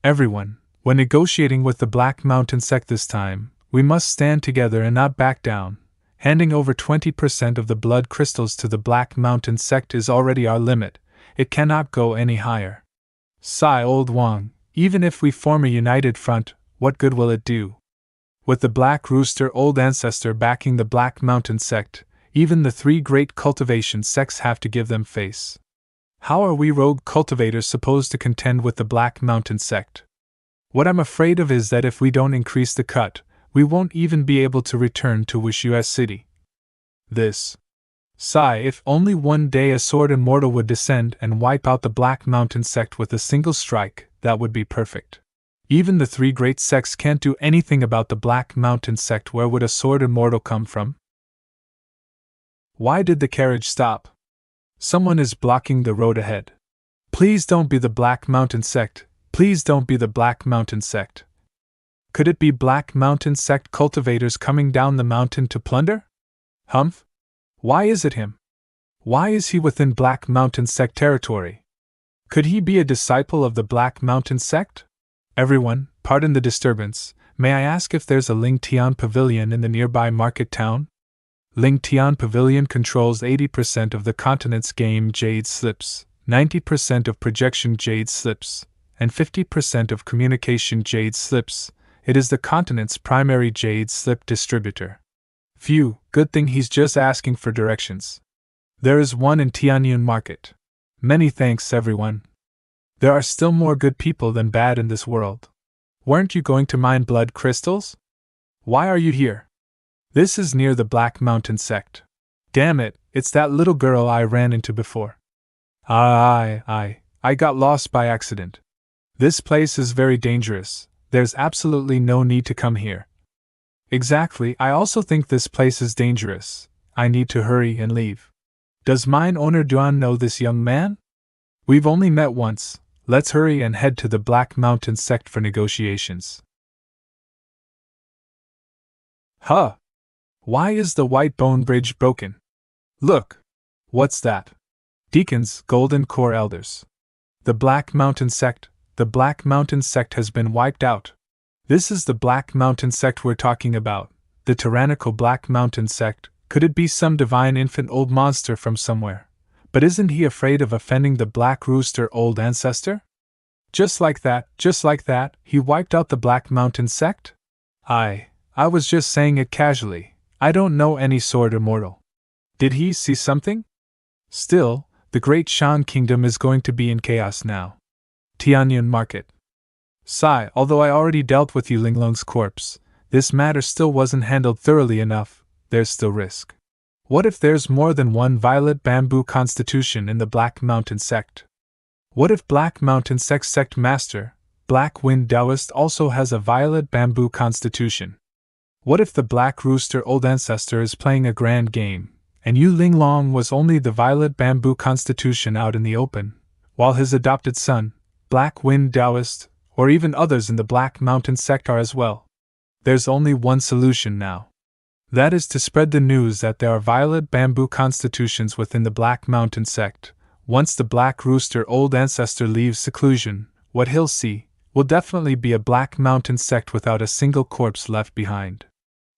Everyone, when negotiating with the Black Mountain Sect this time, we must stand together and not back down. Handing over 20% of the blood crystals to the Black Mountain Sect is already our limit. It cannot go any higher. Sigh, old Wang, even if we form a united front, what good will it do? With the Black Rooster old ancestor backing the Black Mountain Sect, even the three great cultivation sects have to give them face. How are we rogue cultivators supposed to contend with the Black Mountain Sect? What I'm afraid of is that if we don't increase the cut, we won't even be able to return to Wishu's city. This. Sigh, if only one day a sword immortal would descend and wipe out the Black Mountain Sect with a single strike, that would be perfect. Even the three great sects can't do anything about the Black Mountain Sect. Where would a sword immortal come from? Why did the carriage stop? Someone is blocking the road ahead. Please don't be the Black Mountain Sect. Please don't be the Black Mountain Sect. Could it be Black Mountain Sect cultivators coming down the mountain to plunder? Humph? Why is it him? Why is he within Black Mountain Sect territory? Could he be a disciple of the Black Mountain Sect? Everyone, pardon the disturbance, may I ask if there's a Ling Tian Pavilion in the nearby market town? Ling Tian Pavilion controls 80% of the continent's game jade slips, 90% of projection jade slips, and 50% of communication jade slips. It is the continent's primary jade slip distributor. Phew, good thing he's just asking for directions. There is one in Tianyun Market. Many thanks, everyone. There are still more good people than bad in this world. Weren't you going to mine blood crystals? Why are you here? This is near the Black Mountain Sect. Damn it, it's that little girl I ran into before. I got lost by accident. This place is very dangerous. There's absolutely no need to come here. Exactly, I also think this place is dangerous. I need to hurry and leave. Does mine owner Yuan know this young man? We've only met once. Let's hurry and head to the Black Mountain Sect for negotiations. Huh? Why is the white bone bridge broken? Look! What's that? Deacons, Golden Core Elders. The Black Mountain Sect has been wiped out. This is the Black Mountain Sect we're talking about, the tyrannical Black Mountain Sect. Could it be some divine infant old monster from somewhere? But isn't he afraid of offending the Black Rooster old ancestor? Just like that, he wiped out the Black Mountain Sect? I was just saying it casually. I don't know any sword immortal. Did he see something? Still, the Great Shan Kingdom is going to be in chaos now. Tianyun Market. Sigh, although I already dealt with Yu Linglong's corpse, this matter still wasn't handled thoroughly enough. There's still risk. What if there's more than one violet bamboo constitution in the Black Mountain Sect? What if Black Mountain Sect Master, Black Wind Taoist also has a violet bamboo constitution? What if the Black Rooster old ancestor is playing a grand game, and Yu Linglong was only the violet bamboo constitution out in the open, while his adopted son, Black Wind Taoist, or even others in the Black Mountain Sect are as well? There's only one solution now. That is to spread the news that there are violet bamboo constitutions within the Black Mountain Sect. Once the Black Rooster old ancestor leaves seclusion, what he'll see will definitely be a Black Mountain Sect without a single corpse left behind.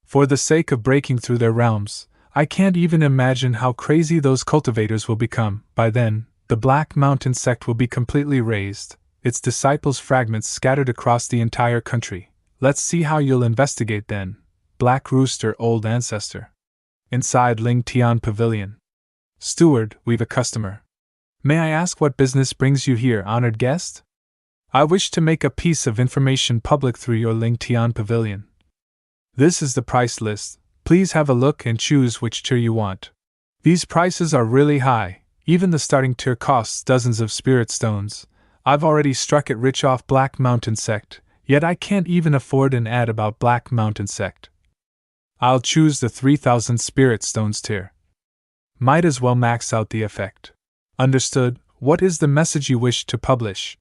For the sake of breaking through their realms, I can't even imagine how crazy those cultivators will become. By then, the Black Mountain Sect will be completely razed, its disciples' fragments scattered across the entire country. Let's see how you'll investigate then, Black Rooster old ancestor. Inside Ling Tian Pavilion. Steward, we've a customer. May I ask what business brings you here, honored guest? I wish to make a piece of information public through your Ling Tian Pavilion. This is the price list. Please have a look and choose which tier you want. These prices are really high. Even the starting tier costs dozens of spirit stones. I've already struck it rich off Black Mountain Sect, yet I can't even afford an ad about Black Mountain Sect. I'll choose the 3,000 spirit stones tier. Might as well max out the effect. Understood. What is the message you wish to publish?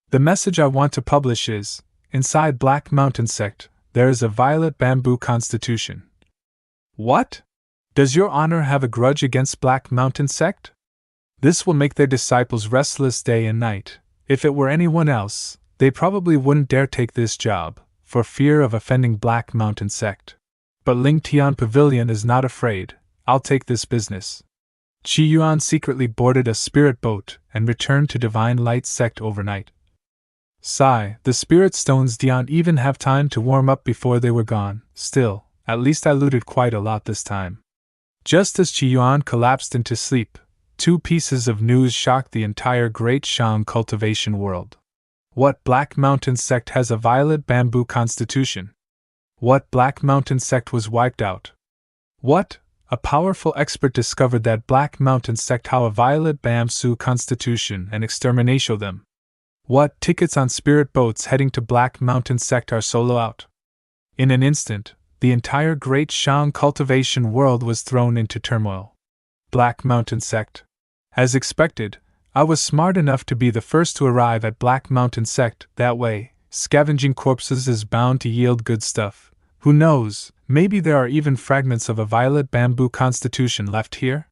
The message I want to publish is, inside Black Mountain Sect, there is a violet bamboo constitution. What? Does your honor have a grudge against Black Mountain Sect? This will make their disciples restless day and night. If it were anyone else, they probably wouldn't dare take this job, for fear of offending Black Mountain Sect. But Ling Tian Pavilion is not afraid. I'll take this business. Qi Yuan secretly boarded a spirit boat and returned to Divine Light Sect overnight. Sigh, the spirit stones didn't even have time to warm up before they were gone. Still, at least I looted quite a lot this time. Just as Qi Yuan collapsed into sleep, two pieces of news shocked the entire Great Shang cultivation world. What Black Mountain Sect has a violet bamboo constitution? What Black Mountain Sect was wiped out? What? A powerful expert discovered that Black Mountain Sect have a violet bamboo constitution and extermination them. What? Tickets on spirit boats heading to Black Mountain Sect are solo out. In an instant, the entire Great Shang cultivation world was thrown into turmoil. Black Mountain Sect. As expected, I was smart enough to be the first to arrive at Black Mountain Sect. That way, scavenging corpses is bound to yield good stuff. Who knows, maybe there are even fragments of a violet bamboo constitution left here?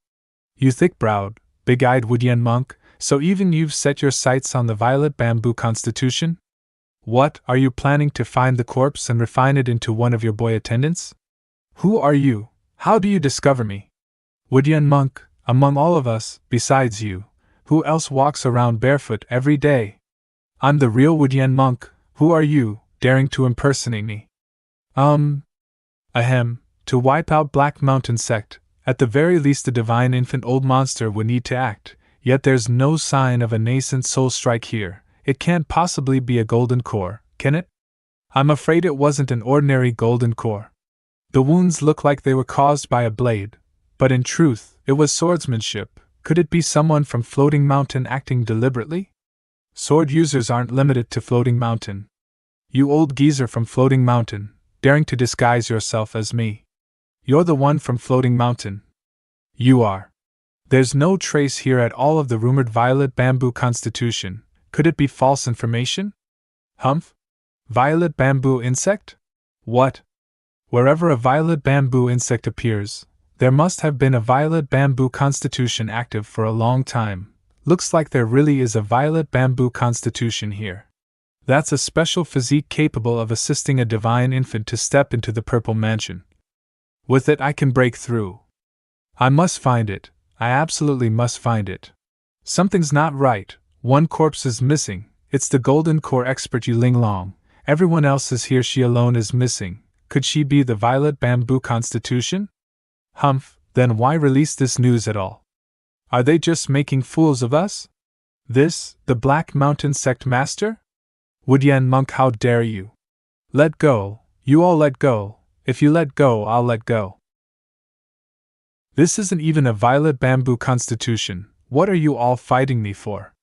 You thick-browed, big-eyed Wudian monk, so even you've set your sights on the violet bamboo constitution? What, are you planning to find the corpse and refine it into one of your boy attendants? Who are you? How do you discover me? Wudian monk, among all of us, besides you, who else walks around barefoot every day? I'm the real Wudian monk. Who are you? daring to impersonate me. Ahem, to wipe out Black Mountain Sect, at the very least a divine infant old monster would need to act, yet there's no sign of a nascent soul strike here. It can't possibly be a golden core, can it? I'm afraid it wasn't an ordinary golden core. The wounds look like they were caused by a blade, but in truth, it was swordsmanship. Could it be someone from Floating Mountain acting deliberately? Sword users aren't limited to Floating Mountain. You old geezer from Floating Mountain, daring to disguise yourself as me. You're the one from Floating Mountain. You are. There's no trace here at all of the rumored violet bamboo constitution. Could it be false information? Humph? Violet bamboo insect? What? Wherever a violet bamboo insect appears, there must have been a violet bamboo constitution active for a long time. Looks like there really is a violet bamboo constitution here. That's a special physique capable of assisting a divine infant to step into the purple mansion. With it I can break through. I must find it. I absolutely must find it. Something's not right. One corpse is missing. It's the golden core expert Yu Linglong. Everyone else is here. She alone is missing. Could she be the violet bamboo constitution? Humph, then why release this news at all? Are they just making fools of us? This, the Black Mountain Sect Master? Woodyan Monk, how dare you? Let go, you all let go. If you let go, I'll let go. This isn't even a violet bamboo constitution. What are you all fighting me for?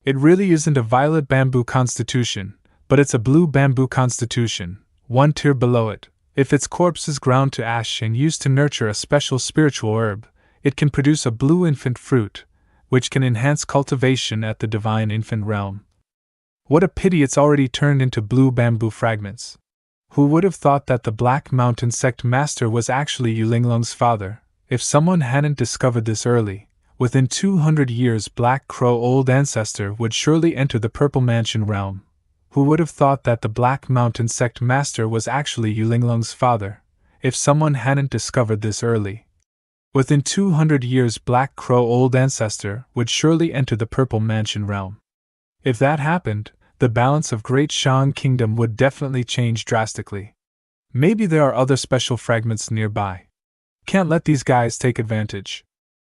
It really isn't a violet bamboo constitution, but it's a blue bamboo constitution, one tier below it. If its corpse is ground to ash and used to nurture a special spiritual herb, it can produce a blue infant fruit, which can enhance cultivation at the divine infant realm. What a pity it's already turned into blue bamboo fragments. Who would have thought that the Black Mountain Sect Master was actually Yu Linglong's father? If someone hadn't discovered this early, within 200 years Black Crow Old Ancestor would surely enter the Purple Mansion realm. Who would have thought that the Black Mountain Sect Master was actually Yu Linglong's father? If someone hadn't discovered this early, within 200 years Black Crow Old Ancestor would surely enter the Purple Mansion realm. If that happened, the balance of Great Shan Kingdom would definitely change drastically. Maybe there are other special fragments nearby. Can't let these guys take advantage.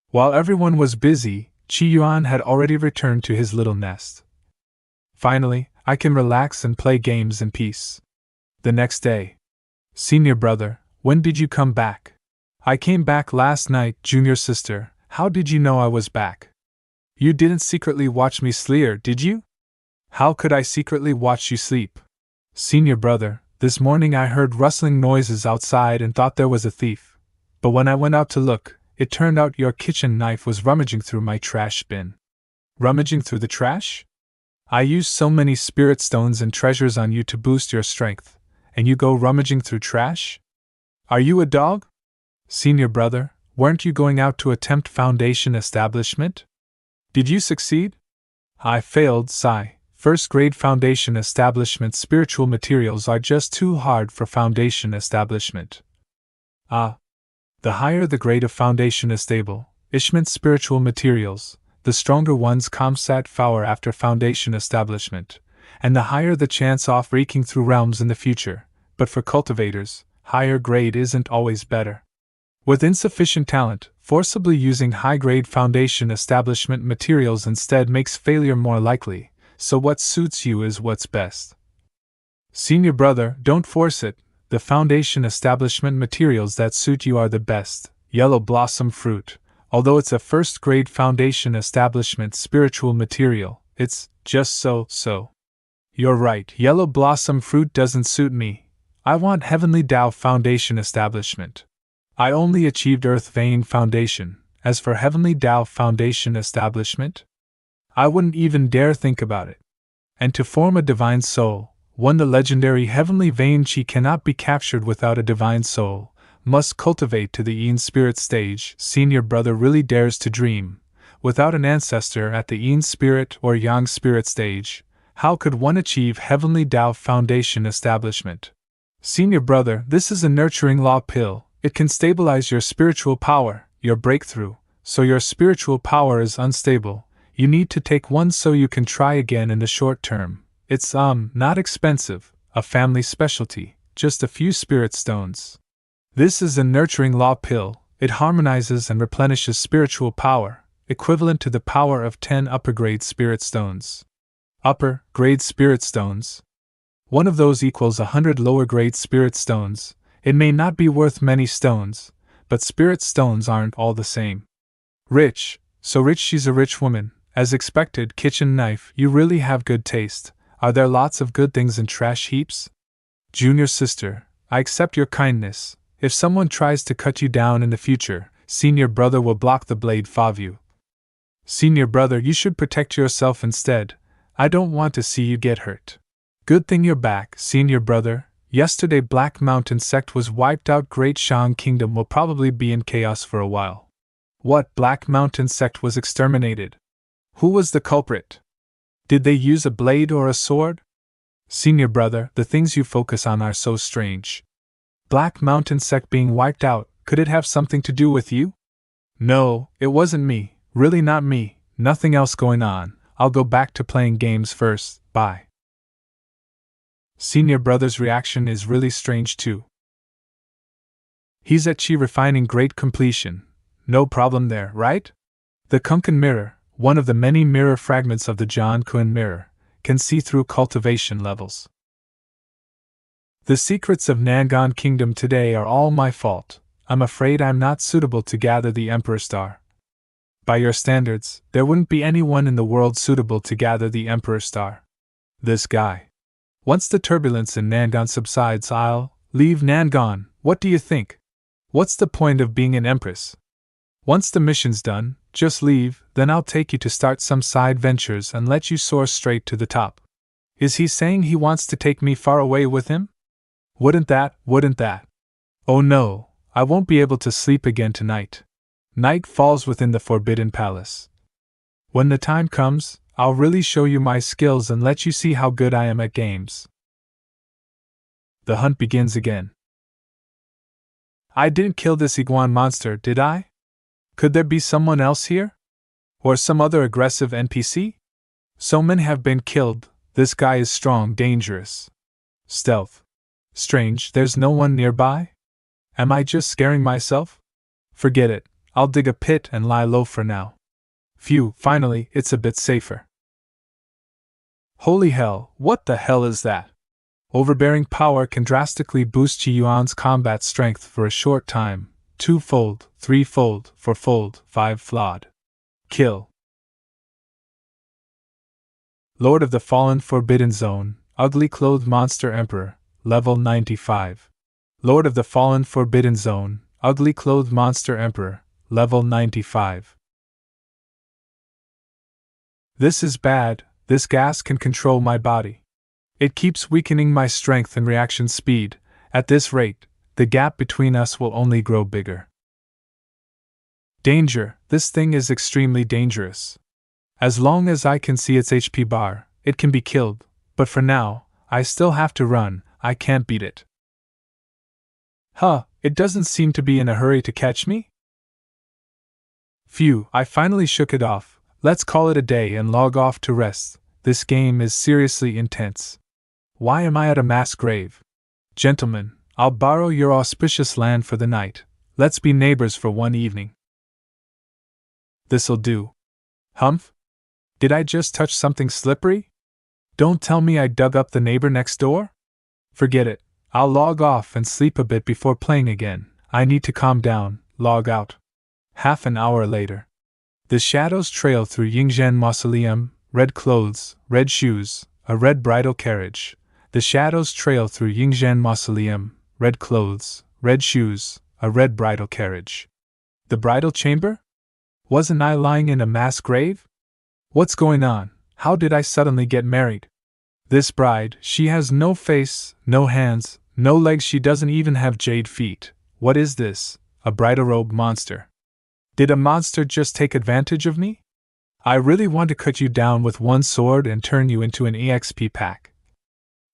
While everyone was busy, Yuan had already returned to his little nest. Finally, I can relax and play games in peace. The next day. Senior brother, when did you come back? I came back last night. Junior sister, how did you know I was back? You didn't secretly watch me sleep, did you? How could I secretly watch you sleep? Senior brother, this morning I heard rustling noises outside and thought there was a thief. But when I went out to look, it turned out your kitchen knife was rummaging through my trash bin. Rummaging through the trash? I used so many spirit stones and treasures on you to boost your strength, and you go rummaging through trash? Are you a dog? Senior brother, weren't you going out to attempt foundation establishment? Did you succeed? I failed, sigh. First grade foundation establishment spiritual materials are just too hard for foundation establishment. Ah. The higher the grade of foundation establishment spiritual materials, the stronger one's comsat power after foundation establishment, and the higher the chance of breaking through realms in the future. But for cultivators, higher grade isn't always better. With insufficient talent, forcibly using high-grade foundation establishment materials instead makes failure more likely, so what suits you is what's best. Senior brother, don't force it. The foundation establishment materials that suit you are the best. Yellow blossom fruit. Although it's a first-grade foundation establishment spiritual material, it's just so. You're right, yellow blossom fruit doesn't suit me. I want Heavenly Dao foundation establishment. I only achieved Earth Vein foundation. As for Heavenly Dao foundation establishment, I wouldn't even dare think about it. And to form a divine soul, one the legendary Heavenly Vein Chi cannot be captured without a divine soul, must cultivate to the Yin spirit stage. Senior brother really dares to dream. Without an ancestor at the Yin spirit or Yang spirit stage, how could one achieve Heavenly Dao foundation establishment? Senior brother, this is a nurturing law pill. It can stabilize your spiritual power, your breakthrough, so your spiritual power is unstable. You need to take one so you can try again in the short term. It's not expensive, a family specialty, just a few spirit stones. This is a nurturing law pill. It harmonizes and replenishes spiritual power, equivalent to the power of 10 upper-grade spirit stones. Upper-grade spirit stones. One of those equals 100 lower-grade spirit stones. It may not be worth many stones, but spirit stones aren't all the same. Rich, so rich she's a rich woman. As expected, kitchen knife, you really have good taste. Are there lots of good things in trash heaps? Junior sister, I accept your kindness. If someone tries to cut you down in the future, senior brother will block the blade for you. Senior brother, you should protect yourself instead. I don't want to see you get hurt. Good thing you're back, senior brother. Yesterday Black Mountain Sect was wiped out. Great Shang Kingdom will probably be in chaos for a while. What, Black Mountain Sect was exterminated? Who was the culprit? Did they use a blade or a sword? Senior brother, the things you focus on are so strange. Black Mountain Sect being wiped out, could it have something to do with you? No, it wasn't me, really not me, nothing else going on. I'll go back to playing games first, bye. Senior brother's reaction is really strange too. He's at Chi refining great completion. No problem there, right? The Kunken mirror, one of the many mirror fragments of the John Kun mirror, can see through cultivation levels. The secrets of Nangon Kingdom today are all my fault. I'm afraid I'm not suitable to gather the Emperor Star. By your standards, there wouldn't be anyone in the world suitable to gather the Emperor Star. This guy. Once the turbulence in Nangon subsides, I'll leave Nangon. What do you think? What's the point of being an empress? Once the mission's done, just leave, then I'll take you to start some side ventures and let you soar straight to the top. Is he saying he wants to take me far away with him? Wouldn't that? Oh no, I won't be able to sleep again tonight. Night falls within the Forbidden Palace. When the time comes, I'll really show you my skills and let you see how good I am at games. The hunt begins again. I didn't kill this iguan monster, did I? Could there be someone else here? Or some other aggressive NPC? So many have been killed. This guy is strong, dangerous. Stealth. Strange, there's no one nearby? Am I just scaring myself? Forget it, I'll dig a pit and lie low for now. Phew, finally, it's a bit safer. Holy hell, what the hell is that? Overbearing power can drastically boost Yuan's combat strength for a short time. 2-fold, 3-fold, 4-fold, 5-fold. Kill. Lord of the Fallen Forbidden Zone, Ugly Clothed Monster Emperor, Level 95. Lord of the Fallen Forbidden Zone, Ugly Clothed Monster Emperor, Level 95. This is bad. This gas can control my body. It keeps weakening my strength and reaction speed. At this rate, the gap between us will only grow bigger. Danger, this thing is extremely dangerous. As long as I can see its HP bar, it can be killed, but for now, I still have to run, I can't beat it. It doesn't seem to be in a hurry to catch me? Phew, I finally shook it off. Let's call it a day and log off to rest. This game is seriously intense. Why am I at a mass grave? Gentlemen, I'll borrow your auspicious land for the night. Let's be neighbors for one evening. This'll do. Humph? Did I just touch something slippery? Don't tell me I dug up the neighbor next door? Forget it. I'll log off and sleep a bit before playing again. I need to calm down. Log out. Half an hour later. The shadows trail through Yingzhen Mausoleum, red clothes, red shoes, a red bridal carriage. The shadows trail through Yingzhen Mausoleum, red clothes, red shoes, a red bridal carriage. The bridal chamber? Wasn't I lying in a mass grave? What's going on? How did I suddenly get married? This bride, she has no face, no hands, no legs, she doesn't even have jade feet. What is this? A bridal robe monster. Did a monster just take advantage of me? I really want to cut you down with one sword and turn you into an EXP pack.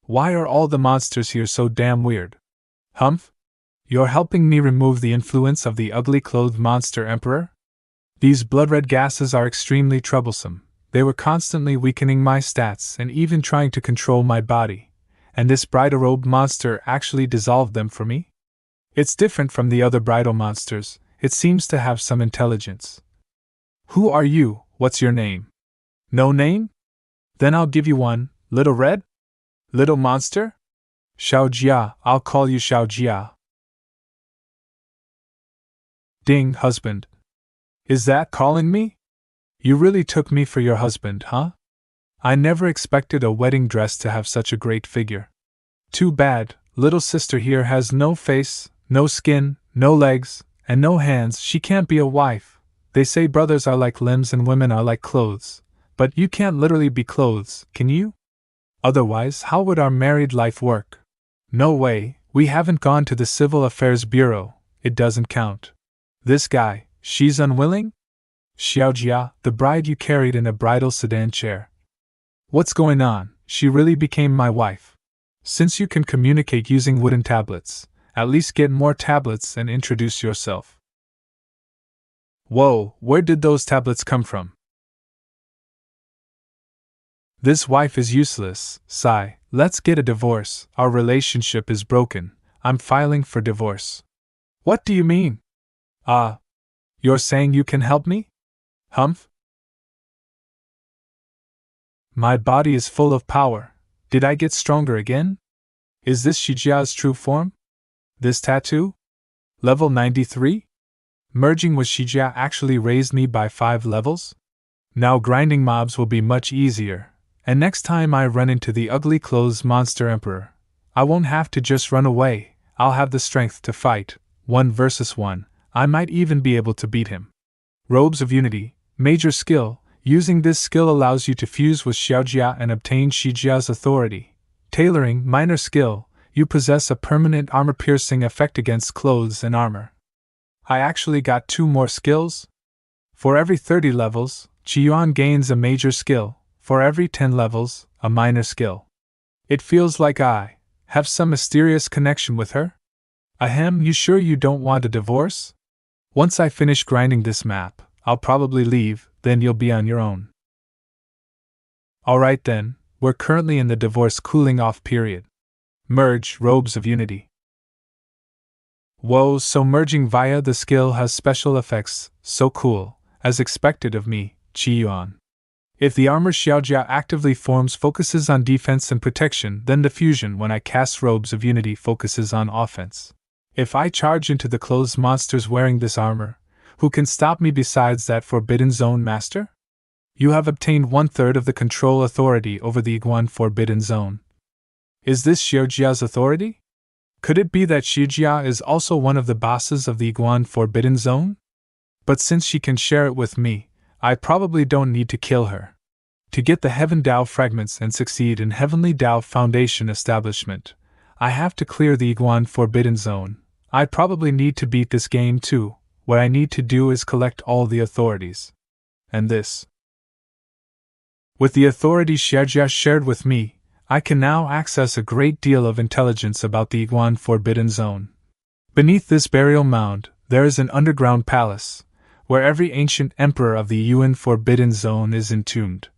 Why are all the monsters here so damn weird? Humph? You're helping me remove the influence of the ugly clothed monster emperor? These blood-red gases are extremely troublesome. They were constantly weakening my stats and even trying to control my body, and this bridal-robed monster actually dissolved them for me? It's different from the other bridal monsters, it seems to have some intelligence. Who are you? What's your name? No name? Then I'll give you one, Little Red? Little monster? Xiaojia, I'll call you Xiaojia. Ding, husband. Is that calling me? You really took me for your husband, huh? I never expected a wedding dress to have such a great figure. Too bad, little sister here has no face, no skin, no legs, and no hands. She can't be a wife. They say brothers are like limbs and women are like clothes. But you can't literally be clothes, can you? Otherwise, how would our married life work? No way, we haven't gone to the Civil Affairs Bureau, it doesn't count. This guy, she's unwilling? Xiaojia, the bride you carried in a bridal sedan chair. What's going on? She really became my wife. Since you can communicate using wooden tablets, at least get more tablets and introduce yourself. Whoa, where did those tablets come from? This wife is useless, sigh. Let's get a divorce. Our relationship is broken. I'm filing for divorce. What do you mean? You're saying you can help me? Humph? My body is full of power. Did I get stronger again? Is this Shijia's true form? This tattoo? Level 93? Merging with Shijia actually raised me by 5 levels? Now grinding mobs will be much easier, and next time I run into the ugly clothes monster emperor, I won't have to just run away, I'll have the strength to fight, 1 versus 1, I might even be able to beat him. Robes of Unity, major skill. Using this skill allows you to fuse with Xiaojia and obtain Shijia's authority. Tailoring, minor skill, you possess a permanent armor-piercing effect against clothes and armor. I actually got 2 more skills? For every 30 levels, Yuan gains a major skill, for every 10 levels, a minor skill. It feels like I have some mysterious connection with her? Ahem, you sure you don't want a divorce? Once I finish grinding this map, I'll probably leave, then you'll be on your own. Alright then, we're currently in the divorce cooling off period. Merge, Robes of Unity. Whoa, so merging via the skill has special effects, so cool, as expected of me, Yuan. If the armor Xiaojia actively forms focuses on defense and protection, then the fusion when I cast Robes of Unity focuses on offense. If I charge into the clothes monsters wearing this armor, who can stop me besides that Forbidden Zone Master? You have obtained 1/3 of the control authority over the Yuan Forbidden Zone. Is this Xiaojia's authority? Could it be that Xiaojia is also one of the bosses of the Yuan Forbidden Zone? But since she can share it with me, I probably don't need to kill her. To get the Heaven Dao fragments and succeed in Heavenly Dao Foundation establishment, I have to clear the Yuan Forbidden Zone. I probably need to beat this game too. What I need to do is collect all the authorities. And this. With the authority Xiaojia shared with me, I can now access a great deal of intelligence about the Yuan Forbidden Zone. Beneath this burial mound, there is an underground palace, where every ancient emperor of the Yuan Forbidden Zone is entombed.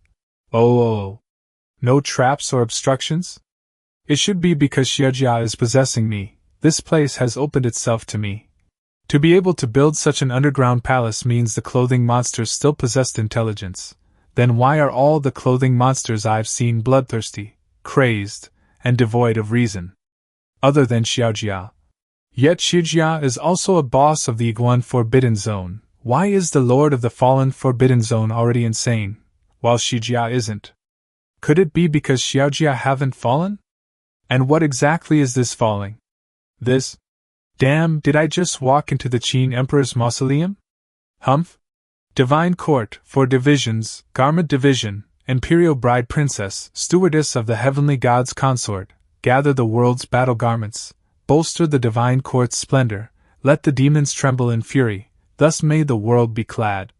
Oh. No traps or obstructions? It should be because Xiaojia is possessing me. This place has opened itself to me. To be able to build such an underground palace means the clothing monsters still possessed intelligence. Then why are all the clothing monsters I've seen bloodthirsty, crazed, and devoid of reason? Other than Xiaojia. Yet Xiaojia is also a boss of the Yuan Forbidden Zone. Why is the Lord of the Fallen Forbidden Zone already insane, while Xiaojia isn't? Could it be because Xiaojia haven't fallen? And what exactly is this falling? This? Damn, did I just walk into the Qin Emperor's mausoleum? Humph? Divine Court, 4 divisions, Garment Division, Imperial Bride Princess, Stewardess of the Heavenly God's Consort, gather the world's battle garments, bolster the Divine Court's splendor, let the demons tremble in fury, thus may the world be clad.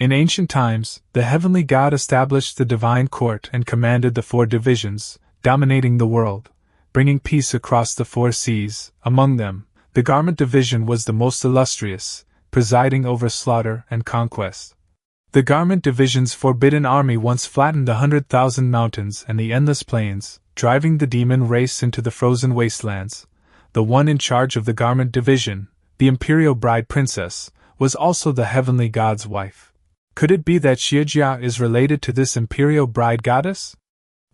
In ancient times, the Heavenly God established the Divine Court and commanded the 4 divisions, dominating the world, bringing peace across the 4 seas. Among them, the Garment Division was the most illustrious, presiding over slaughter and conquest. The Garment Division's forbidden army once flattened the 100,000 mountains and the endless plains, driving the demon race into the frozen wastelands. The one in charge of the garment division, the imperial bride princess, was also the heavenly god's wife. Could it be that Xiejia is related to this imperial bride goddess?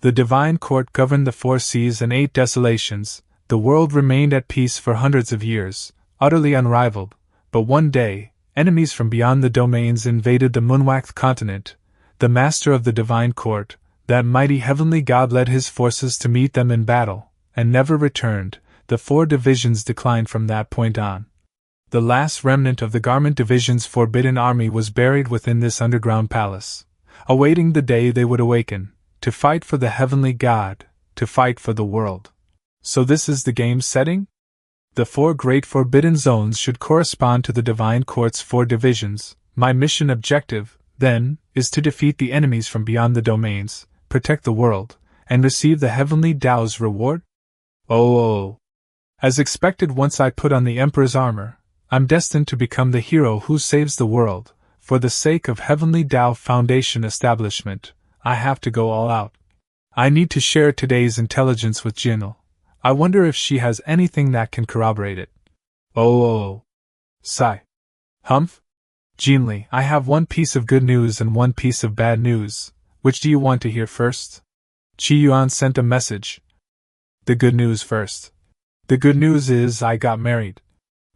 The divine court governed the 4 seas and 8 desolations. The world remained at peace for hundreds of years, utterly unrivaled. But one day, enemies from beyond the domains invaded the Moonwack continent. The master of the divine court, that mighty heavenly god, led his forces to meet them in battle, and never returned. The 4 divisions declined from that point on. The last remnant of the garment division's forbidden army was buried within this underground palace, awaiting the day they would awaken, to fight for the heavenly god, to fight for the world. So this is the game's setting? The 4 great forbidden zones should correspond to the divine court's 4 divisions. My mission objective, then, is to defeat the enemies from beyond the domains, protect the world, and receive the Heavenly Dao's reward? Oh. As expected, once I put on the Emperor's armor, I'm destined to become the hero who saves the world. For the sake of Heavenly Dao Foundation establishment, I have to go all out. I need to share today's intelligence with Jinl. I wonder if she has anything that can corroborate it. Oh. Sigh. Humph? Jinli, I have one piece of good news and one piece of bad news. Which do you want to hear first? Yuan sent a message. The good news first. The good news is I got married.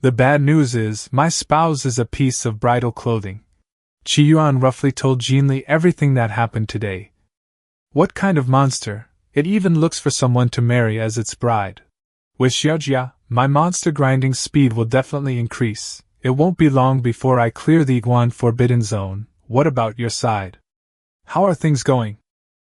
The bad news is my spouse is a piece of bridal clothing. Yuan roughly told Jinli everything that happened today. What kind of monster? It even looks for someone to marry as its bride. With Xiaojia, my monster grinding speed will definitely increase. It won't be long before I clear the Iguan Forbidden Zone. What about your side? How are things going?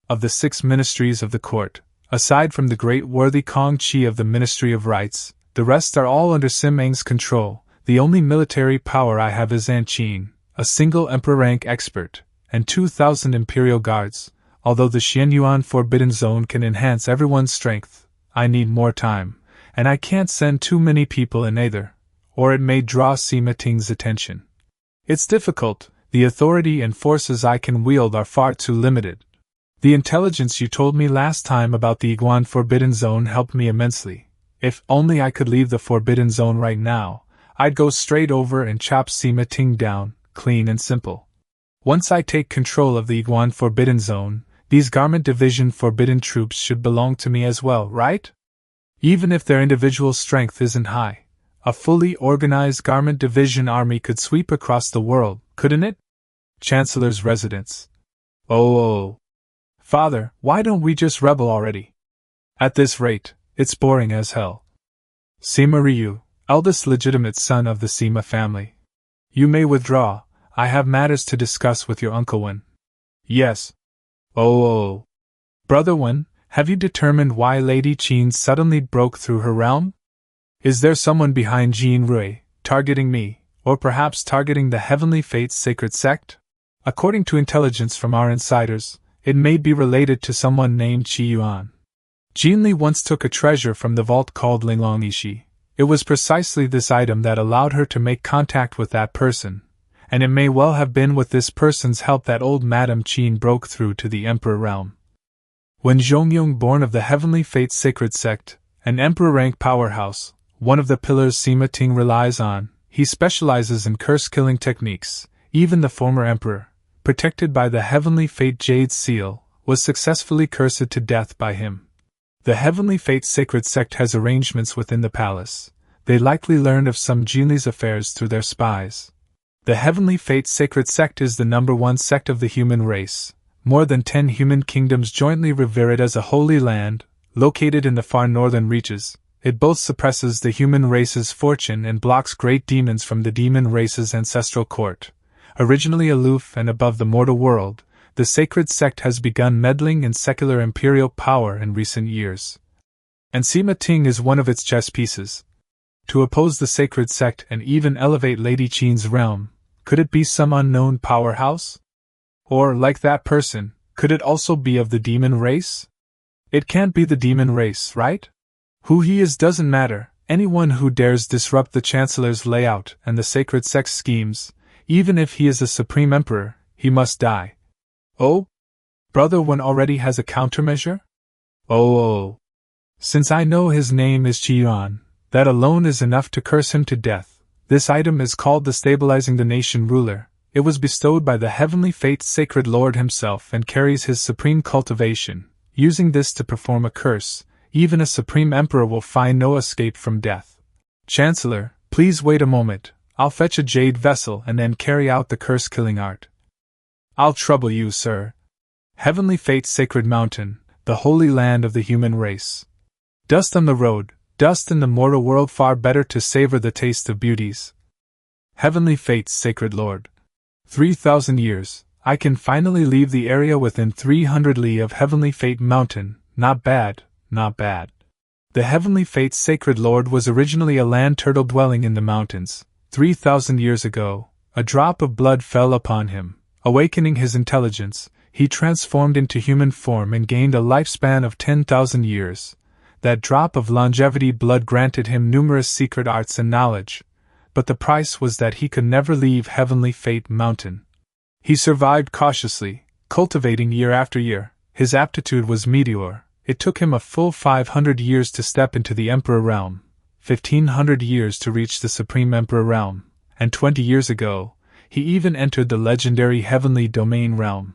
Of the 6 ministries of the court, aside from the great worthy Kong Chi of the Ministry of Rights, the rest are all under Sim Eng's control. The only military power I have is Anqin, a single emperor rank expert, and 2,000 imperial guards. Although the Xianyuan Forbidden Zone can enhance everyone's strength, I need more time, and I can't send too many people in either, or it may draw Sima Ting's attention. It's difficult. The authority and forces I can wield are far too limited. The intelligence you told me last time about the Iguan Forbidden Zone helped me immensely. If only I could leave the Forbidden Zone right now, I'd go straight over and chop Sima Ting down, clean and simple. Once I take control of the Iguan Forbidden Zone, these Garment Division Forbidden troops should belong to me as well, right? Even if their individual strength isn't high, a fully organized Garment Division army could sweep across the world, couldn't it? Chancellor's residence. Oh. Father, why don't we just rebel already? At this rate, it's boring as hell. Sima Ryu, eldest legitimate son of the Sima family. You may withdraw. I have matters to discuss with your Uncle Wen. Yes. Oh. Brother Wen, have you determined why Lady Qin suddenly broke through her realm? Is there someone behind Jin Rui, targeting me, or perhaps targeting the Heavenly Fate's sacred sect? According to intelligence from our insiders, it may be related to someone named Qi Yuan. Jin Li once took a treasure from the vault called Linglong Ishi. It was precisely this item that allowed her to make contact with that person, and it may well have been with this person's help that old Madame Qin broke through to the Emperor realm. When Zhongyong, born of the Heavenly Fate's sacred sect, an Emperor-rank powerhouse, one of the pillars Sima Ting relies on, he specializes in curse-killing techniques. Even the former Emperor, protected by the Heavenly Fate Jade Seal, was successfully cursed to death by him. The Heavenly Fate sacred sect has arrangements within the palace. They likely learned of some Jinli's affairs through their spies. The Heavenly Fate sacred sect is the #1 sect of the human race. More than 10 human kingdoms jointly revere it as a holy land, located in the far northern reaches. It both suppresses the human race's fortune and blocks great demons from the demon race's ancestral court. Originally aloof and above the mortal world, the sacred sect has begun meddling in secular imperial power in recent years. And Sima Ting is one of its chess pieces. To oppose the sacred sect and even elevate Lady Qin's realm, could it be some unknown powerhouse? Or, like that person, could it also be of the demon race? It can't be the demon race, right? Who he is doesn't matter. Anyone who dares disrupt the Chancellor's layout and the sacred sect's schemes, even if he is the Supreme Emperor, he must die. Oh? Brother Wen already has a countermeasure? Oh. Since I know his name is Yuan, that alone is enough to curse him to death. This item is called the Stabilizing the Nation Ruler. It was bestowed by the Heavenly Fate Sacred Lord himself and carries his supreme cultivation. Using this to perform a curse, even a supreme emperor will find no escape from death. Chancellor, please wait a moment. I'll fetch a jade vessel and then carry out the curse-killing art. I'll trouble you, sir. Heavenly Fate's sacred mountain, the holy land of the human race. Dust on the road, dust in the mortal world, far better to savor the taste of beauties. Heavenly Fate's sacred lord. 3,000 years, I can finally leave the area within 300 li of Heavenly Fate Mountain. Not bad, not bad. The Heavenly Fate's sacred lord was originally a land turtle dwelling in the mountains. 3,000 years ago, a drop of blood fell upon him. Awakening his intelligence, he transformed into human form and gained a lifespan of 10,000 years. That drop of longevity blood granted him numerous secret arts and knowledge, but the price was that he could never leave Heavenly Fate Mountain. He survived cautiously, cultivating year after year. His aptitude was meteor. It took him a full 500 years to step into the Emperor realm, 1,500 years to reach the Supreme Emperor realm, and 20 years ago, he even entered the legendary Heavenly Domain realm.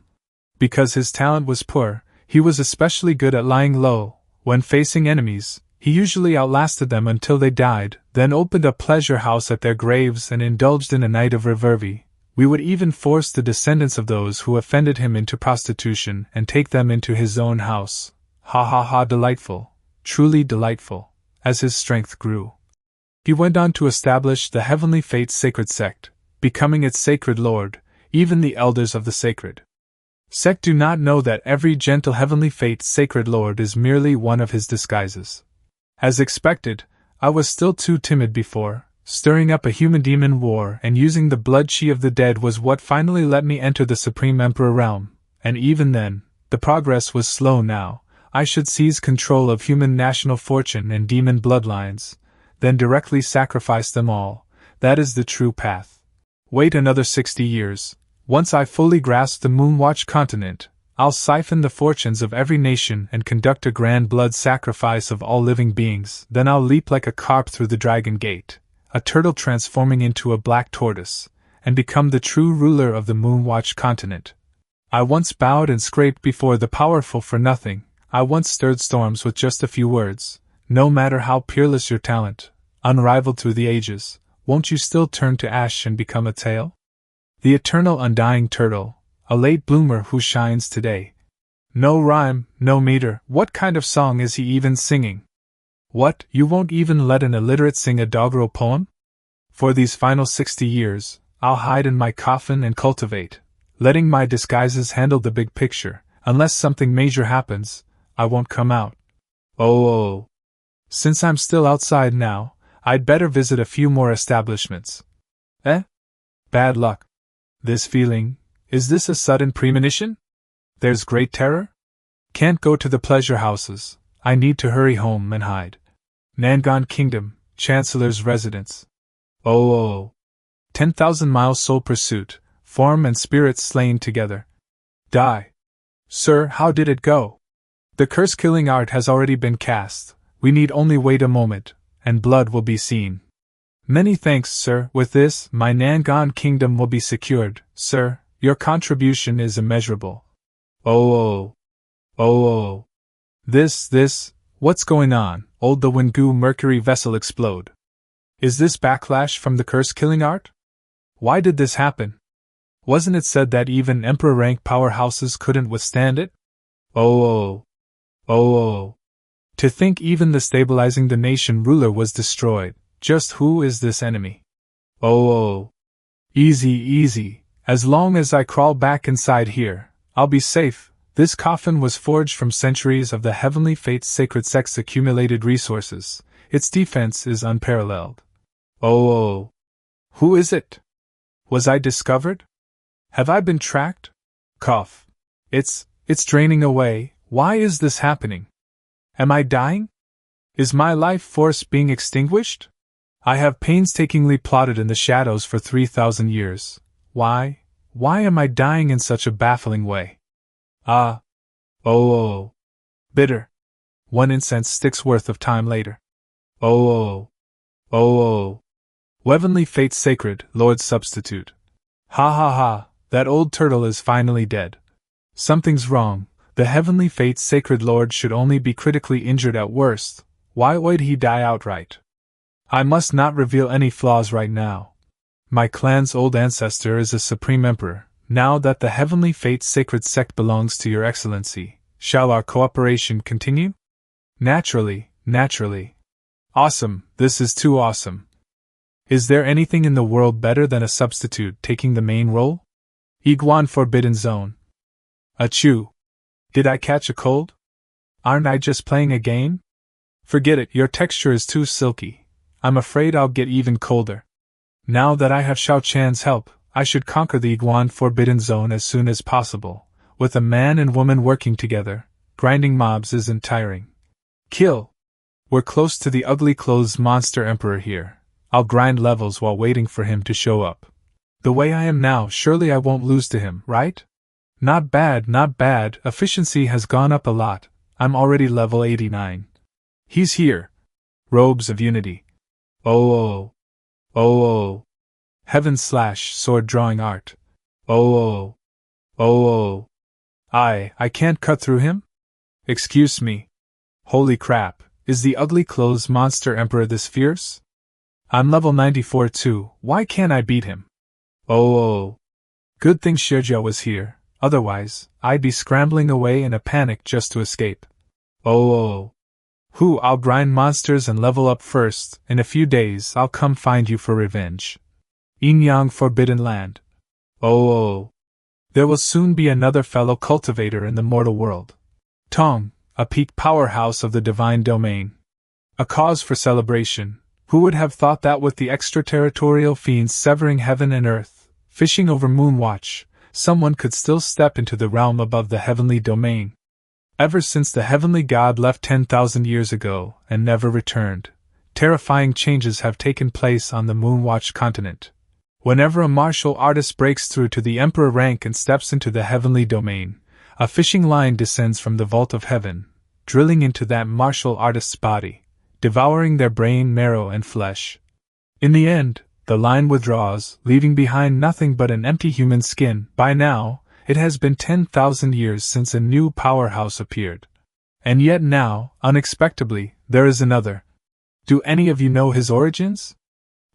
Because his talent was poor, he was especially good at lying low. When facing enemies, he usually outlasted them until they died, then opened a pleasure house at their graves and indulged in a night of revelry. We would even force the descendants of those who offended him into prostitution and take them into his own house. Ha ha ha, delightful, truly delightful. As his strength grew, he went on to establish the Heavenly Fate's sacred sect, becoming its sacred lord. Even the elders of the sacred Sect do not know that every gentle Heavenly Fate's sacred lord is merely one of his disguises. As expected, I was still too timid before. Stirring up a human-demon war and using the blood chi of the dead was what finally let me enter the Supreme Emperor realm, and even then, the progress was slow now. I should seize control of human national fortune and demon bloodlines, then directly sacrifice them all. That is the true path. Wait another 60 years. Once I fully grasp the Moonwatch continent, I'll siphon the fortunes of every nation and conduct a grand blood sacrifice of all living beings. Then I'll leap like a carp through the Dragon Gate, a turtle transforming into a black tortoise, and become the true ruler of the Moonwatch continent. I once bowed and scraped before the powerful for nothing. I once stirred storms with just a few words. No matter how peerless your talent, unrivaled through the ages, won't you still turn to ash and become a tail? The eternal undying turtle, a late bloomer who shines today. No rhyme, no meter. What kind of song is he even singing? What, you won't even let an illiterate sing a doggerel poem? For these final 60 years, I'll hide in my coffin and cultivate, letting my disguises handle the big picture. Unless something major happens, I won't come out. Oh. Since I'm still outside now, I'd better visit a few more establishments. Bad luck. This feeling, is this a sudden premonition? There's great terror? Can't go to the pleasure houses. I need to hurry home and hide. Nangon Kingdom, Chancellor's residence. Oh. 10,000 miles soul pursuit, form and spirit slain together. Die. Sir, how did it go? The curse-killing art has already been cast. We need only wait a moment, and blood will be seen. Many thanks, sir. With this, my Nangon Kingdom will be secured. Sir, your contribution is immeasurable. Oh. This, what's going on? Old the Wingu Mercury vessel explode. Is this backlash from the curse-killing art? Why did this happen? Wasn't it said that even Emperor-rank powerhouses couldn't withstand it? Oh. To think even the Stabilizing the Nation ruler was destroyed. Just who is this enemy? Oh. Easy. As long as I crawl back inside here, I'll be safe. This coffin was forged from centuries of the Heavenly Fate's sacred sect's accumulated resources. Its defense is unparalleled. Oh. Who is it? Was I discovered? Have I been tracked? Cough. It's draining away. Why is this happening? Am I dying? Is my life force being extinguished? I have painstakingly plotted in the shadows for 3,000 years. Why am I dying in such a baffling way? Oh. Bitter. 1 incense stick's worth of time later. Oh. Heavenly Fate Sacred, Lord Substitute. Ha ha ha, that old turtle is finally dead. Something's wrong. The Heavenly Fate Sacred Lord should only be critically injured at worst. Why would he die outright? I must not reveal any flaws right now. My clan's old ancestor is a supreme emperor. Now that the Heavenly Fate Sacred Sect belongs to your excellency, shall our cooperation continue? Naturally. Awesome, this is too awesome. Is there anything in the world better than a substitute taking the main role? Iguan Forbidden Zone. Achoo. Did I catch a cold? Aren't I just playing a game? Forget it, your texture is too silky. I'm afraid I'll get even colder. Now that I have Xiao Chan's help, I should conquer the Iguan Forbidden Zone as soon as possible. With a man and woman working together, grinding mobs isn't tiring. Kill! We're close to the ugly clothes monster emperor here. I'll grind levels while waiting for him to show up. The way I am now, surely I won't lose to him, right? Not bad. Efficiency has gone up a lot. I'm already level 89. He's here. Robes of Unity. Oh. Heaven/sword drawing art. Oh. I can't cut through him? Excuse me. Holy crap, is the ugly clothes monster emperor this fierce? I'm level 94 too, why can't I beat him? Oh. Good thing Shirjiao was here, otherwise, I'd be scrambling away in a panic just to escape. Oh. I'll grind monsters and level up first. In a few days I'll come find you for revenge. Yin-Yang Forbidden Land. Oh. There will soon be another fellow cultivator in the mortal world. Tong, a peak powerhouse of the divine domain. A cause for celebration. Who would have thought that with the extraterritorial fiends severing heaven and earth, fishing over Moonwatch, someone could still step into the realm above the heavenly domain? Ever since the heavenly god left 10,000 years ago and never returned, terrifying changes have taken place on the Moonwatch continent. Whenever a martial artist breaks through to the emperor rank and steps into the heavenly domain, a fishing line descends from the vault of heaven, drilling into that martial artist's body, devouring their brain, marrow, and flesh. In the end, the line withdraws, leaving behind nothing but an empty human skin. By now, it has been 10,000 years since a new powerhouse appeared. And yet now, unexpectedly, there is another. Do any of you know his origins?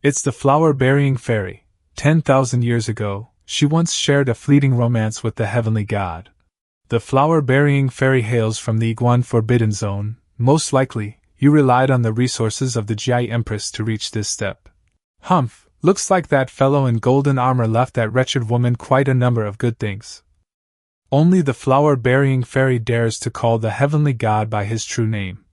It's the flower-burying fairy. 10,000 years ago, she once shared a fleeting romance with the heavenly god. The flower-burying fairy hails from the Iguan Forbidden Zone. Most likely, you relied on the resources of the Jai Empress to reach this step. Humph, looks like that fellow in golden armor left that wretched woman quite a number of good things. Only the flower-burying fairy dares to call the heavenly god by his true name.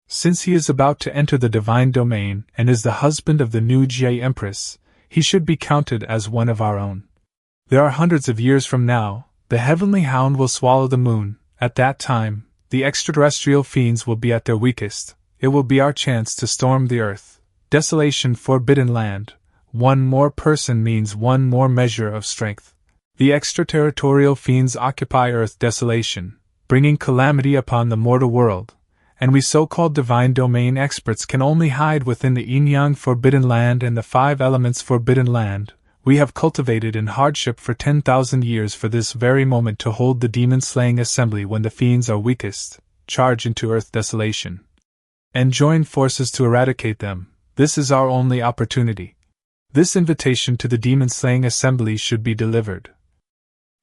Since he is about to enter the divine domain and is the husband of the new Jai Empress, he should be counted as one of our own. There are hundreds of years from now, the heavenly hound will swallow the moon. At that time, the extraterrestrial fiends will be at their weakest. It will be our chance to storm the earth. Desolation Forbidden Land. One more person means one more measure of strength. The extraterritorial fiends occupy Earth desolation, bringing calamity upon the mortal world, and we so-called divine domain experts can only hide within the Yin-Yang Forbidden Land and the 5 Elements Forbidden Land. We have cultivated in hardship for 10,000 years for this very moment to hold the demon-slaying assembly when the fiends are weakest, charge into Earth desolation, and join forces to eradicate them. This is our only opportunity. This invitation to the demon-slaying assembly should be delivered.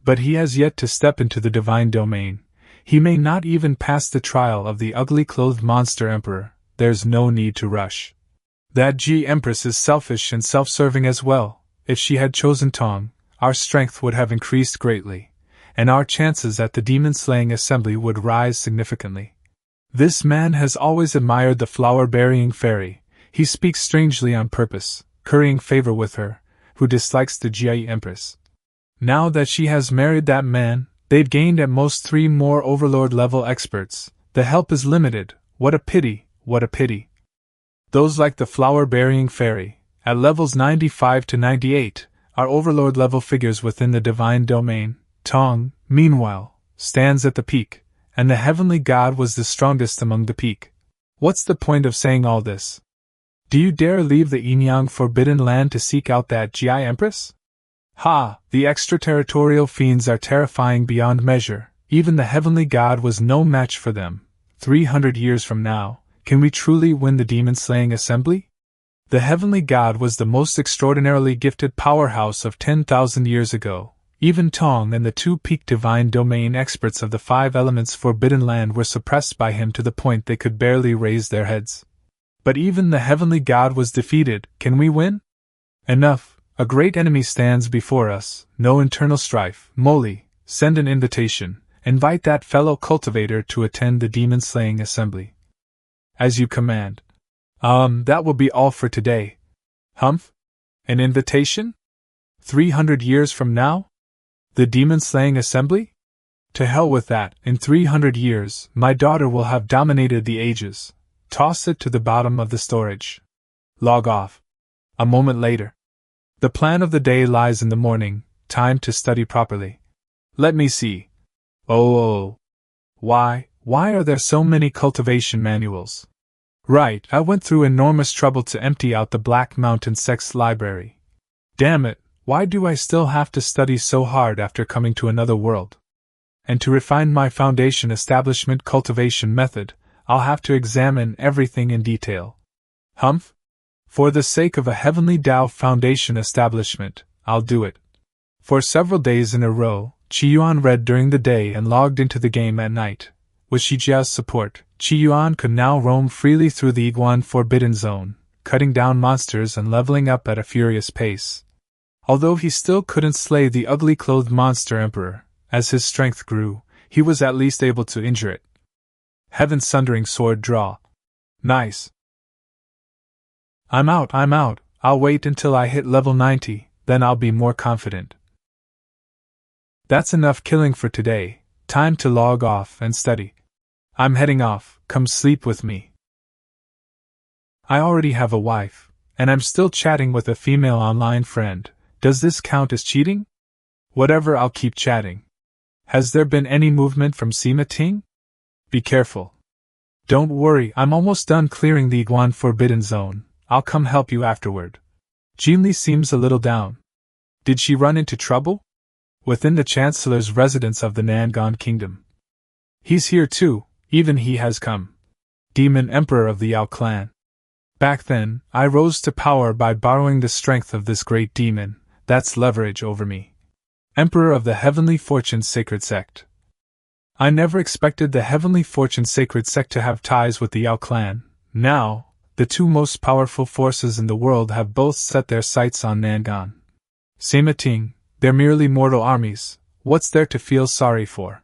But he has yet to step into the divine domain. He may not even pass the trial of the ugly-clothed monster emperor. There's no need to rush. That G Empress is selfish and self-serving as well. If she had chosen Tong, our strength would have increased greatly, and our chances at the demon-slaying assembly would rise significantly. This man has always admired the flower-burying fairy. He speaks strangely on purpose, currying favor with her, who dislikes the Jai Empress. Now that she has married that man, they've gained at most 3 more Overlord-level experts. The help is limited. What a pity, what a pity. Those like the flower-burying fairy, at levels 95 to 98, are Overlord-level figures within the divine domain. Tong, meanwhile, stands at the peak, and the heavenly god was the strongest among the peak. What's the point of saying all this? Do you dare leave the Yin-Yang forbidden land to seek out that Gi Empress? Ha! The extraterritorial fiends are terrifying beyond measure. Even the heavenly god was no match for them. 300 years from now, can we truly win the demon-slaying assembly? The heavenly god was the most extraordinarily gifted powerhouse of 10,000 years ago. Even Tong and the two peak divine domain experts of the 5 elements forbidden land were suppressed by him to the point they could barely raise their heads. But even the heavenly god was defeated. Can we win? Enough. A great enemy stands before us. No internal strife. Moli, send an invitation. Invite that fellow cultivator to attend the demon-slaying assembly. As you command. That will be all for today. Humph? An invitation? 300 years from now? The demon-slaying assembly? To hell with that. In 300 years, my daughter will have dominated the ages. Toss it to the bottom of the storage. Log off. A moment later. The plan of the day lies in the morning, time to study properly. Let me see. Oh. Why are there so many cultivation manuals? Right, I went through enormous trouble to empty out the Black Mountain Sect's library. Damn it, why do I still have to study so hard after coming to another world? And to refine my foundation establishment cultivation method, I'll have to examine everything in detail. Humph? For the sake of a Heavenly Dao foundation establishment, I'll do it. For several days in a row, Yuan read during the day and logged into the game at night. With Shijia's support, Yuan could now roam freely through the Iguan Forbidden Zone, cutting down monsters and leveling up at a furious pace. Although he still couldn't slay the ugly-clothed monster emperor, as his strength grew, he was at least able to injure it. Heaven Sundering Sword Draw. Nice. I'm out. I'll wait until I hit level 90, then I'll be more confident. That's enough killing for today. Time to log off and study. I'm heading off. Come sleep with me. I already have a wife, and I'm still chatting with a female online friend. Does this count as cheating? Whatever, I'll keep chatting. Has there been any movement from Sima Ting? Be careful. Don't worry, I'm almost done clearing the Iguan Forbidden Zone. I'll come help you afterward. Jinli seems a little down. Did she run into trouble? Within the Chancellor's residence of the Nangon Kingdom. He's here too, even he has come. Demon Emperor of the Yao clan. Back then, I rose to power by borrowing the strength of this great demon. That's leverage over me. Emperor of the Heavenly Fortune Sacred Sect. I never expected the Heavenly Fortune Sacred Sect to have ties with the Yao clan. Now, the two most powerful forces in the world have both set their sights on Nangon. Sima Ting, they're merely mortal armies. What's there to feel sorry for?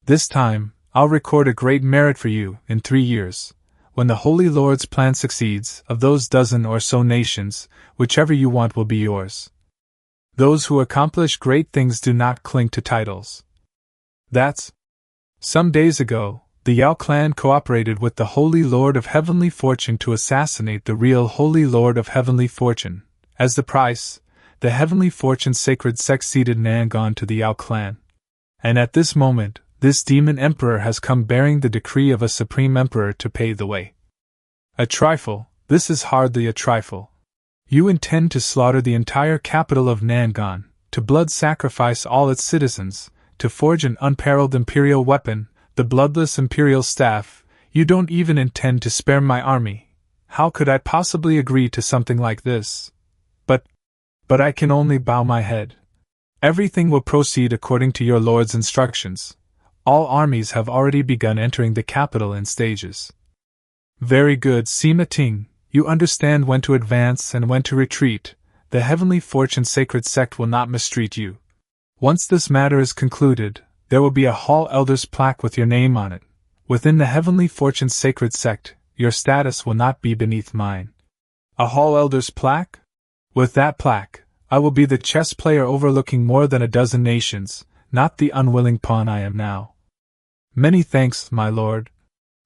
This time, I'll record a great merit for you in 3 years. When the Holy Lord's plan succeeds, of those dozen or so nations, whichever you want will be yours. Those who accomplish great things do not cling to titles. That's. Some days ago, the Yao clan cooperated with the Holy Lord of Heavenly Fortune to assassinate the real Holy Lord of Heavenly Fortune. As the price, the Heavenly Fortune Sacred Sect ceded Nangon to the Yao clan. And at this moment, this demon emperor has come bearing the decree of a supreme emperor to pave the way. A trifle, this is hardly a trifle. You intend to slaughter the entire capital of Nangon, to blood sacrifice all its citizens, to forge an unparalleled imperial weapon, the bloodless imperial staff. You don't even intend to spare my army. How could I possibly agree to something like this? But I can only bow my head. Everything will proceed according to your lord's instructions. All armies have already begun entering the capital in stages. Very good, Sima Ting, you understand when to advance and when to retreat. The Heavenly Fortune Sacred Sect will not mistreat you. Once this matter is concluded, there will be a Hall Elder's plaque with your name on it. Within the Heavenly Fortune Sacred Sect, your status will not be beneath mine. A Hall Elder's plaque? With that plaque, I will be the chess player overlooking more than a dozen nations, not the unwilling pawn I am now. Many thanks, my lord.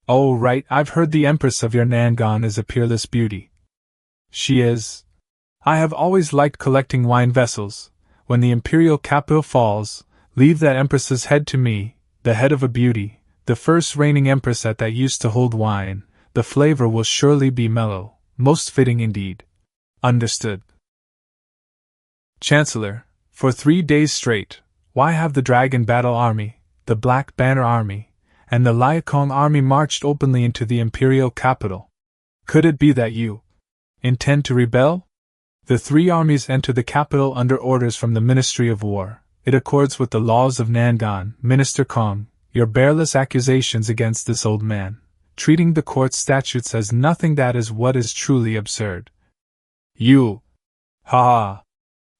Oh, right, I've heard the Empress of your Nangon is a peerless beauty. She is. I have always liked collecting wine vessels. When the imperial capital falls, leave that Empress's head to me, the head of a beauty. the first reigning empress that used to hold wine, the flavor will surely be mellow, most fitting indeed. Understood. Chancellor, for 3 days straight, why have the Dragon Battle Army, the Black Banner Army, and the Liakong Army marched openly into the imperial capital? Could it be that you intend to rebel? The 3 armies enter the capital under orders from the Ministry of War. It accords with the laws of Nangan. Minister Kong, your bearless accusations against this old man, treating the court statutes as nothing, that is what is truly absurd. You! Ha ha!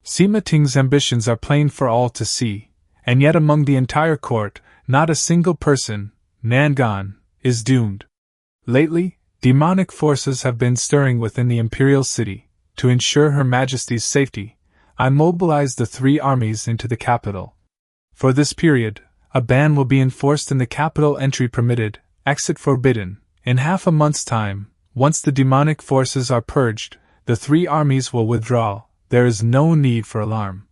Sima Ting's ambitions are plain for all to see, and yet among the entire court, not a single person, Nangan, is doomed. Lately, demonic forces have been stirring within the imperial city. To ensure Her Majesty's safety, I mobilized the 3 armies into the capital. For this period, a ban will be enforced in the capital, entry permitted, exit forbidden. In half a month's time, once the demonic forces are purged, the 3 armies will withdraw. There is no need for alarm.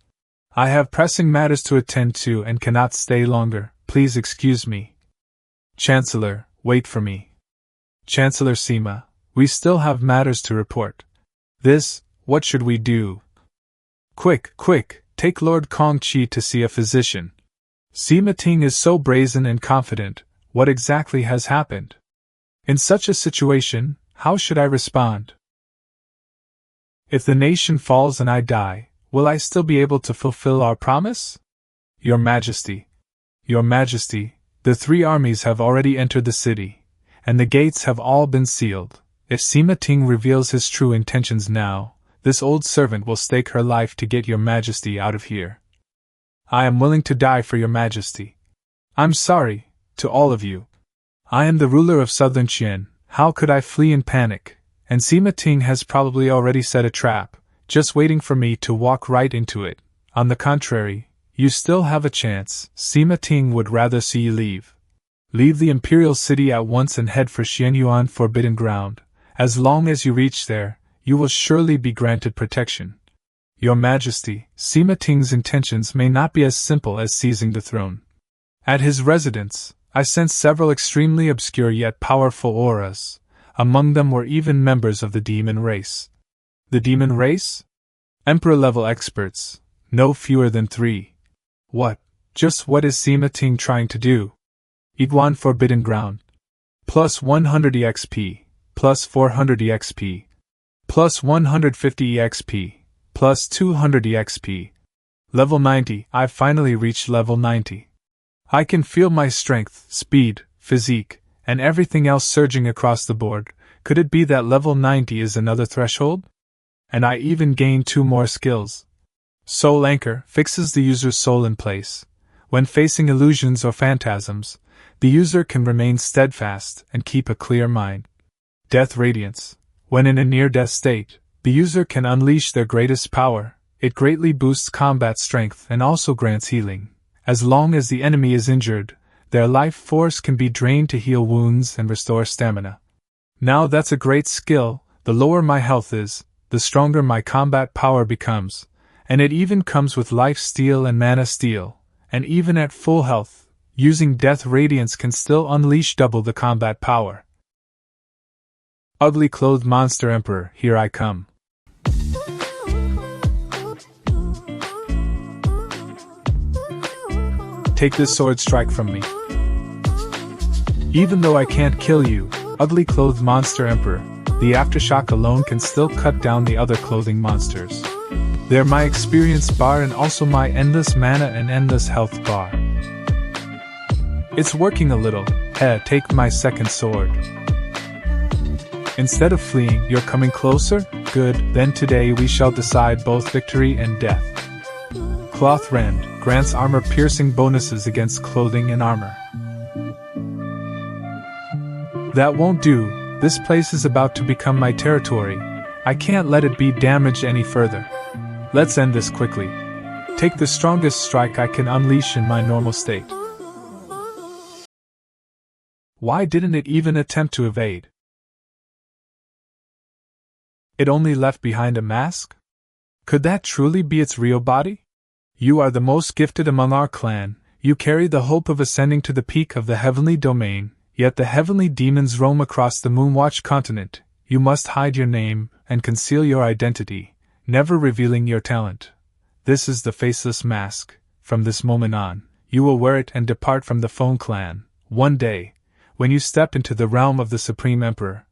I have pressing matters to attend to and cannot stay longer. Please excuse me. Chancellor, wait for me. Chancellor Sima, we still have matters to report. What should we do? Quick, take Lord Kong Chi to see a physician. Sima Ting is so brazen and confident. What exactly has happened? In such a situation, how should I respond? If the nation falls and I die, will I still be able to fulfill our promise? Your Majesty, the 3 armies have already entered the city, and the gates have all been sealed. If Sima Ting reveals his true intentions now, this old servant will stake her life to get your Majesty out of here. I am willing to die for your Majesty. I'm sorry, to all of you. I am the ruler of Southern Qian. How could I flee in panic? And Sima Ting has probably already set a trap, just waiting for me to walk right into it. On the contrary, you still have a chance. Sima Ting would rather see you leave. Leave the imperial city at once and head for Yuan Forbidden Ground. As long as you reach there, you will surely be granted protection. Your Majesty, Sima Ting's intentions may not be as simple as seizing the throne. At his residence, I sensed several extremely obscure yet powerful auras. Among them were even members of the demon race. The demon race? Emperor-level experts, no fewer than 3. Just what is Sima Ting trying to do? Yuan Forbidden Ground. Plus 100 EXP. Plus 400 EXP, plus 150 EXP, plus 200 EXP. Level 90, I've finally reached level 90. I can feel my strength, speed, physique, and everything else surging across the board. Could it be that level 90 is another threshold? And I even gained 2 more skills. Soul Anchor fixes the user's soul in place. When facing illusions or phantasms, the user can remain steadfast and keep a clear mind. Death Radiance. When in a near-death state, the user can unleash their greatest power. It greatly boosts combat strength and also grants healing. As long as the enemy is injured, their life force can be drained to heal wounds and restore stamina. Now that's a great skill. The lower my health is, the stronger my combat power becomes, and it even comes with life steal and mana steal, and even at full health, using Death Radiance can still unleash double the combat power. Ugly clothed monster emperor, here I come. Take this sword strike from me. Even though I can't kill you, ugly clothed monster emperor, the aftershock alone can still cut down the other clothing monsters. They're my experience bar and also my endless mana and endless health bar. It's working a little. Take my second sword. Instead of fleeing, you're coming closer? Good, then today we shall decide both victory and death. Cloth Rend grants armor-piercing bonuses against clothing and armor. That won't do. This place is about to become my territory. I can't let it be damaged any further. Let's end this quickly. Take the strongest strike I can unleash in my normal state. Why didn't it even attempt to evade? It only left behind a mask? Could that truly be its real body? You are the most gifted among our clan, You carry the hope of ascending to the peak of the heavenly domain, yet the heavenly demons roam across the Moonwatch continent. You must hide your name and conceal your identity, never revealing your talent. This is the faceless mask. From this moment on, you will wear it and depart from the Phone Clan. One day, when you step into the realm of the Supreme Emperor,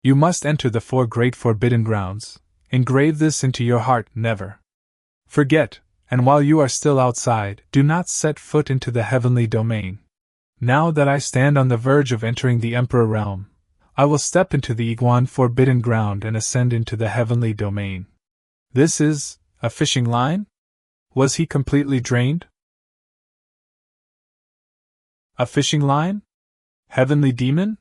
you must enter the 4 great forbidden grounds. Engrave this into your heart, never forget, and while you are still outside, do not set foot into the heavenly domain. Now that I stand on the verge of entering the Emperor realm, I will step into the Iguan forbidden ground and ascend into the heavenly domain. This is a fishing line? Was he completely drained? A fishing line? Heavenly demon?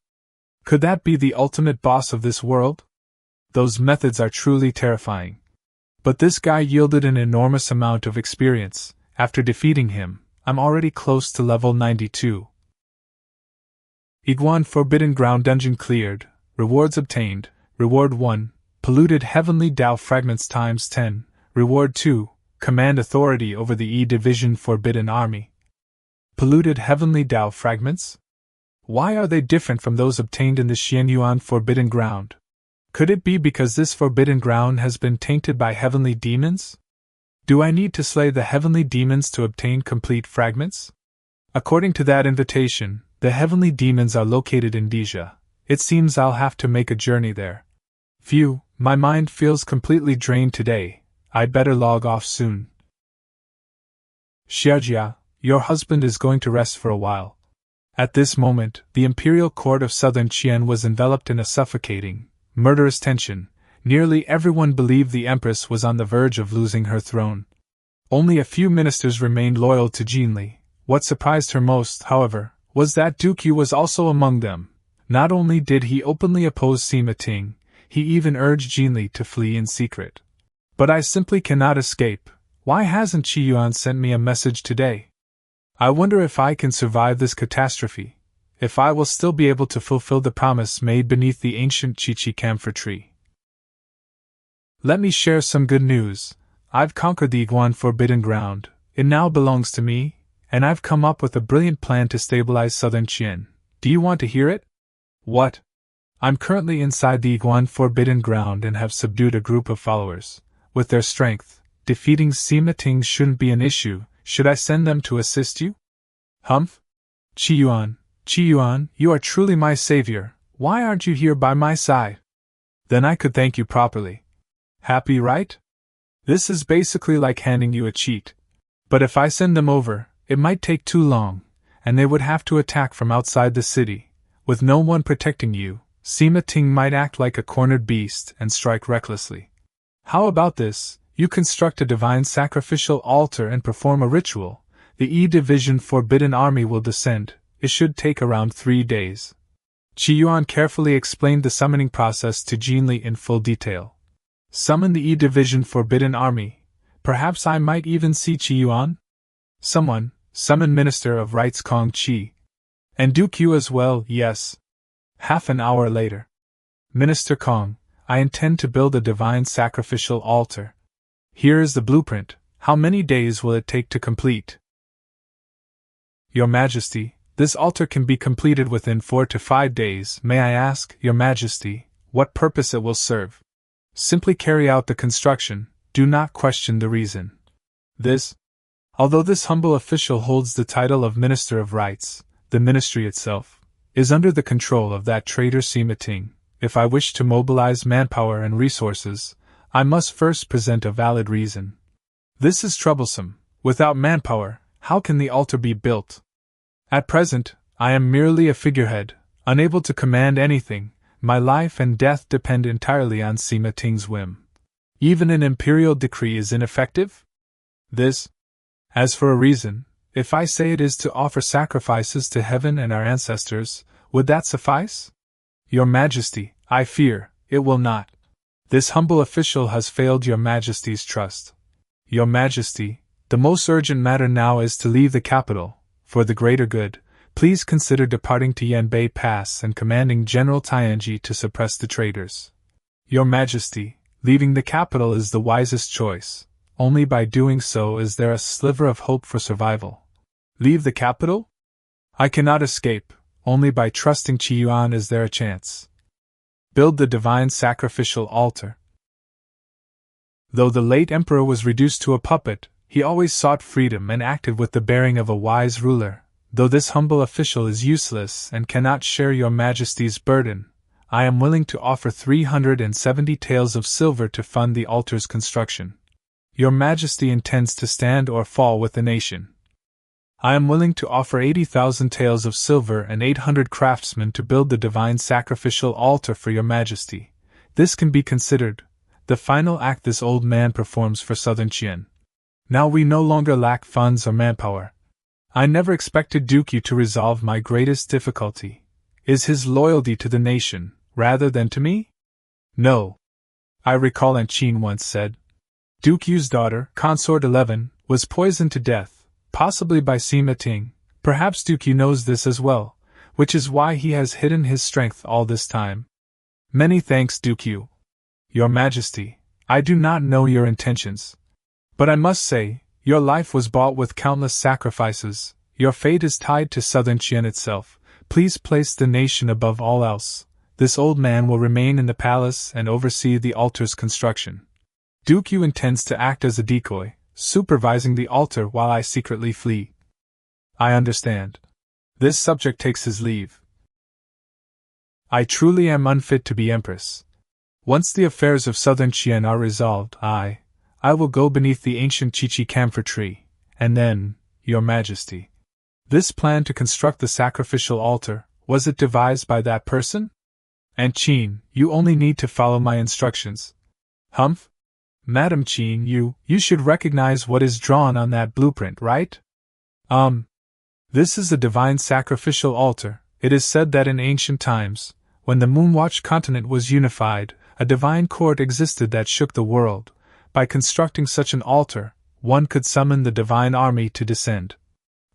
Could that be the ultimate boss of this world? Those methods are truly terrifying. But this guy yielded an enormous amount of experience. After defeating him, I'm already close to level 92. Iguan Forbidden Ground Dungeon cleared. Rewards obtained. Reward 1. Polluted Heavenly Dao Fragments times 10. Reward 2. Command authority over the E-Division Forbidden Army. Polluted Heavenly Dao Fragments? Why are they different from those obtained in the Xianyuan Forbidden Ground? Could it be because this Forbidden Ground has been tainted by heavenly demons? Do I need to slay the heavenly demons to obtain complete fragments? According to that invitation, the heavenly demons are located in Deja. It seems I'll have to make a journey there. Phew, my mind feels completely drained today. I'd better log off soon. Xiajia, your husband is going to rest for a while. At this moment, the imperial court of southern Qian was enveloped in a suffocating, murderous tension. Nearly everyone believed the empress was on the verge of losing her throne. Only a few ministers remained loyal to Jinli. What surprised her most, however, was that Duke Yu was also among them. Not only did he openly oppose Sima Ting, he even urged Jinli to flee in secret. But I simply cannot escape. Why hasn't Qi Yuan sent me a message today? I wonder if I can survive this catastrophe, if I will still be able to fulfill the promise made beneath the ancient Chi-Chi camphor tree. Let me share some good news. I've conquered the Iguan Forbidden Ground. It now belongs to me, and I've come up with a brilliant plan to stabilize southern Qian. Do you want to hear it? What? I'm currently inside the Iguan Forbidden Ground and have subdued a group of followers. With their strength, defeating Sima Ting shouldn't be an issue. Should I send them to assist you? Humph? Qi Yuan, you are truly my savior. Why aren't you here by my side? Then I could thank you properly. Happy, right? This is basically like handing you a cheat. But if I send them over, it might take too long, and they would have to attack from outside the city. With no one protecting you, Sima Ting might act like a cornered beast and strike recklessly. How about this? You construct a divine sacrificial altar and perform a ritual. The E-Division Forbidden Army will descend. It should take around 3 days. Qi Yuan carefully explained the summoning process to Jinli in full detail. Summon the E-Division Forbidden Army. Perhaps I might even see Qi Yuan? Someone, summon Minister of Rights Kong Qi. And Duke Yu as well, yes. Half an hour later. Minister Kong, I intend to build a divine sacrificial altar. Here is the blueprint. How many days will it take to complete? Your Majesty, this altar can be completed within 4 to 5 days. May I ask, Your Majesty, what purpose it will serve? Simply carry out the construction, do not question the reason. Although this humble official holds the title of Minister of Rights, the ministry itself is under the control of that traitor Sima Ting. If I wish to mobilize manpower and resources, I must first present a valid reason. This is troublesome. Without manpower, how can the altar be built? At present, I am merely a figurehead, unable to command anything. My life and death depend entirely on Sima Ting's whim. Even an imperial decree is ineffective? As for a reason, if I say it is to offer sacrifices to heaven and our ancestors, would that suffice? Your Majesty, I fear, it will not. This humble official has failed Your Majesty's trust. Your Majesty, the most urgent matter now is to leave the capital. For the greater good, please consider departing to Yanbei Pass and commanding General Tianji to suppress the traitors. Your Majesty, leaving the capital is the wisest choice. Only by doing so is there a sliver of hope for survival. Leave the capital? I cannot escape, only by trusting Yuan is there a chance. Build the divine sacrificial altar. Though the late emperor was reduced to a puppet, he always sought freedom and acted with the bearing of a wise ruler. Though this humble official is useless and cannot share your majesty's burden, I am willing to offer 370 taels of silver to fund the altar's construction. Your majesty intends to stand or fall with the nation. I am willing to offer 80,000 taels of silver and 800 craftsmen to build the divine sacrificial altar for your majesty. This can be considered the final act this old man performs for Southern Qian. Now we no longer lack funds or manpower. I never expected Duke Yu to resolve my greatest difficulty. Is his loyalty to the nation, rather than to me? No. I recall Aunt Qin once said. Duke Yu's daughter, Consort 11, was poisoned to death, possibly by Sima Ting. Perhaps Duke Yu knows this as well, which is why he has hidden his strength all this time. Many thanks, Duke Yu. Your Majesty, I do not know your intentions. But I must say, your life was bought with countless sacrifices, your fate is tied to Southern Qian itself. Please place the nation above all else. This old man will remain in the palace and oversee the altar's construction. Duke Yu intends to act as a decoy, supervising the altar while I secretly flee. I understand. This subject takes his leave. I truly am unfit to be empress. Once the affairs of Southern Qian are resolved, I will go beneath the ancient Chichi camphor tree, and then, your majesty. This plan to construct the sacrificial altar, was it devised by that person? Aunt Qin, you only need to follow my instructions. Humph? Madam Qin, you should recognize what is drawn on that blueprint, right? This is the divine sacrificial altar. It is said that in ancient times, when the Moonwatch continent was unified, a divine court existed that shook the world. By constructing such an altar, one could summon the divine army to descend.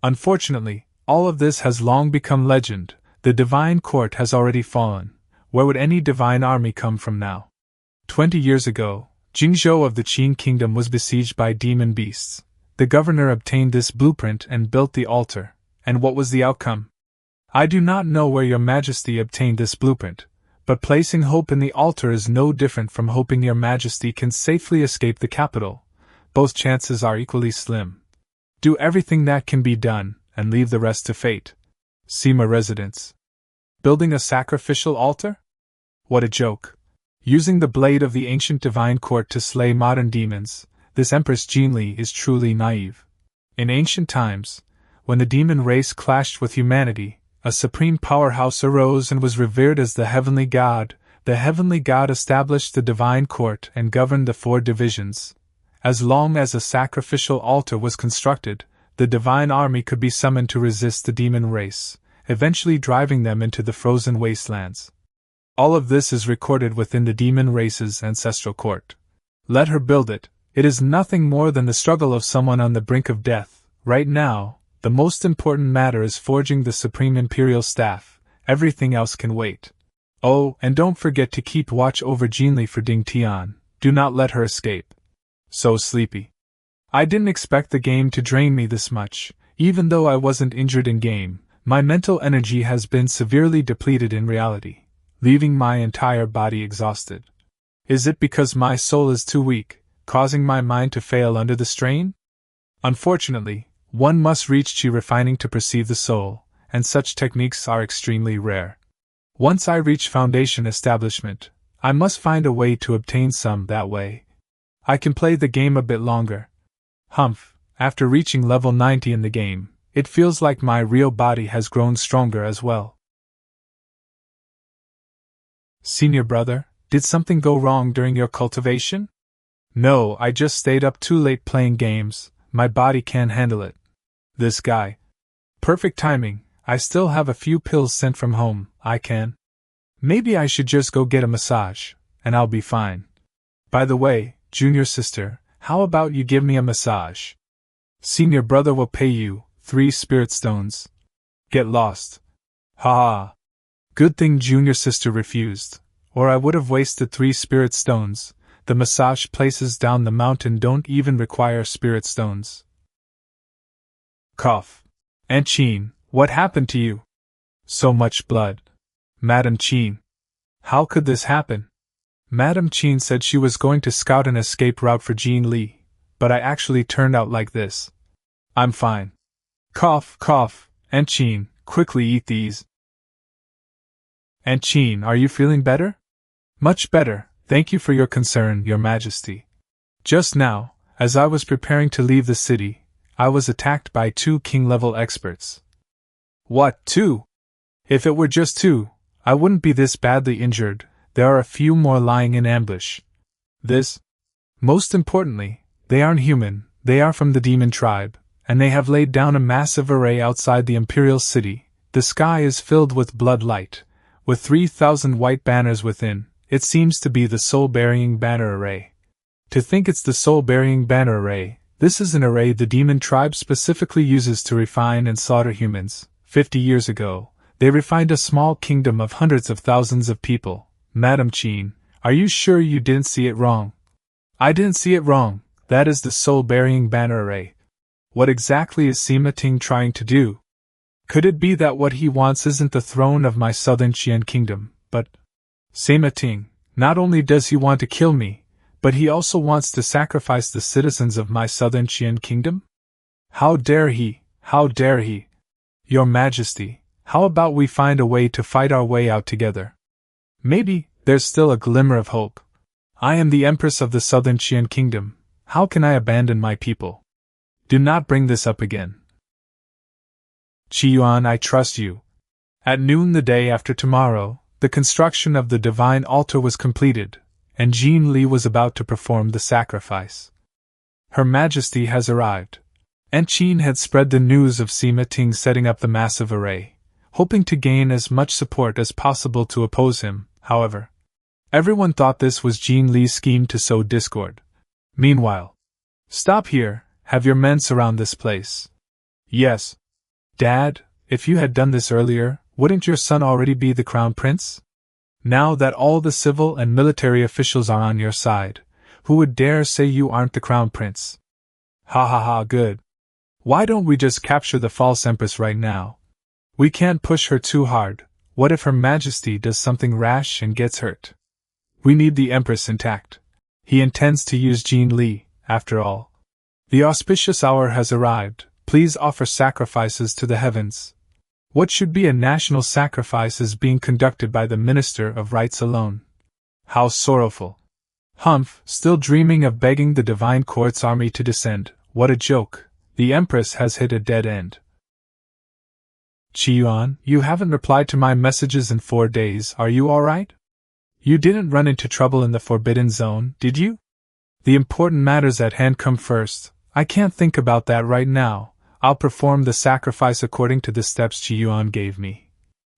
Unfortunately, all of this has long become legend. The divine court has already fallen. Where would any divine army come from now? 20 years ago, Jingzhou of the Qin kingdom was besieged by demon beasts. The governor obtained this blueprint and built the altar. And what was the outcome? I do not know where your majesty obtained this blueprint, but placing hope in the altar is no different from hoping your majesty can safely escape the capital. Both chances are equally slim. Do everything that can be done, and leave the rest to fate. Sima residence. Building a sacrificial altar? What a joke. Using the blade of the ancient divine court to slay modern demons, this Empress Jinli is truly naive. In ancient times, when the demon race clashed with humanity, a supreme powerhouse arose and was revered as the Heavenly God. The Heavenly God established the divine court and governed the 4 divisions. As long as a sacrificial altar was constructed, the divine army could be summoned to resist the demon race, eventually driving them into the frozen wastelands. All of this is recorded within the demon race's ancestral court. Let her build it. It is nothing more than the struggle of someone on the brink of death. Right now, the most important matter is forging the Supreme Imperial Staff. Everything else can wait. Oh, and don't forget to keep watch over Jinli for Ding Tian. Do not let her escape. So sleepy. I didn't expect the game to drain me this much. Even though I wasn't injured in game, my mental energy has been severely depleted in reality, leaving my entire body exhausted. Is it because my soul is too weak, causing my mind to fail under the strain? Unfortunately, one must reach chi refining to perceive the soul, and such techniques are extremely rare. Once I reach foundation establishment, I must find a way to obtain some that way. I can play the game a bit longer. Humph, after reaching level 90 in the game, it feels like my real body has grown stronger as well. Senior brother, did something go wrong during your cultivation? No, I just stayed up too late playing games, my body can't handle it. This guy. Perfect timing, I still have a few pills sent from home, I can. Maybe I should just go get a massage, and I'll be fine. By the way, junior sister, how about you give me a massage? Senior brother will pay you 3 spirit stones. Get lost. Ha ha. Good thing junior sister refused, or I would have wasted 3 spirit stones. The massage places down the mountain don't even require spirit stones. Cough. Aunt Qin, what happened to you? So much blood. Madam Qin. How could this happen? Madam Qin said she was going to scout an escape route for Jean Li, but I actually turned out like this. I'm fine. Cough, cough, Aunt Qin, quickly eat these. Aunt Qin, are you feeling better? Much better, thank you for your concern, Your Majesty. Just now, as I was preparing to leave the city, I was attacked by 2 king-level experts. What, 2? If it were just 2, I wouldn't be this badly injured. There are a few more lying in ambush. Most importantly, they aren't human, they are from the demon tribe, and they have laid down a massive array outside the imperial city. The sky is filled with blood light, with 3,000 white banners within. It seems to be the soul-burying banner array. To think it's the soul-burying banner array, this is an array the demon tribe specifically uses to refine and slaughter humans. 50 years ago, they refined a small kingdom of hundreds of thousands of people. Madam Qin, are you sure you didn't see it wrong? I didn't see it wrong, that is the soul-burying banner array. What exactly is Sima Ting trying to do? Could it be that what he wants isn't the throne of my southern Qian kingdom, but… Sima Ting, not only does he want to kill me, but he also wants to sacrifice the citizens of my southern Qian kingdom? How dare he, how dare he! Your Majesty, how about we find a way to fight our way out together? Maybe there's still a glimmer of hope. I am the Empress of the Southern Qian Kingdom. How can I abandon my people? Do not bring this up again. Yuan, I trust you. At noon the day after tomorrow, the construction of the divine altar was completed, and Jean Li was about to perform the sacrifice. Her Majesty has arrived. Aunt Qin had spread the news of Sima Ting setting up the massive array, hoping to gain as much support as possible to oppose him. However, everyone thought this was Jean Li's scheme to sow discord. Meanwhile, stop here, have your men surround this place. Yes. Dad, if you had done this earlier, wouldn't your son already be the crown prince? Now that all the civil and military officials are on your side, who would dare say you aren't the crown prince? Ha ha ha, good. Why don't we just capture the false empress right now? We can't push her too hard. What if Her Majesty does something rash and gets hurt? We need the Empress intact. He intends to use Jean Li, after all. The auspicious hour has arrived. Please offer sacrifices to the heavens. What should be a national sacrifice is being conducted by the Minister of Rites alone. How sorrowful. Humph, still dreaming of begging the Divine Court's army to descend. What a joke. The Empress has hit a dead end. Yuan, you haven't replied to my messages in 4 days, are you alright? You didn't run into trouble in the Forbidden Zone, did you? The important matters at hand come first. I can't think about that right now. I'll perform the sacrifice according to the steps Yuan gave me.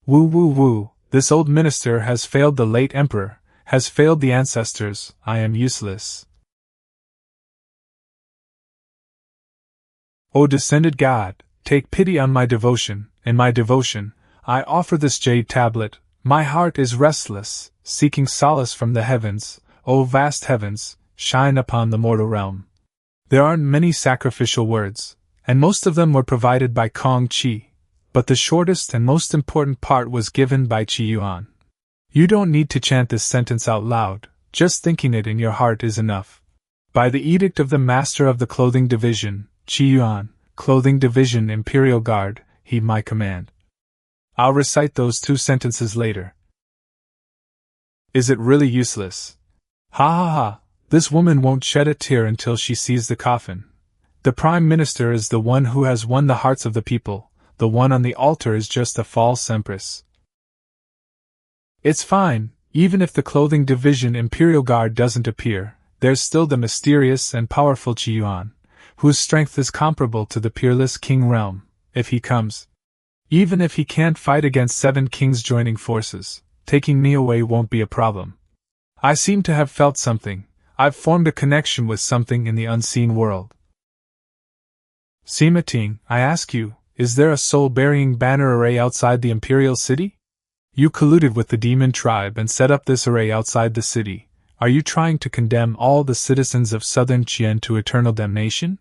Woo woo woo, this old minister has failed the late emperor, has failed the ancestors. I am useless. O descended God, take pity on my devotion. In my devotion, I offer this jade tablet. My heart is restless, seeking solace from the heavens. O vast heavens, shine upon the mortal realm. There aren't many sacrificial words, and most of them were provided by Kong Qi, but the shortest and most important part was given by Yuan. You don't need to chant this sentence out loud, just thinking it in your heart is enough. By the edict of the Master of the Clothing Division, Yuan, Clothing Division Imperial Guard, heed my command. I'll recite those 2 sentences later. Is it really useless? Ha ha ha, this woman won't shed a tear until she sees the coffin. The Prime Minister is the one who has won the hearts of the people, the one on the altar is just a false empress. It's fine, even if the Clothing Division Imperial Guard doesn't appear, there's still the mysterious and powerful Yuan, whose strength is comparable to the peerless King Realm. If he comes, even if he can't fight against 7 kings joining forces, taking me away won't be a problem. I seem to have felt something. I've formed a connection with something in the unseen world. Sima Ting, I ask you, is there a soul-burying banner array outside the imperial city? You colluded with the demon tribe and set up this array outside the city. Are you trying to condemn all the citizens of southern Qian to eternal damnation?